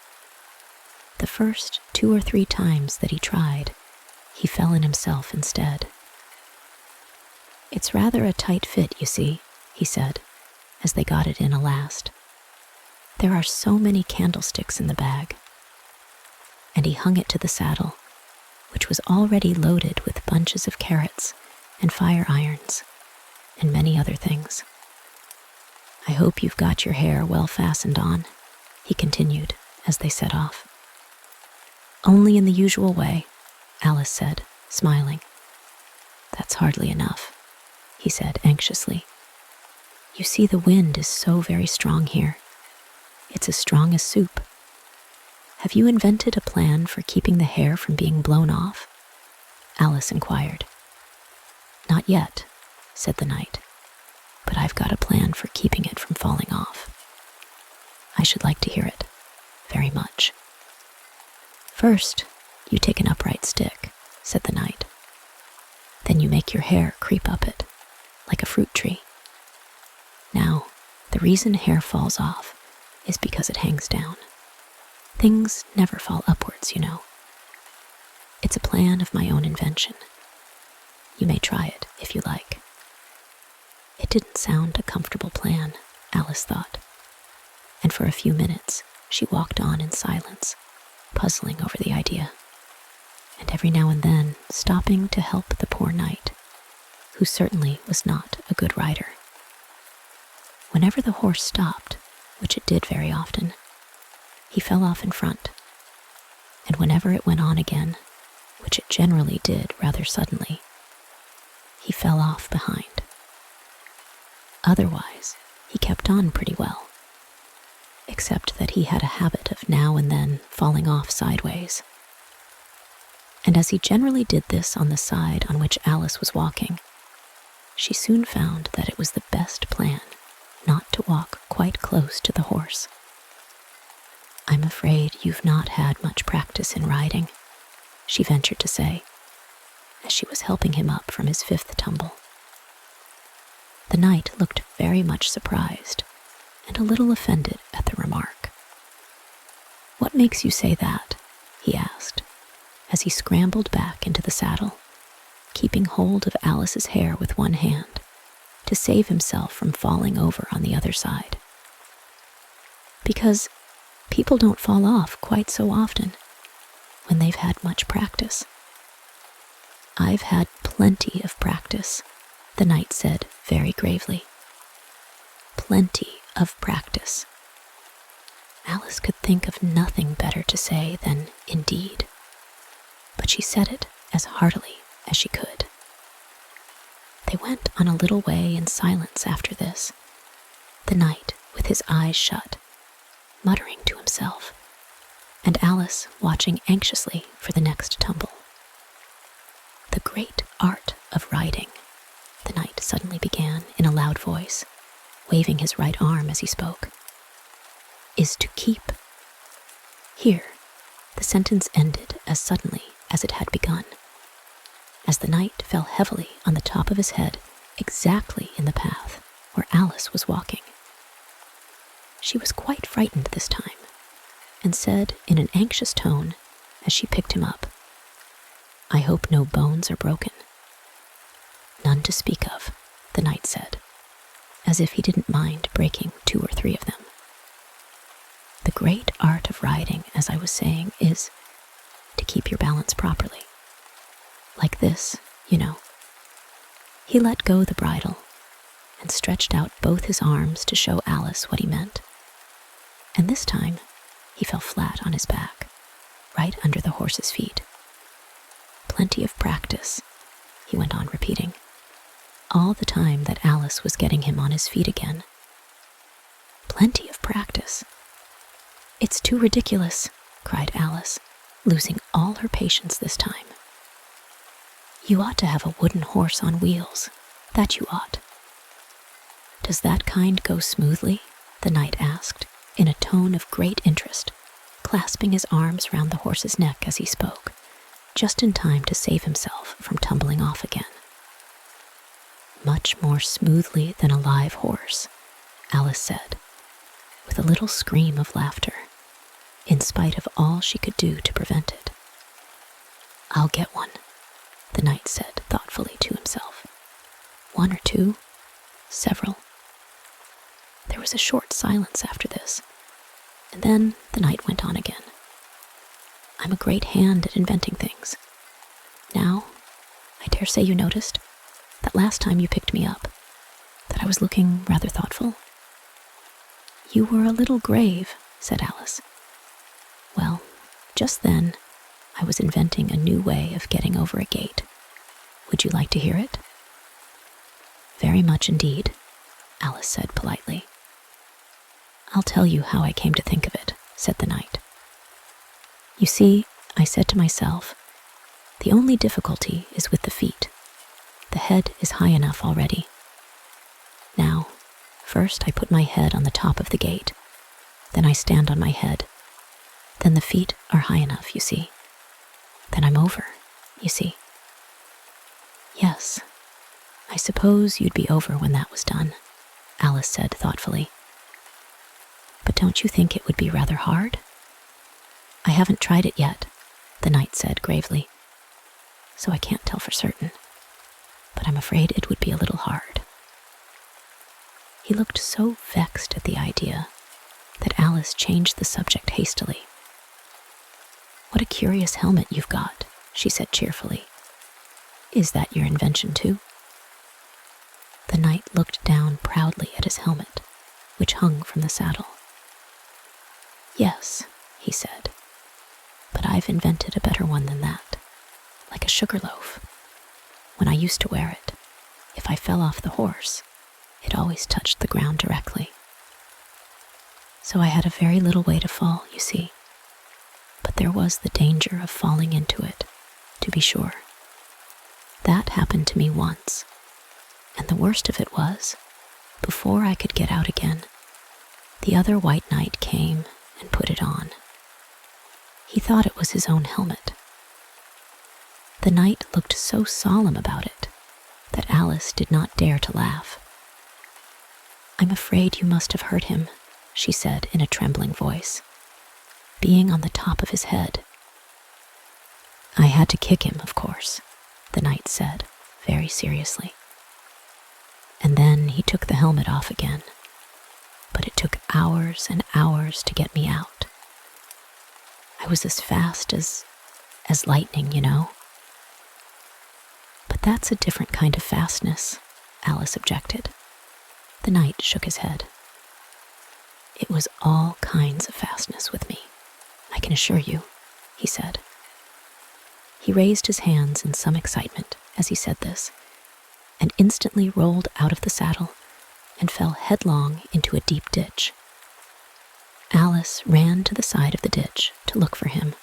The first 2 or 3 times that he tried, he fell in himself instead. It's rather a tight fit, you see, he said, as they got it in a last. There are so many candlesticks in the bag. And he hung it to the saddle, which was already loaded with bunches of carrots and fire irons and many other things. I hope you've got your hair well fastened on, he continued as they set off. Only in the usual way, Alice said, smiling. That's hardly enough, he said anxiously. You see, the wind is so very strong here. It's as strong as soup. Have you invented a plan for keeping the hair from being blown off? Alice inquired. Not yet, said the knight, but I've got a plan for keeping it from falling off. I should like to hear it, very much. First, you take an upright stick, said the knight. Then you make your hair creep up it, like a fruit tree. Now, the reason hair falls off is because it hangs down. Things never fall upwards, you know. It's a plan of my own invention. You may try it if you like. It didn't sound a comfortable plan, Alice thought, and for a few minutes she walked on in silence, puzzling over the idea, and every now and then stopping to help the poor knight, who certainly was not a good rider. Whenever the horse stopped, which it did very often, he fell off in front, and whenever it went on again, which it generally did rather suddenly, he fell off behind. Otherwise, he kept on pretty well, except that he had a habit of now and then falling off sideways. And as he generally did this on the side on which Alice was walking, she soon found that it was the best plan not to walk quite close to the horse. I'm afraid you've not had much practice in riding, she ventured to say, as she was helping him up from his 5th tumble. The knight looked very much surprised and a little offended at the remark. What makes you say that? He asked, as he scrambled back into the saddle, keeping hold of Alice's hair with one hand to save himself from falling over on the other side. Because people don't fall off quite so often when they've had much practice. I've had plenty of practice, the knight said very gravely. Plenty of practice. Alice could think of nothing better to say than indeed, but she said it as heartily as she could. They went on a little way in silence after this, the knight with his eyes shut, muttering to himself, and Alice watching anxiously for the next tumble. The great art of riding, the knight suddenly began in a loud voice, waving his right arm as he spoke, is to keep. Here, the sentence ended as suddenly as it had begun, as the knight fell heavily on the top of his head, exactly in the path where Alice was walking. She was quite frightened this time, and said in an anxious tone as she picked him up, "I hope no bones are broken." "None to speak of," the knight said, as if he didn't mind breaking 2 or 3 of them. "The great art of riding, as I was saying, is to keep your balance properly. Like this, you know." He let go the bridle and stretched out both his arms to show Alice what he meant. And this time, he fell flat on his back, right under the horse's feet. "Plenty of practice," he went on repeating, all the time that Alice was getting him on his feet again. "Plenty of practice." "It's too ridiculous," cried Alice, losing all her patience this time. "You ought to have a wooden horse on wheels, that you ought." "Does that kind go smoothly?" the knight asked, in a tone of great interest, clasping his arms round the horse's neck as he spoke, just in time to save himself from tumbling off again. "Much more smoothly than a live horse," Alice said, with a little scream of laughter, in spite of all she could do to prevent it. "I'll get one," the knight said thoughtfully to himself. "1 or 2? Several?" There was a short silence after this, and then the knight went on again. "I'm a great hand at inventing things. Now, I dare say you noticed that last time you picked me up, that I was looking rather thoughtful." "You were a little grave," said Alice. "Well, just then, I was inventing a new way of getting over a gate. Would you like to hear it?" "Very much indeed," Alice said politely. "I'll tell you how I came to think of it," said the knight. "You see, I said to myself, the only difficulty is with the feet. The head is high enough already. Now, first I put my head on the top of the gate, then I stand on my head. Then the feet are high enough, you see. Then I'm over, you see." "Yes, I suppose you'd be over when that was done," Alice said thoughtfully. "But don't you think it would be rather hard?" "I haven't tried it yet," the knight said gravely, "so I can't tell for certain, but I'm afraid it would be a little hard." He looked so vexed at the idea that Alice changed the subject hastily. "What a curious helmet you've got," she said cheerfully. "Is that your invention too?" The knight looked down proudly at his helmet, which hung from the saddle. "Yes," he said, "but I've invented a better one than that, like a sugar loaf. When I used to wear it, if I fell off the horse, it always touched the ground directly. So I had a very little way to fall, you see, but there was the danger of falling into it, to be sure. That happened to me once, and the worst of it was, before I could get out again, the other white knight came and put it on. He thought it was his own helmet. The knight looked so solemn about it that Alice did not dare to laugh. "I'm afraid you must have hurt him," she said in a trembling voice, "being on the top of his head." "I had to kick him, of course," the knight said very seriously. "And then he took the helmet off again, but it took hours and hours to get me out. I was as fast as lightning, you know." "But that's a different kind of fastness," Alice objected. The knight shook his head. "It was all kinds of fastness with me, I can assure you," he said. He raised his hands in some excitement as he said this, and instantly rolled out of the saddle and fell headlong into a deep ditch. Alice ran to the side of the ditch to look for him.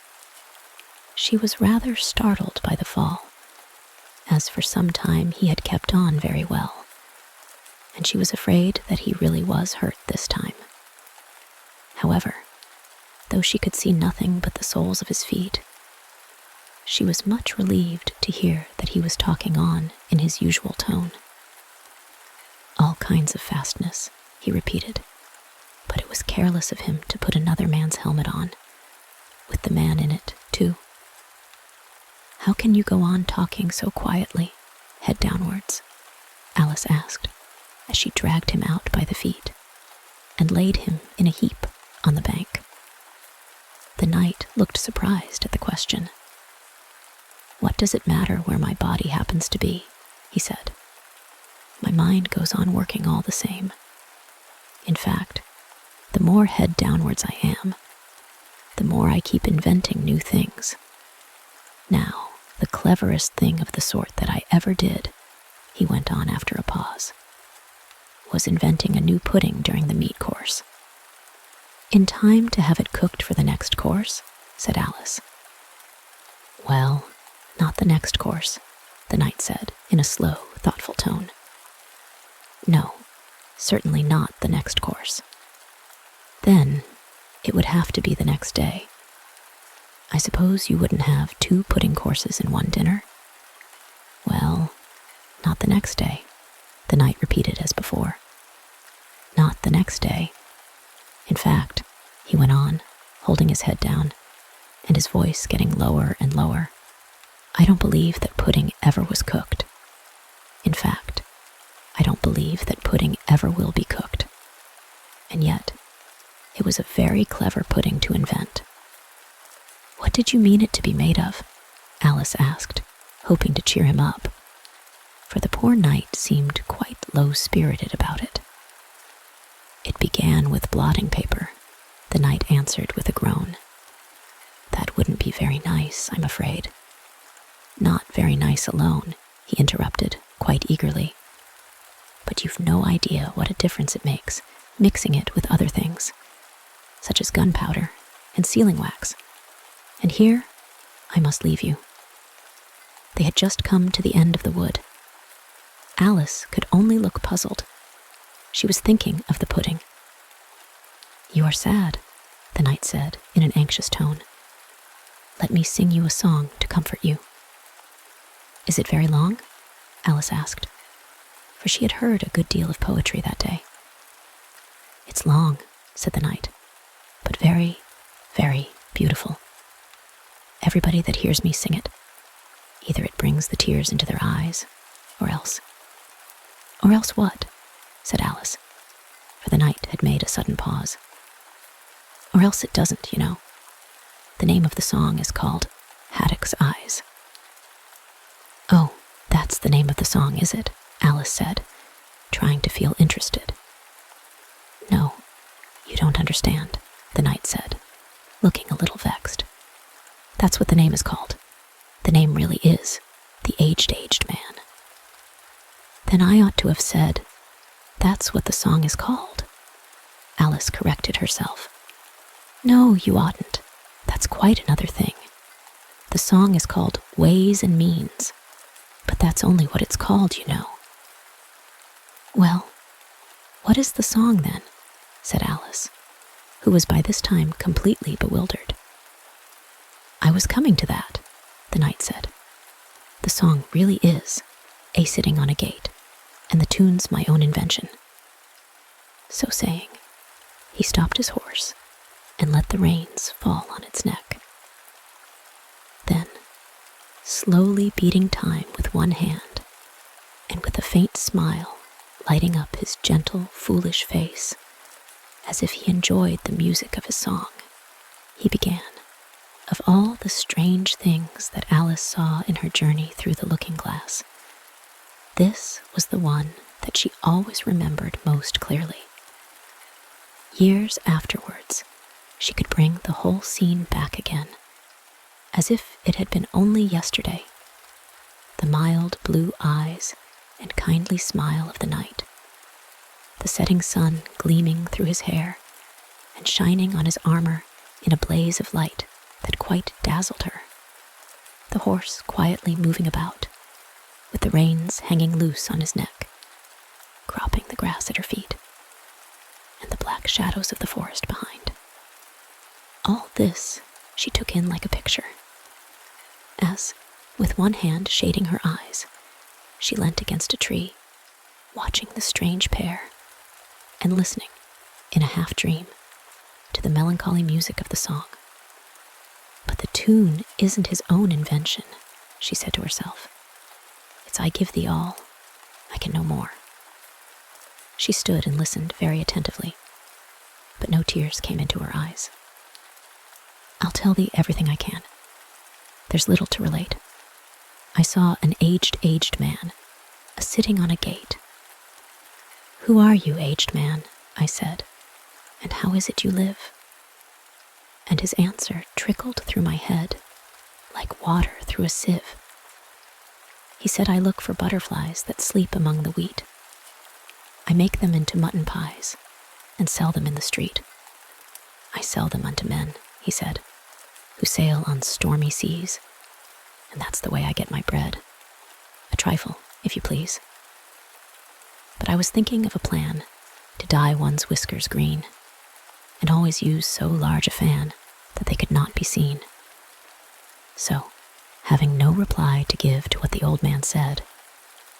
She was rather startled by the fall, as for some time he had kept on very well, and she was afraid that he really was hurt this time. However, though she could see nothing but the soles of his feet, she was much relieved to hear that he was talking on in his usual tone. "All kinds of fastness," he repeated, but it was careless of him to put another man's helmet on, with the man in it, too. "How can you go on talking so quietly, head downwards?" Alice asked, as she dragged him out by the feet and laid him in a heap on the bank. The knight looked surprised at the question. "What does it matter where my body happens to be?" he said. "My mind goes on working all the same. In fact, the more head downwards I am, the more I keep inventing new things. Now, the cleverest thing of the sort that I ever did," he went on after a pause, "was inventing a new pudding during the meat course." "In time to have it cooked for the next course?" said Alice. "Well, not the next course," the knight said in a slow, thoughtful tone. "No, certainly not the next course. Then it would have to be the next day. I suppose you wouldn't have 2 pudding courses in one dinner?" "Well, not the next day," the knight repeated as before. "Not the next day. In fact," he went on, holding his head down, and his voice getting lower and lower, "I don't believe that pudding ever was cooked. In fact, I don't believe that pudding ever will be cooked. And yet, it was a very clever pudding to invent." "What did you mean it to be made of?" Alice asked, hoping to cheer him up, for the poor knight seemed quite low-spirited about it. "It began with blotting paper," the knight answered with a groan. "That wouldn't be very nice, I'm afraid." "Not very nice alone," he interrupted, quite eagerly. "But you've no idea what a difference it makes, mixing it with other things, such as gunpowder and sealing wax. And here I must leave you." They had just come to the end of the wood. Alice could only look puzzled. She was thinking of the pudding. "You are sad," the knight said in an anxious tone. "Let me sing you a song to comfort you." "Is it very long?" Alice asked, for she had heard a good deal of poetry that day. "It's long," said the knight, "but very, very beautiful. Everybody that hears me sing it, either it brings the tears into their eyes, or else..." "Or else what?" said Alice, for the knight had made a sudden pause. "Or else it doesn't, you know. The name of the song is called Haddock's Eyes." "Oh, that's the name of the song, is it?" Alice said, trying to feel interested. "No, you don't understand," the knight said, looking a little vexed. "That's what the name is called. The name really is The Aged Man." "Then I ought to have said, that's what the song is called." Alice corrected herself. "No, you oughtn't. That's quite another thing. The song is called Ways and Means, but that's only what it's called, you know." "Well, what is the song then?" said Alice, who was by this time completely bewildered. "I was coming to that," the knight said. "The song really is A Sitting on a Gate, and the tune's my own invention." So saying, he stopped his horse and let the reins fall on its neck. Then, slowly beating time with one hand, and with a faint smile lighting up his gentle, foolish face, as if he enjoyed the music of his song, he began, of all the strange things that Alice saw in her journey through the looking-glass, this was the one that she always remembered most clearly. Years afterwards, she could bring the whole scene back again, as if it had been only yesterday. The mild blue eyes and kindly smile of the knight, the setting sun gleaming through his hair and shining on his armor in a blaze of light that quite dazzled her, the horse quietly moving about, with the reins hanging loose on his neck, cropping the grass at her feet, and the black shadows of the forest behind. All this she took in like a picture, as as, with one hand shading her eyes, she leant against a tree, watching the strange pair and listening, in a half-dream, to the melancholy music of the song. But the tune isn't his own invention, she said to herself. It's I give thee all, I can no more. She stood and listened very attentively, but no tears came into her eyes. I'll tell thee everything I can. There's little to relate. I saw an aged man, a-sitting on a gate. Who are you, aged man? I said, and how is it you live? And his answer trickled through my head like water through a sieve. He said, I look for butterflies that sleep among the wheat. I make them into mutton pies and sell them in the street. I sell them unto men, he said, who sail on stormy seas, and that's the way I get my bread. A trifle, if you please. But I was thinking of a plan to dye one's whiskers green, and always use so large a fan that they could not be seen. So, having no reply to give to what the old man said,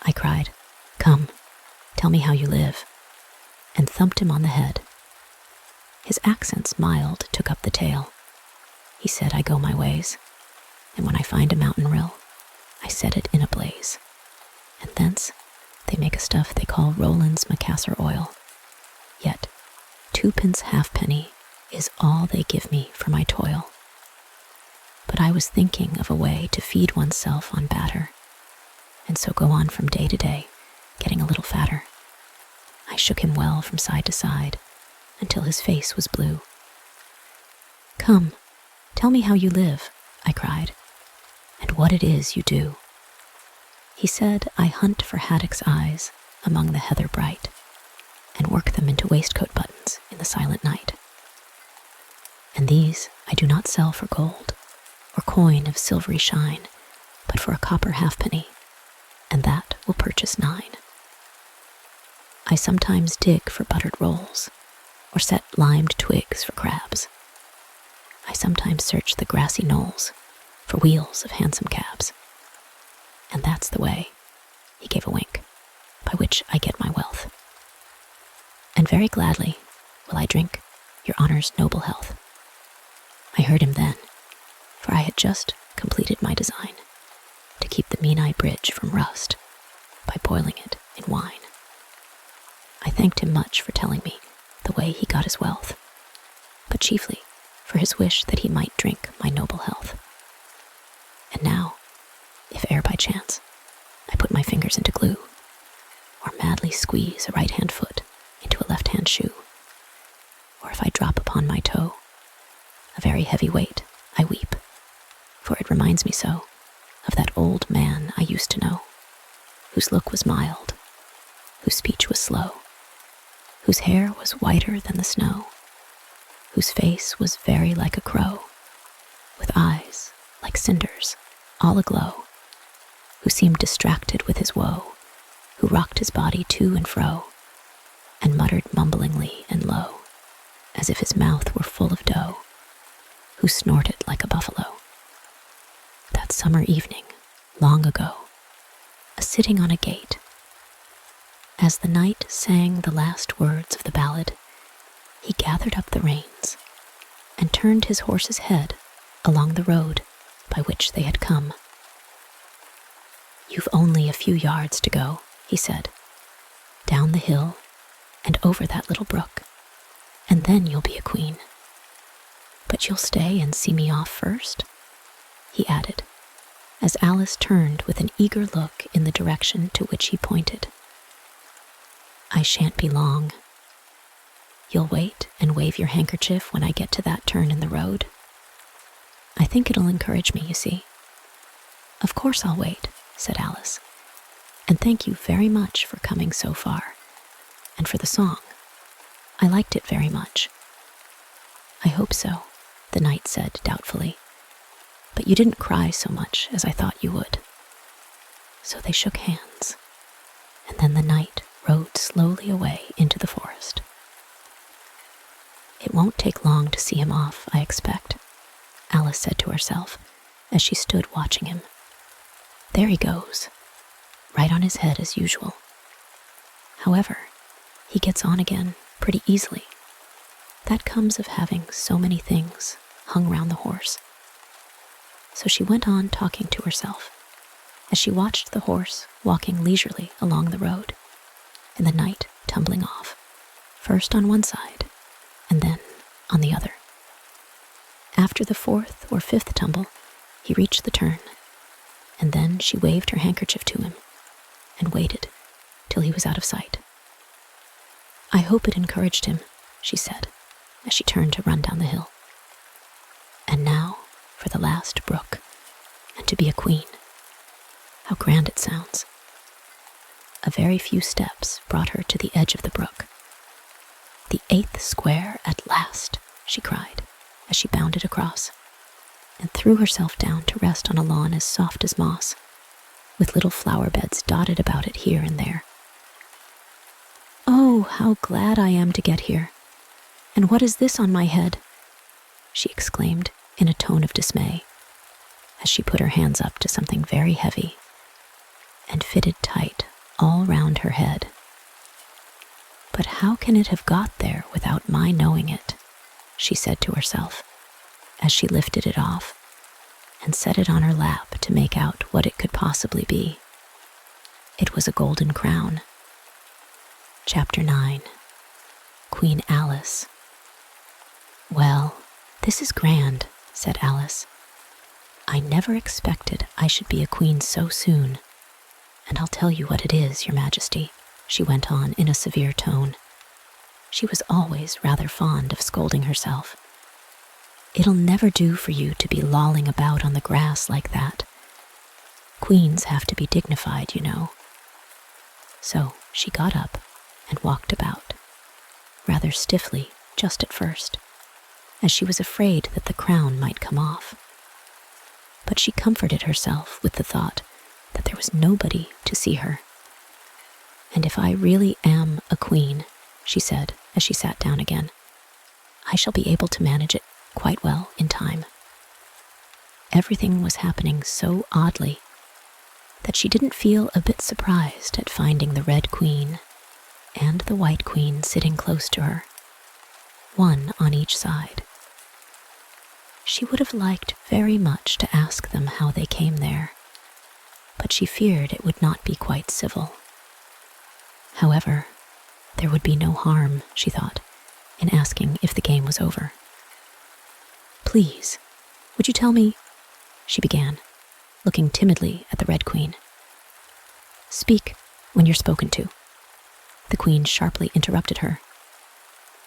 I cried, Come, tell me how you live, and thumped him on the head. His accents mild took up the tale. He said, I go my ways, and when I find a mountain rill, I set it in a blaze, and thence they make a stuff they call Rowland's Macassar oil. Yet 2 halfpenny is all they give me for my toil. But I was thinking of a way to feed oneself on batter, and so go on from day to day, getting a little fatter. I shook him well from side to side, until his face was blue. Come, tell me how you live, I cried, and what it is you do. He said, I hunt for haddocks' eyes among the heather bright, and work them into waistcoat buttons in the silent night. And these I do not sell for gold, or coin of silvery shine, but for a copper halfpenny, and that will purchase 9. I sometimes dig for buttered rolls, or set limed twigs for crabs. I sometimes search the grassy knolls for wheels of hansom cabs. And that's the way, he gave a wink, by which I get my wealth. And very gladly will I drink your honour's noble health. I heard him then, for I had just completed my design to keep the Menai Bridge from rust by boiling it in wine. I thanked him much for telling me the way he got his wealth, but chiefly for his wish that he might drink my noble health. And now, if e'er by chance I put my fingers into glue, or madly squeeze a right-hand foot into a left-hand shoe, or if I drop upon my toe a very heavy weight, I weep, for it reminds me so of that old man I used to know, whose look was mild, whose speech was slow, whose hair was whiter than the snow, whose face was very like a crow, with eyes like cinders, all aglow, who seemed distracted with his woe, who rocked his body to and fro, and muttered mumblingly and low, as if his mouth were full of dough, who snorted like a buffalo. That summer evening, long ago, a-sitting on a gate, as the knight sang the last words of the ballad, he gathered up the reins and turned his horse's head along the road by which they had come. You've only a few yards to go, he said, down the hill and over that little brook, and then you'll be a queen. But you'll stay and see me off first, he added, as Alice turned with an eager look in the direction to which he pointed. I shan't be long. You'll wait and wave your handkerchief when I get to that turn in the road? I think it'll encourage me, you see. Of course I'll wait, said Alice, and thank you very much for coming so far, and for the song. I liked it very much. I hope so, the knight said doubtfully, but you didn't cry so much as I thought you would. So they shook hands, and then the knight rode slowly away into the forest. It won't take long to see him off, I expect, Alice said to herself, as she stood watching him. There he goes, right on his head as usual. However, he gets on again pretty easily. That comes of having so many things hung round the horse. So she went on talking to herself as she watched the horse walking leisurely along the road, and the knight tumbling off, first on one side and then on the other. After the fourth or fifth tumble, he reached the turn, and then she waved her handkerchief to him and waited till he was out of sight. "I hope it encouraged him," she said, as she turned to run down the hill. And now for the last brook, and to be a queen. How grand it sounds. A very few steps brought her to the edge of the brook. "The 8th square at last," she cried, as she bounded across, and threw herself down to rest on a lawn as soft as moss, with little flower beds dotted about it here and there. "Oh, how glad I am to get here. And what is this on my head?" she exclaimed in a tone of dismay, as she put her hands up to something very heavy and fitted tight all round her head. "But how can it have got there without my knowing it?" she said to herself, as she lifted it off and set it on her lap to make out what it could possibly be. It was a golden crown. Chapter 9. Queen Alice. "Well, this is grand," said Alice. "I never expected I should be a queen so soon. And I'll tell you what it is, Your Majesty," she went on in a severe tone. She was always rather fond of scolding herself. "It'll never do for you to be lolling about on the grass like that. Queens have to be dignified, you know." So she got up and walked about, rather stiffly just at first, as she was afraid that the crown might come off. But she comforted herself with the thought that there was nobody to see her. "And if I really am a queen," she said as she sat down again, "I shall be able to manage it quite well in time." Everything was happening so oddly that she didn't feel a bit surprised at finding the Red Queen and the White Queen sitting close to her, one on each side. She would have liked very much to ask them how they came there, but she feared it would not be quite civil. However, there would be no harm, she thought, in asking if the game was over. "Please, would you tell me," she began, looking timidly at the Red Queen. "Speak when you're spoken to," the Queen sharply interrupted her.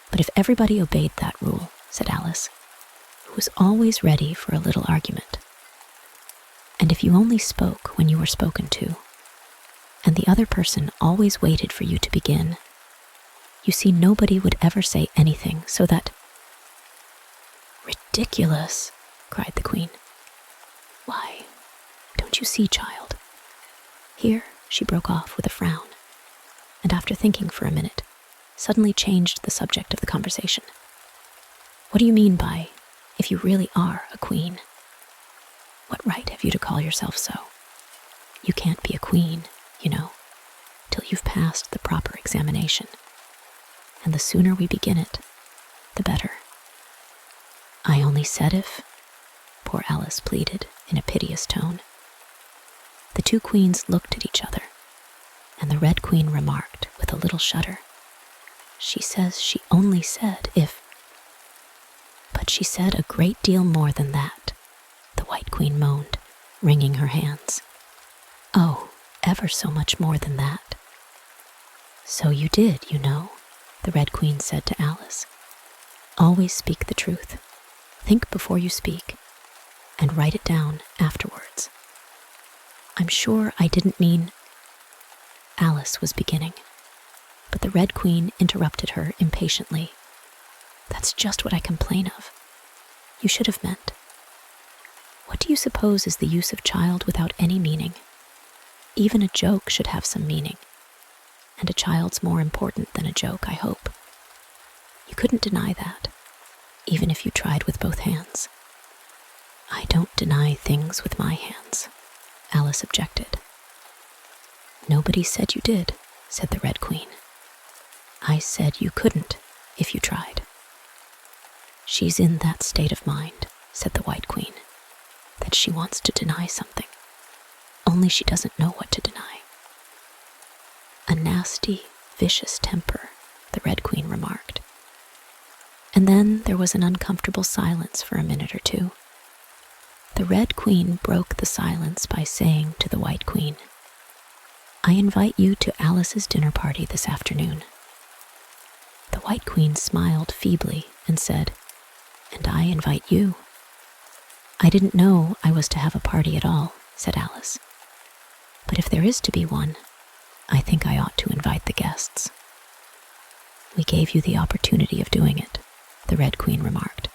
"But if everybody obeyed that rule," said Alice, who was always ready for a little argument, "and if you only spoke when you were spoken to, and the other person always waited for you to begin, you see nobody would ever say anything, so that—" "Ridiculous!" cried the Queen. "Why, don't you see, child?" Here she broke off with a frown, and after thinking for a minute, suddenly changed the subject of the conversation. "What do you mean by, if you really are a queen? What right have you to call yourself so? You can't be a queen, you know, till you've passed the proper examination. And the sooner we begin it, the better." "I only said if," poor Alice pleaded in a piteous tone. The two queens looked at each other, and the Red Queen remarked with a little shudder, "She says she only said if—" "But she said a great deal more than that," the White Queen moaned, wringing her hands. "Oh, ever so much more than that." "So you did, you know," the Red Queen said to Alice. "Always speak the truth. Think before you speak, and write it down afterwards." "I'm sure I didn't mean—" Alice was beginning, but the Red Queen interrupted her impatiently. "That's just what I complain of. You should have meant. What do you suppose is the use of child without any meaning? Even a joke should have some meaning, and a child's more important than a joke, I hope. You couldn't deny that, even if you tried with both hands." I don't deny things with my hands, Alice objected. Nobody said you did, said the Red Queen. I said you couldn't if you tried. She's in that state of mind, said the White Queen, that she wants to deny something, only she doesn't know what to deny. A nasty, vicious temper, the Red Queen remarked. And then there was an uncomfortable silence for a minute or two. The Red Queen broke the silence by saying to the White Queen, I invite you to Alice's dinner party this afternoon. The White Queen smiled feebly and said, And I invite you. I didn't know I was to have a party at all, said Alice. But if there is to be one, I think I ought to invite the guests. We gave you the opportunity of doing it, the Red Queen remarked.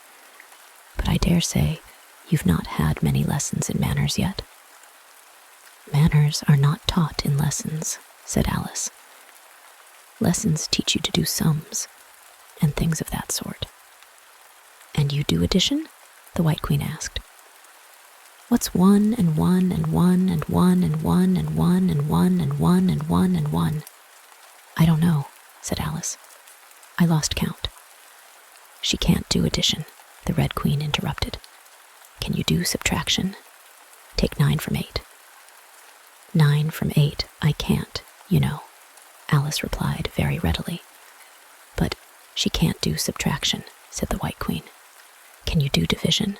But I dare say you've not had many lessons in manners yet. Manners are not taught in lessons, said Alice. Lessons teach you to do sums and things of that sort. And you do addition? The White Queen asked. What's 1 and 1 and 1 and 1 and 1 and 1 and 1 and 1 and 1 and 1? I don't know, said Alice. I lost count. She can't do addition, the Red Queen interrupted. Can you do subtraction? Take 9 from 8. 9 from 8, I can't, you know, Alice replied very readily. But she can't do subtraction, said the White Queen. Can you do division?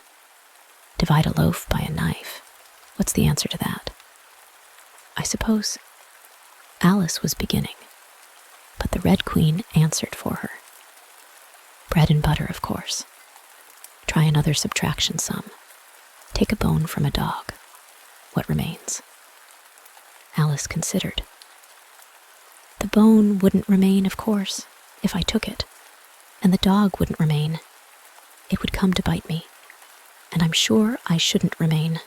Divide a loaf by a knife. What's the answer to that? I suppose. Alice was beginning, but the Red Queen answered for her. Bread and butter, of course. Try another subtraction sum. Take a bone from a dog. What remains? Alice considered. The bone wouldn't remain, of course, if I took it, and the dog wouldn't remain. It would come to bite me, and I'm sure I shouldn't remain.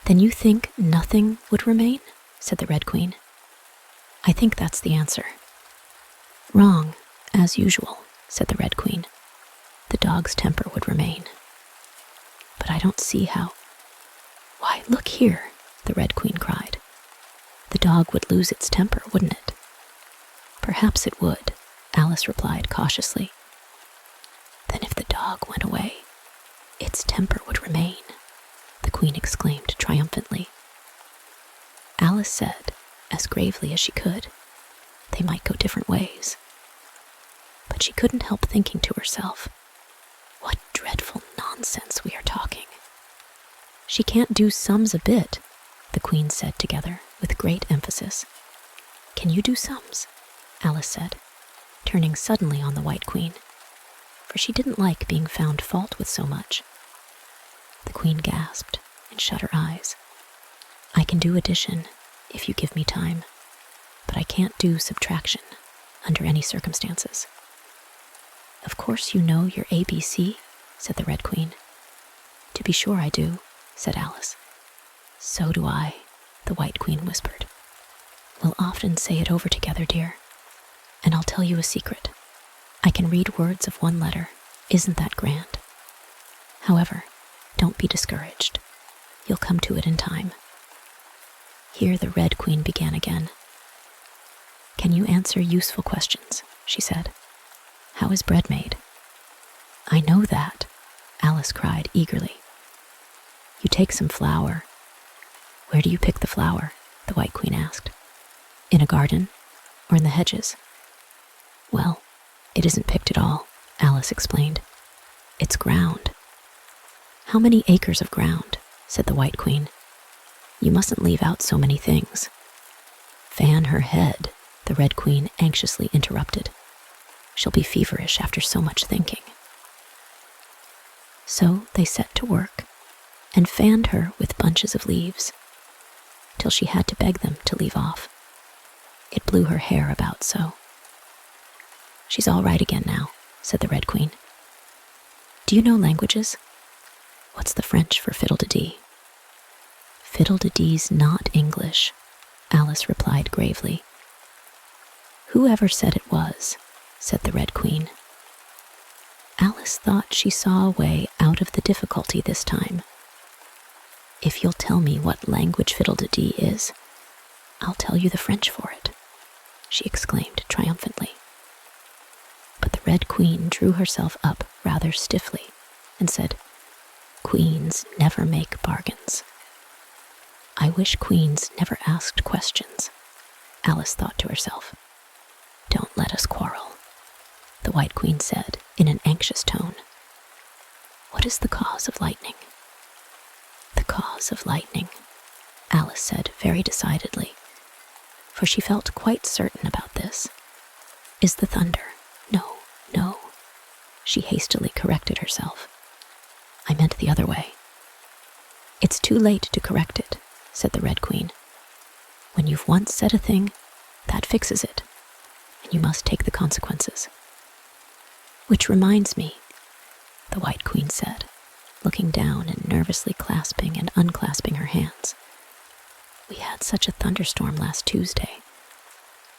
Then you think nothing would remain? Said the Red Queen. I think that's the answer. Wrong, as usual, said the Red Queen. The dog's temper would remain. But I don't see how. Why, look here, the Red Queen cried. The dog would lose its temper, wouldn't it? Perhaps it would, Alice replied cautiously. Then if the dog went away, its temper would remain, the Queen exclaimed triumphantly. Alice said, as gravely as she could, they might go different ways. But she couldn't help thinking to herself, what dreadful nonsense we are talking. She can't do sums a bit, the Queen said together with great emphasis. Can you do sums? Alice said, turning suddenly on the White Queen, for she didn't like being found fault with so much. The Queen gasped and shut her eyes. I can do addition if you give me time, but I can't do subtraction under any circumstances. Of course you know your ABC, said the Red Queen. To be sure I do, said Alice. So do I, the White Queen whispered. We'll often say it over together, dear. And I'll tell you a secret. I can read words of one letter. Isn't that grand? However, don't be discouraged. You'll come to it in time. Here the Red Queen began again. Can you answer useful questions? She said. How is bread made? I know that, Alice cried eagerly. You take some flour. Where do you pick the flour? The White Queen asked. In a garden or in the hedges? Well, it isn't picked at all, Alice explained. It's ground. How many acres of ground? Said the White Queen. You mustn't leave out so many things. Fan her head, the Red Queen anxiously interrupted. She'll be feverish after so much thinking. So they set to work and fanned her with bunches of leaves, till she had to beg them to leave off. It blew her hair about so. She's all right again now, said the Red Queen. Do you know languages? What's the French for fiddle-de-dee? Fiddle-de-dee's not English, Alice replied gravely. Whoever said it was, said the Red Queen. Alice thought she saw a way out of the difficulty this time. "If you'll tell me what language Tweedledee is, I'll tell you the French for it," she exclaimed triumphantly. But the Red Queen drew herself up rather stiffly and said, "Queens never make bargains." "I wish queens never asked questions," Alice thought to herself. "Don't let us quarrel," the White Queen said in an anxious tone. "What is the cause of lightning?" "The cause of lightning," Alice said very decidedly, for she felt quite certain about this, "is the thunder. No, she hastily corrected herself. "I meant the other way." "It's too late to correct it," said the Red Queen. "When you've once said a thing, that fixes it, and you must take the consequences." "Which reminds me," the White Queen said, looking down and nervously clasping and unclasping her hands. "We had such a thunderstorm last Tuesday.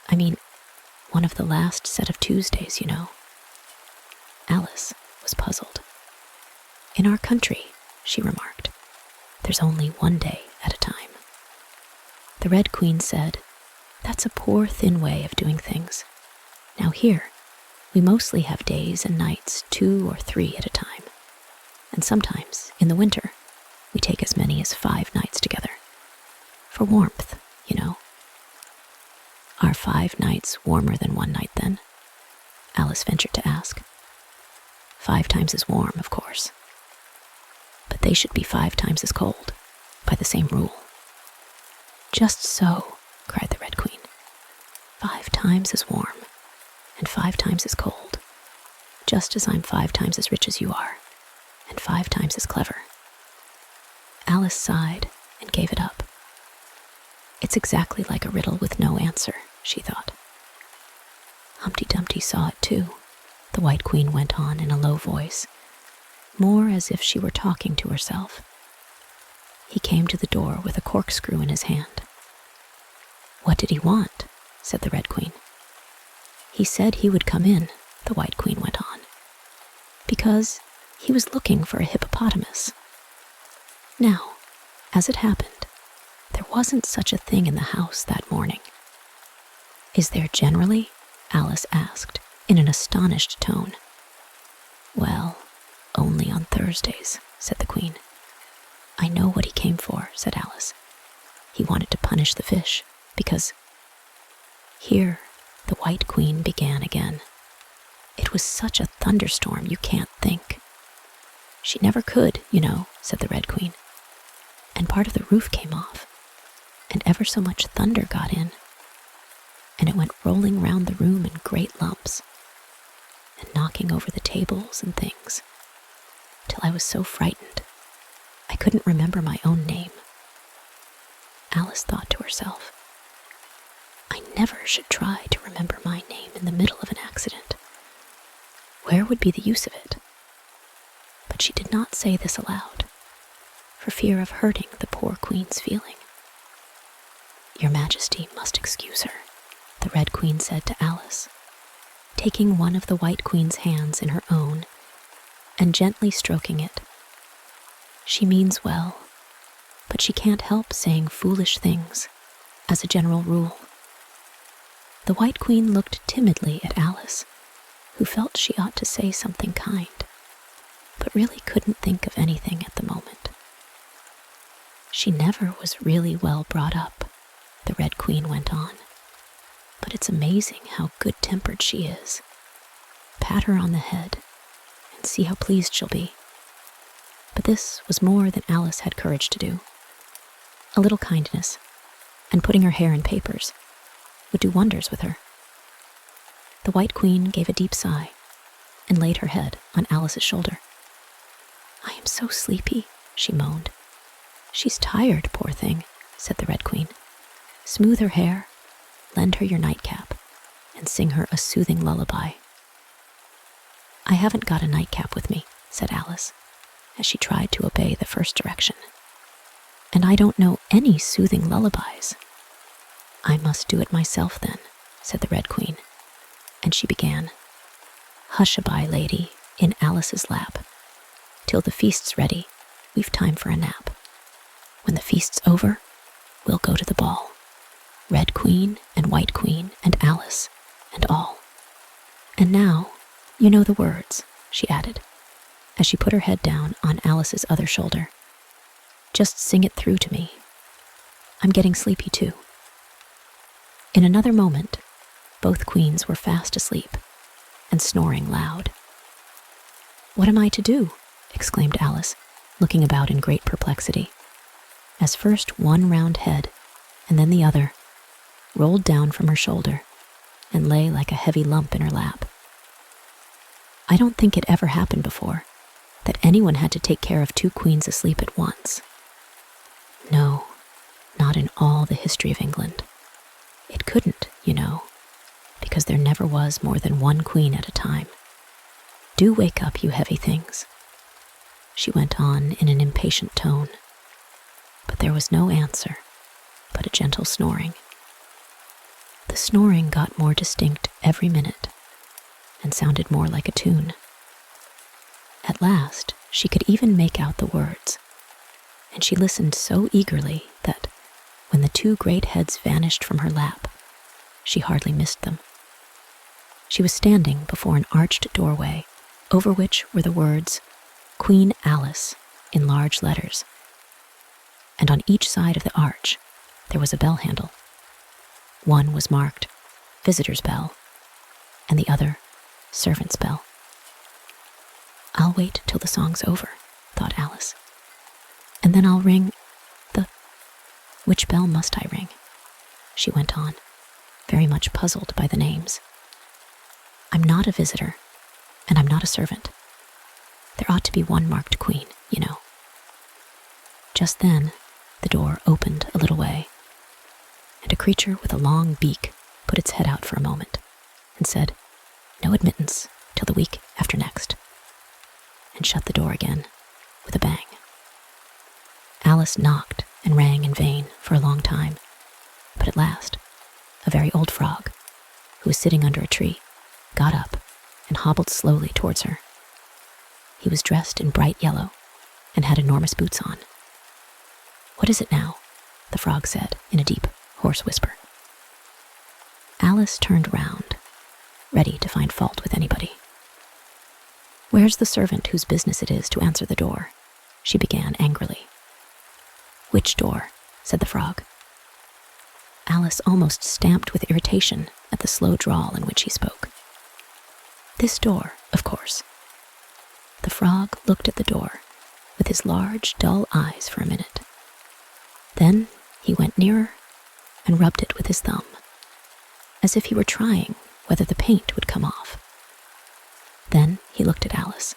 I mean, one of the last set of Tuesdays, you know." Alice was puzzled. "In our country," she remarked, "there's only one day at a time." The Red Queen said, "That's a poor, thin way of doing things. Now here, we mostly have days and nights 2 or 3 at a time. And sometimes, in the winter, we take as many as 5 nights together. For warmth, you know." "Are 5 nights warmer than 1 night, then?" Alice ventured to ask. 5 times as warm, of course. But they should be 5 times as cold, by the same rule. "Just so," cried the Red Queen. 5 times as warm, and 5 times as cold, just as I'm 5 times as rich as you are, and 5 times as clever." Alice sighed and gave it up. "It's exactly like a riddle with no answer," she thought. "Humpty Dumpty saw it too," the White Queen went on in a low voice, more as if she were talking to herself. "He came to the door with a corkscrew in his hand." "What did he want?" said the Red Queen. "He said he would come in," the White Queen went on, "because he was looking for a hippopotamus. Now, as it happened, there wasn't such a thing in the house that morning." "Is there generally?" Alice asked in an astonished tone. "Well, only on Thursdays," said the Queen. "I know what he came for," said Alice. "He wanted to punish the fish, because—" Here the White Queen began again. "It was such a thunderstorm you can't think." "She never could, you know," said the Red Queen. "And part of the roof came off, and ever so much thunder got in, and it went rolling round the room in great lumps, and knocking over the tables and things, till I was so frightened I couldn't remember my own name." Alice thought to herself, "I never should try to remember my name in the middle of an accident. Where would be the use of it?" But she did not say this aloud, for fear of hurting the poor Queen's feeling. "Your Majesty must excuse her," the Red Queen said to Alice, taking one of the White Queen's hands in her own and gently stroking it. "She means well, but she can't help saying foolish things, as a general rule." The White Queen looked timidly at Alice, who felt she ought to say something kind, but really couldn't think of anything at the moment. "She never was really well brought up," the Red Queen went on, "but it's amazing how good-tempered she is. Pat her on the head, and see how pleased she'll be." But this was more than Alice had courage to do. A little kindness, and putting her hair in papers, would do wonders with her. The White Queen gave a deep sigh, and laid her head on Alice's shoulder. "I am so sleepy," she moaned. "She's tired, poor thing," said the Red Queen. "Smooth her hair, lend her your nightcap, and sing her a soothing lullaby." "I haven't got a nightcap with me," said Alice, as she tried to obey the first direction. "And I don't know any soothing lullabies." "I must do it myself then," said the Red Queen, and she began, "Hush-a-bye, lady, in Alice's lap. Till the feast's ready, we've time for a nap. When the feast's over, we'll go to the ball. Red Queen and White Queen and Alice and all. And now, you know the words, she added, as she put her head down on Alice's other shoulder. Just sing it through to me. I'm getting sleepy too. In another moment, both queens were fast asleep and snoring loud. What am I to do? Exclaimed Alice, looking about in great perplexity, as first one round head and then the other rolled down from her shoulder and lay like a heavy lump in her lap. I don't think it ever happened before that anyone had to take care of two queens asleep at once. No, not in all the history of England. It couldn't, you know, because there never was more than one queen at a time. Do wake up, you heavy things, she went on in an impatient tone. But there was no answer, but a gentle snoring. The snoring got more distinct every minute and sounded more like a tune. At last, she could even make out the words, and she listened so eagerly that, when the two great heads vanished from her lap, she hardly missed them. She was standing before an arched doorway, over which were the words, Queen Alice, in large letters. And on each side of the arch, there was a bell handle. One was marked, Visitor's Bell, and the other, Servant's Bell. I'll wait till the song's over, thought Alice. And then I'll ring the... Which bell must I ring? She went on, very much puzzled by the names. I'm not a visitor, and I'm not a servant. There ought to be one marked queen, you know. Just then, the door opened a little way, and a creature with a long beak put its head out for a moment and said, No admittance till the week after next, and shut the door again with a bang. Alice knocked and rang in vain for a long time, but at last, a very old frog, who was sitting under a tree, got up and hobbled slowly towards her. He was dressed in bright yellow and had enormous boots on. What is it now? The frog said in a deep, hoarse whisper. Alice turned round, ready to find fault with anybody. Where's the servant whose business it is to answer the door? She began angrily. Which door? Said the frog. Alice almost stamped with irritation at the slow drawl in which he spoke. This door, of course. The frog looked at the door with his large, dull eyes for a minute. Then he went nearer and rubbed it with his thumb, as if he were trying whether the paint would come off. Then he looked at Alice.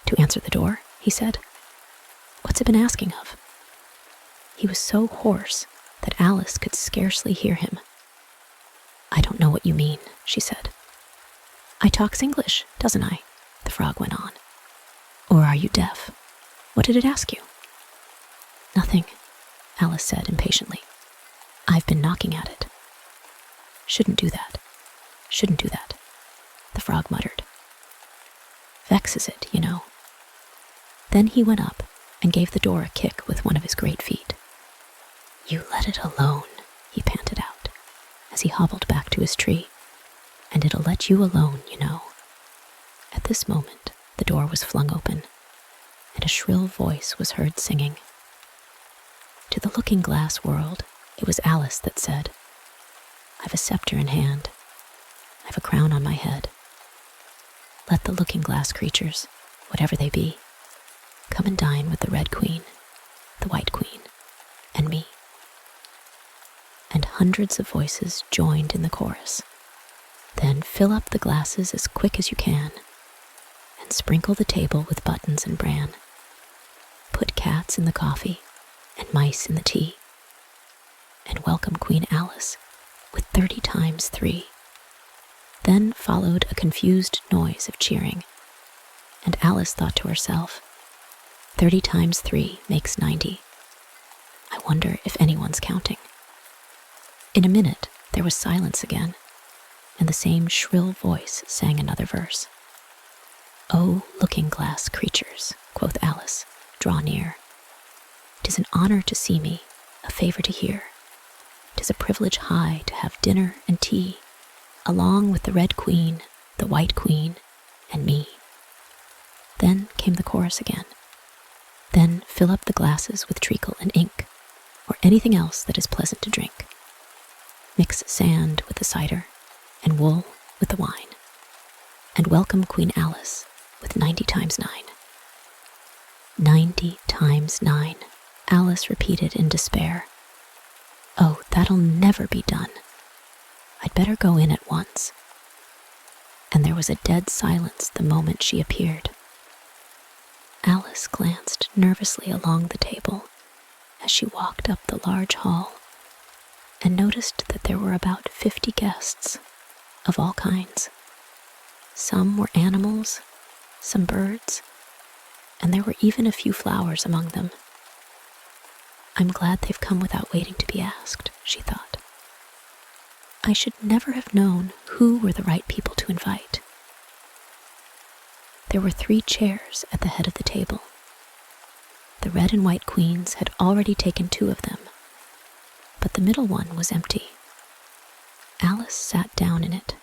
To answer the door, he said. What's it been asking of? He was so hoarse that Alice could scarcely hear him. I don't know what you mean, she said. I talks English, doesn't I? The frog went on. Or are you deaf? What did it ask you? Nothing, Alice said impatiently. I've been knocking at it. Shouldn't do that. Shouldn't do that, the frog muttered. Vexes it, you know. Then he went up and gave the door a kick with one of his great feet. You let it alone, he panted out, as he hobbled back to his tree. And it'll let you alone, you know. At this moment, the door was flung open, and a shrill voice was heard singing. To the looking-glass world, it was Alice that said, I've a scepter in hand. I've a crown on my head. Let the looking-glass creatures, whatever they be, come and dine with the Red Queen, the White Queen, and me. And hundreds of voices joined in the chorus. Then fill up the glasses as quick as you can, and sprinkle the table with buttons and bran. Put cats in the coffee, and mice in the tea, and welcome Queen Alice with 30 times 3. Then followed a confused noise of cheering, and Alice thought to herself, 30 times 3 makes 90. I wonder if anyone's counting. In a minute, there was silence again, and the same shrill voice sang another verse. "O looking-glass creatures," quoth Alice, "draw near. 'Tis an honour to see me, a favour to hear. 'Tis a privilege high to have dinner and tea, along with the Red Queen, the White Queen, and me." Then came the chorus again. "Then fill up the glasses with treacle and ink, or anything else that is pleasant to drink. Mix sand with the cider, and wool with the wine, and welcome Queen Alice with 90 times 9. 90 times 9, Alice repeated in despair. "Oh, that'll never be done. I'd better go in at once." And there was a dead silence the moment she appeared. Alice glanced nervously along the table as she walked up the large hall and noticed that there were about 50 guests of all kinds. Some were animals, some birds, and there were even a few flowers among them. "I'm glad they've come without waiting to be asked," she thought. "I should never have known who were the right people to invite." There were 3 chairs at the head of the table. The Red and White Queens had already taken 2 of them, but the middle one was empty. Alice sat down in it,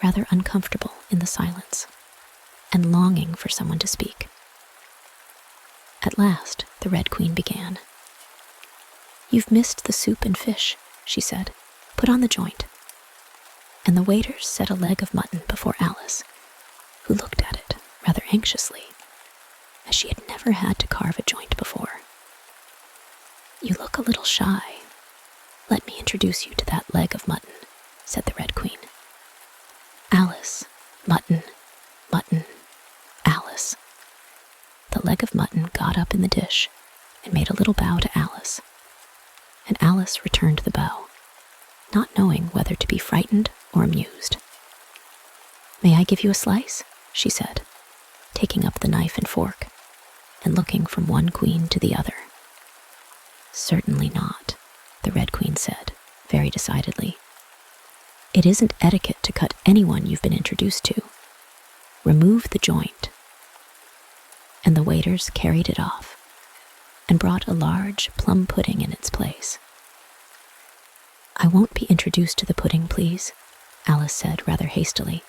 rather uncomfortable in the silence, and longing for someone to speak. At last, the Red Queen began. "You've missed the soup and fish," she said. "Put on the joint." And the waiters set a leg of mutton before Alice, who looked at it rather anxiously, as she had never had to carve a joint before. "You look a little shy. Let me introduce you to that leg of mutton," said the Red Queen. "Alice, mutton, mutton, Alice." The leg of mutton got up in the dish and made a little bow to Alice, and Alice returned the bow, not knowing whether to be frightened or amused. "May I give you a slice?" she said, taking up the knife and fork and looking from one queen to the other. "Certainly not," the Red Queen said, very decidedly. "It isn't etiquette to cut anyone you've been introduced to. Remove the joint." And the waiters carried it off and brought a large plum pudding in its place. "I won't be introduced to the pudding, please," Alice said rather hastily,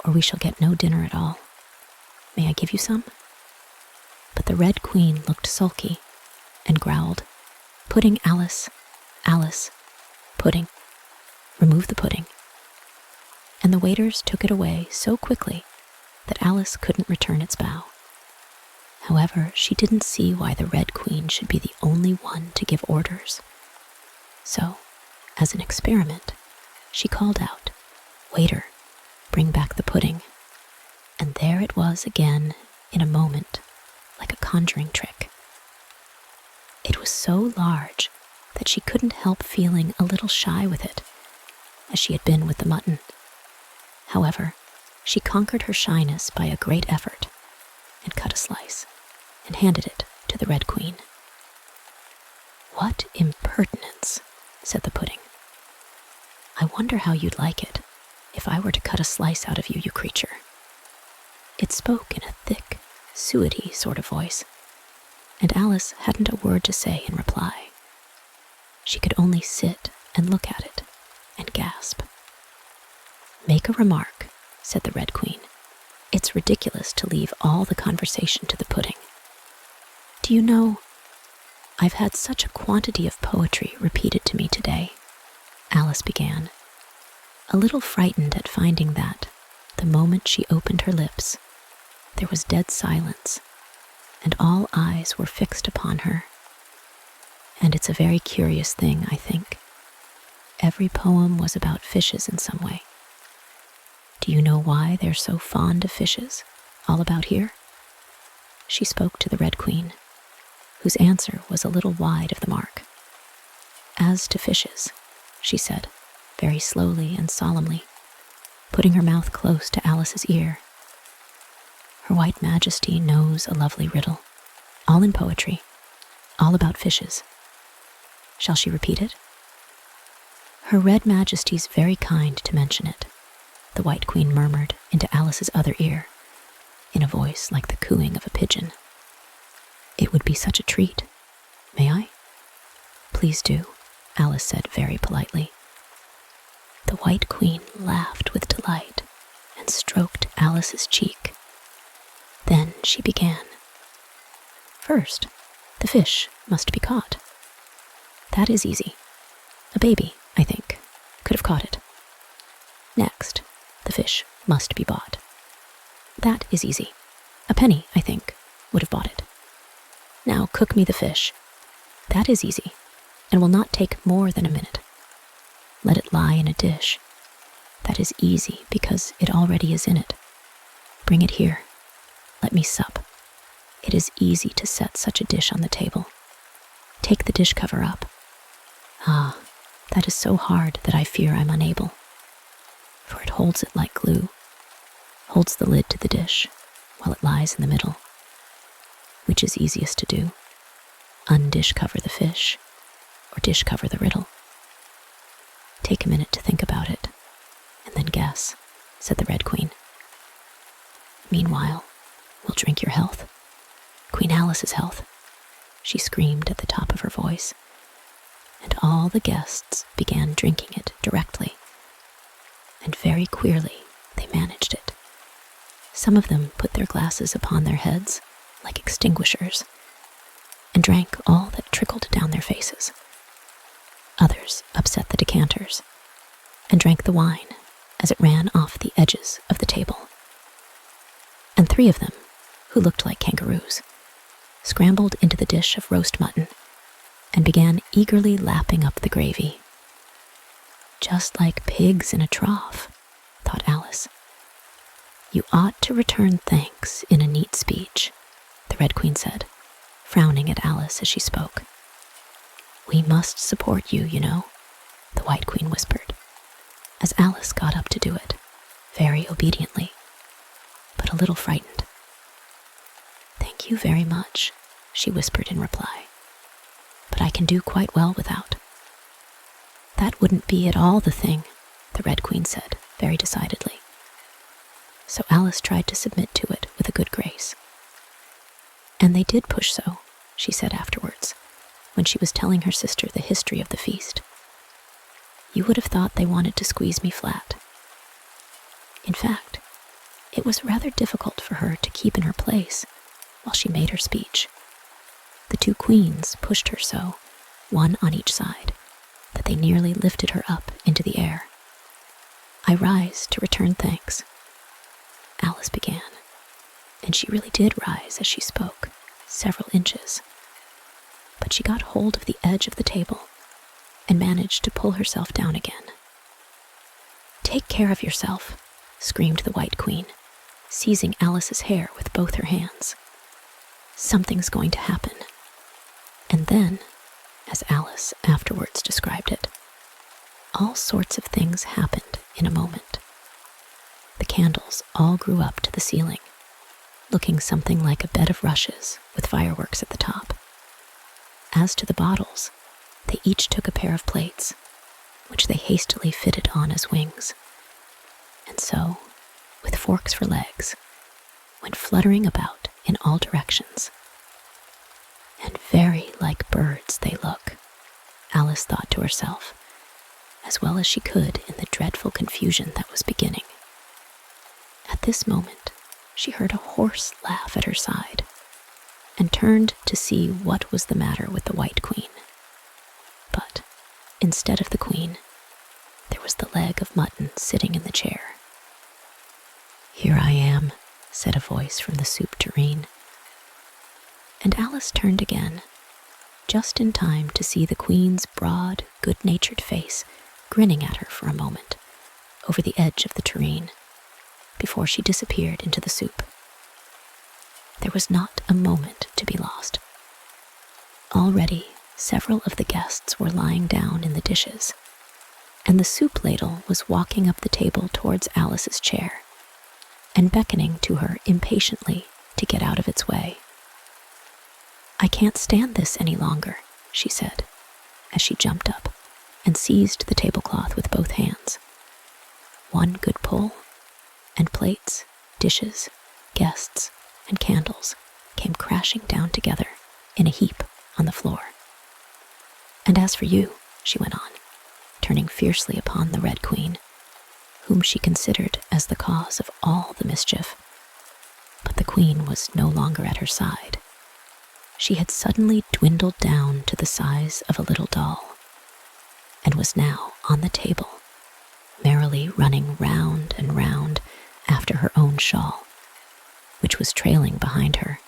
"or we shall get no dinner at all. May I give you some?" But the Red Queen looked sulky and growled, "Pudding, Alice, Alice, pudding. Remove the pudding." And the waiters took it away so quickly that Alice couldn't return its bow. However, she didn't see why the Red Queen should be the only one to give orders. So, as an experiment, she called out, "Waiter, bring back the pudding." And there it was again in a moment, like a conjuring trick. It was so large that she couldn't help feeling a little shy with it, as she had been with the mutton. However, she conquered her shyness by a great effort and cut a slice and handed it to the Red Queen. "What impertinence," said the pudding. "I wonder how you'd like it if I were to cut a slice out of you, you creature." It spoke in a thick, suety sort of voice, and Alice hadn't a word to say in reply. She could only sit and look at it and gasp. "Make a remark," said the Red Queen. "It's ridiculous to leave all the conversation to the pudding. Do you know, I've had such a quantity of poetry repeated to me today," Alice began, a little frightened at finding that, the moment she opened her lips, there was dead silence, and all eyes were fixed upon her. And it's a very curious thing, I think. Every poem was about fishes in some way. Do you know why they're so fond of fishes, all about here? She spoke to the Red Queen, whose answer was a little wide of the mark. "As to fishes," she said, very slowly and solemnly, putting her mouth close to Alice's ear, "Her White Majesty knows a lovely riddle, all in poetry, all about fishes. Shall she repeat it?" "Her Red Majesty's very kind to mention it," the White Queen murmured into Alice's other ear, in a voice like the cooing of a pigeon. "It would be such a treat. May I?" "Please do," Alice said very politely. The White Queen laughed with delight and stroked Alice's cheek. Then she began. "First, the fish must be caught. That is easy. A baby, I think, could have caught it. Next, the fish must be bought. That is easy. A penny, I think, would have bought it. Now cook me the fish. That is easy, and will not take more than a minute. Let it lie in a dish. That is easy because it already is in it. Bring it here. Let me sup. It is easy to set such a dish on the table. Take the dish cover up. Ah, that is so hard that I fear I'm unable. For it holds it like glue, holds the lid to the dish while it lies in the middle. Which is easiest to do? Undish cover the fish, or dish cover the riddle? Take a minute to think about it, and then guess," said the Red Queen. "Meanwhile, we'll drink your health. Queen Alice's health," she screamed at the top of her voice, and all the guests began drinking it directly. And very queerly they managed it. Some of them put their glasses upon their heads like extinguishers and drank all that trickled down their faces. Others upset the decanters and drank the wine as it ran off the edges of the table. And 3 of them, who looked like kangaroos, scrambled into the dish of roast mutton and began eagerly lapping up the gravy. "Just like pigs in a trough," thought Alice. "You ought to return thanks in a neat speech," the Red Queen said, frowning at Alice as she spoke. "We must support you, you know," the White Queen whispered, as Alice got up to do it, very obediently, but a little frightened. "Thank you very much," she whispered in reply, "but I can do quite well without." "That wouldn't be at all the thing," the Red Queen said, very decidedly. So Alice tried to submit to it with a good grace. "And they did push so," she said afterwards, when she was telling her sister the history of the feast. "You would have thought they wanted to squeeze me flat. In fact, it was rather difficult for her to keep in her place while she made her speech. The 2 queens pushed her so, one on each side, that they nearly lifted her up into the air. "I rise to return thanks," Alice began, and she really did rise as she spoke, several inches. But she got hold of the edge of the table and managed to pull herself down again. "Take care of yourself," screamed the White Queen, seizing Alice's hair with both her hands. "Something's going to happen." And then, as Alice afterwards described it, all sorts of things happened in a moment. The candles all grew up to the ceiling, looking something like a bed of rushes with fireworks at the top. As to the bottles, they each took a pair of plates, which they hastily fitted on as wings, and so, with forks for legs, went fluttering about in all directions. And very like birds they look, Alice thought to herself, as well as she could in the dreadful confusion that was beginning. At this moment, she heard a hoarse laugh at her side, and turned to see what was the matter with the White Queen. But, instead of the Queen, there was the leg of mutton sitting in the chair. "Here I am," said a voice from the soup tureen. And Alice turned again, just in time to see the Queen's broad, good-natured face grinning at her for a moment over the edge of the tureen, before she disappeared into the soup. There was not a moment to be lost. Already, several of the guests were lying down in the dishes, and the soup ladle was walking up the table towards Alice's chair, and beckoning to her impatiently to get out of its way. "I can't stand this any longer," she said, as she jumped up and seized the tablecloth with both hands. One good pull, and plates, dishes, guests and candles came crashing down together in a heap on the floor. And as for you, she went on, turning fiercely upon the Red Queen, whom she considered as the cause of all the mischief. But the Queen was no longer at her side. She had suddenly dwindled down to the size of a little doll, and was now on the table, merrily running round and round after her own shawl, which was trailing behind her.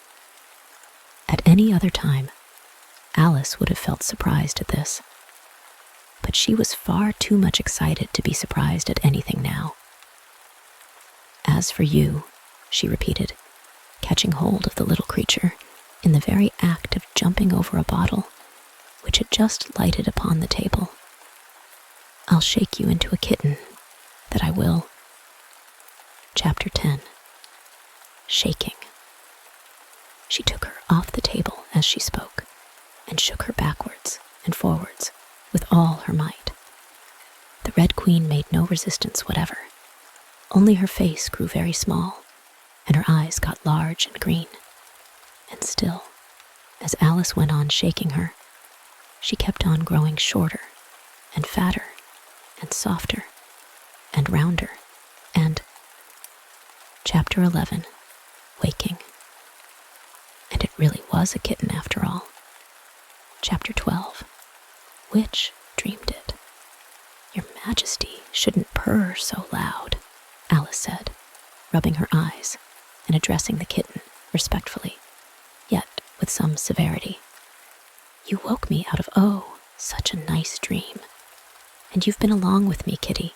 At any other time, Alice would have felt surprised at this, but she was far too much excited to be surprised at anything now. As for you, she repeated, catching hold of the little creature in the very act of jumping over a bottle which had just lighted upon the table. I'll shake you into a kitten, that I will. Chapter 10. Shaking. She took her off the table as she spoke, and shook her backwards and forwards with all her might. The Red Queen made no resistance whatever, only her face grew very small, and her eyes got large and green. And still, as Alice went on shaking her, she kept on growing shorter and fatter and softer and rounder, and Chapter 11. Waking. And it really was a kitten after all. Chapter 12. Which dreamed it? Your Majesty shouldn't purr so loud, Alice said, rubbing her eyes and addressing the kitten respectfully, yet with some severity. You woke me out of, such a nice dream. And you've been along with me, kitty,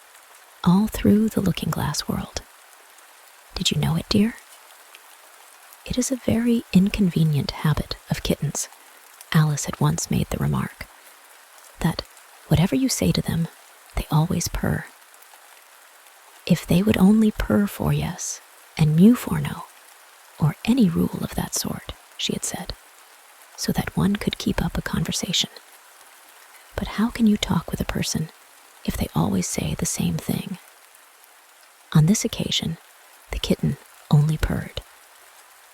all through the looking-glass world. Did you know it, dear? It is a very inconvenient habit of kittens, Alice had once made the remark, that whatever you say to them, they always purr. If they would only purr for yes, and mew for no, or any rule of that sort, she had said, so that one could keep up a conversation. But how can you talk with a person if they always say the same thing? On this occasion, the kitten only purred,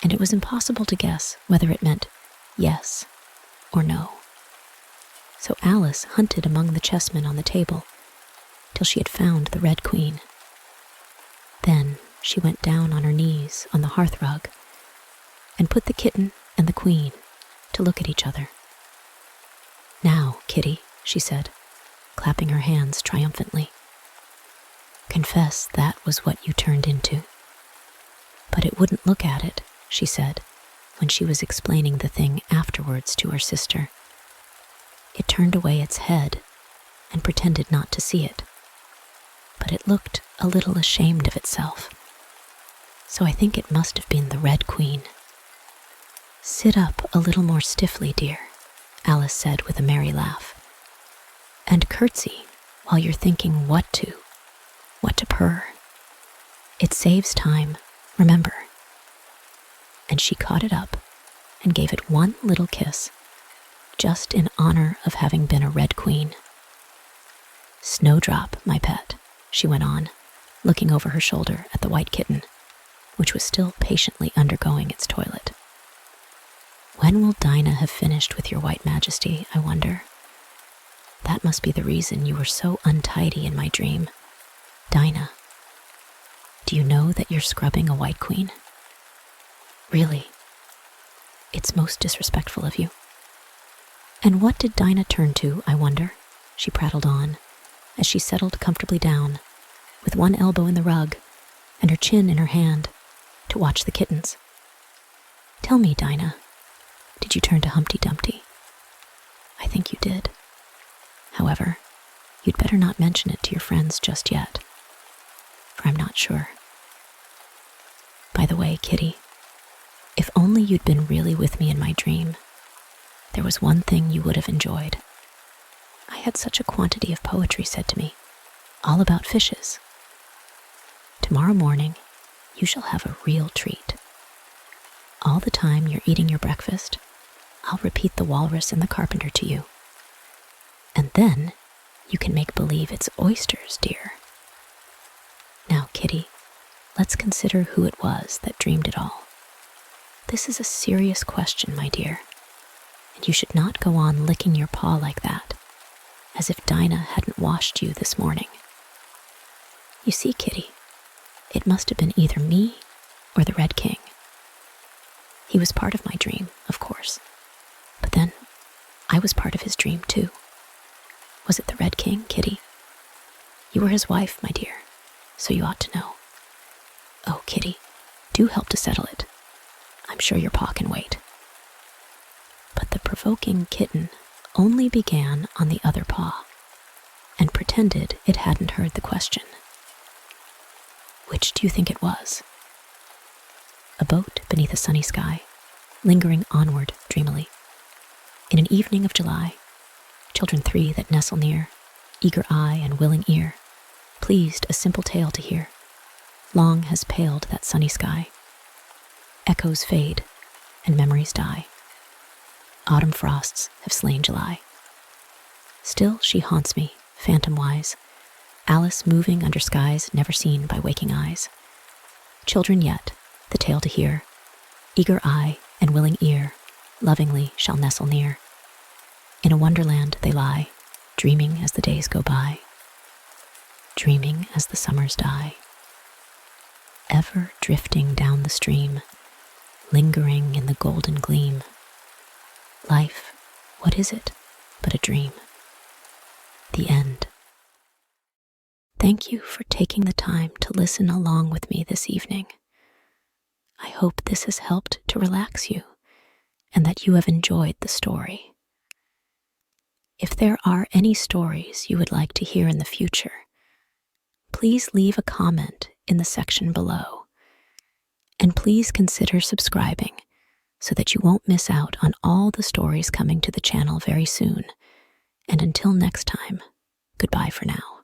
and it was impossible to guess whether it meant yes or no. So Alice hunted among the chessmen on the table till she had found the Red Queen. Then she went down on her knees on the hearthrug and put the kitten and the Queen to look at each other. Now, kitty, she said, clapping her hands triumphantly, confess that was what you turned into. But it wouldn't look at it, she said, when she was explaining the thing afterwards to her sister. It turned away its head and pretended not to see it, but it looked a little ashamed of itself. So I think it must have been the Red Queen. Sit up a little more stiffly, dear, Alice said with a merry laugh, and curtsy while you're thinking what to purr. It saves time, remember. And she caught it up and gave it one little kiss, just in honor of having been a Red Queen. Snowdrop, my pet, she went on, looking over her shoulder at the white kitten, which was still patiently undergoing its toilet. When will Dinah have finished with your White Majesty, I wonder? That must be the reason you were so untidy in my dream. Dinah, do you know that you're scrubbing a White Queen? Really, it's most disrespectful of you. And what did Dinah turn to, I wonder? She prattled on, as she settled comfortably down, with one elbow in the rug and her chin in her hand, to watch the kittens. Tell me, Dinah, did you turn to Humpty Dumpty? I think you did. However, you'd better not mention it to your friends just yet, for I'm not sure. By the way, kitty, if only you'd been really with me in my dream, there was one thing you would have enjoyed. I had such a quantity of poetry said to me, all about fishes. Tomorrow morning, you shall have a real treat. All the time you're eating your breakfast, I'll repeat the walrus and the carpenter to you. And then you can make believe it's oysters, dear. Now, kitty, let's consider who it was that dreamed it all. This is a serious question, my dear, and you should not go on licking your paw like that, as if Dinah hadn't washed you this morning. You see, Kitty, it must have been either me or the Red King. He was part of my dream, of course, but then I was part of his dream too. Was it the Red King, Kitty? You were his wife, my dear, so you ought to know. Oh, Kitty, do help to settle it. I'm sure your paw can wait. But the provoking kitten only began on the other paw and pretended it hadn't heard the question. Which do you think it was? A boat beneath a sunny sky, lingering onward dreamily. In an evening of July, children three that nestle near, eager eye and willing ear, pleased a simple tale to hear. Long has paled that sunny sky. Echoes fade and memories die. Autumn frosts have slain July. Still she haunts me, phantom-wise, Alice moving under skies never seen by waking eyes. Children yet, the tale to hear, eager eye and willing ear, lovingly shall nestle near. In a wonderland they lie, dreaming as the days go by, dreaming as the summers die. Ever drifting down the stream, lingering in the golden gleam. Life, what is it but a dream? The end. Thank you for taking the time to listen along with me this evening. I hope this has helped to relax you and that you have enjoyed the story. If there are any stories you would like to hear in the future, please leave a comment in the section below. And please consider subscribing so that you won't miss out on all the stories coming to the channel very soon. And until next time, goodbye for now.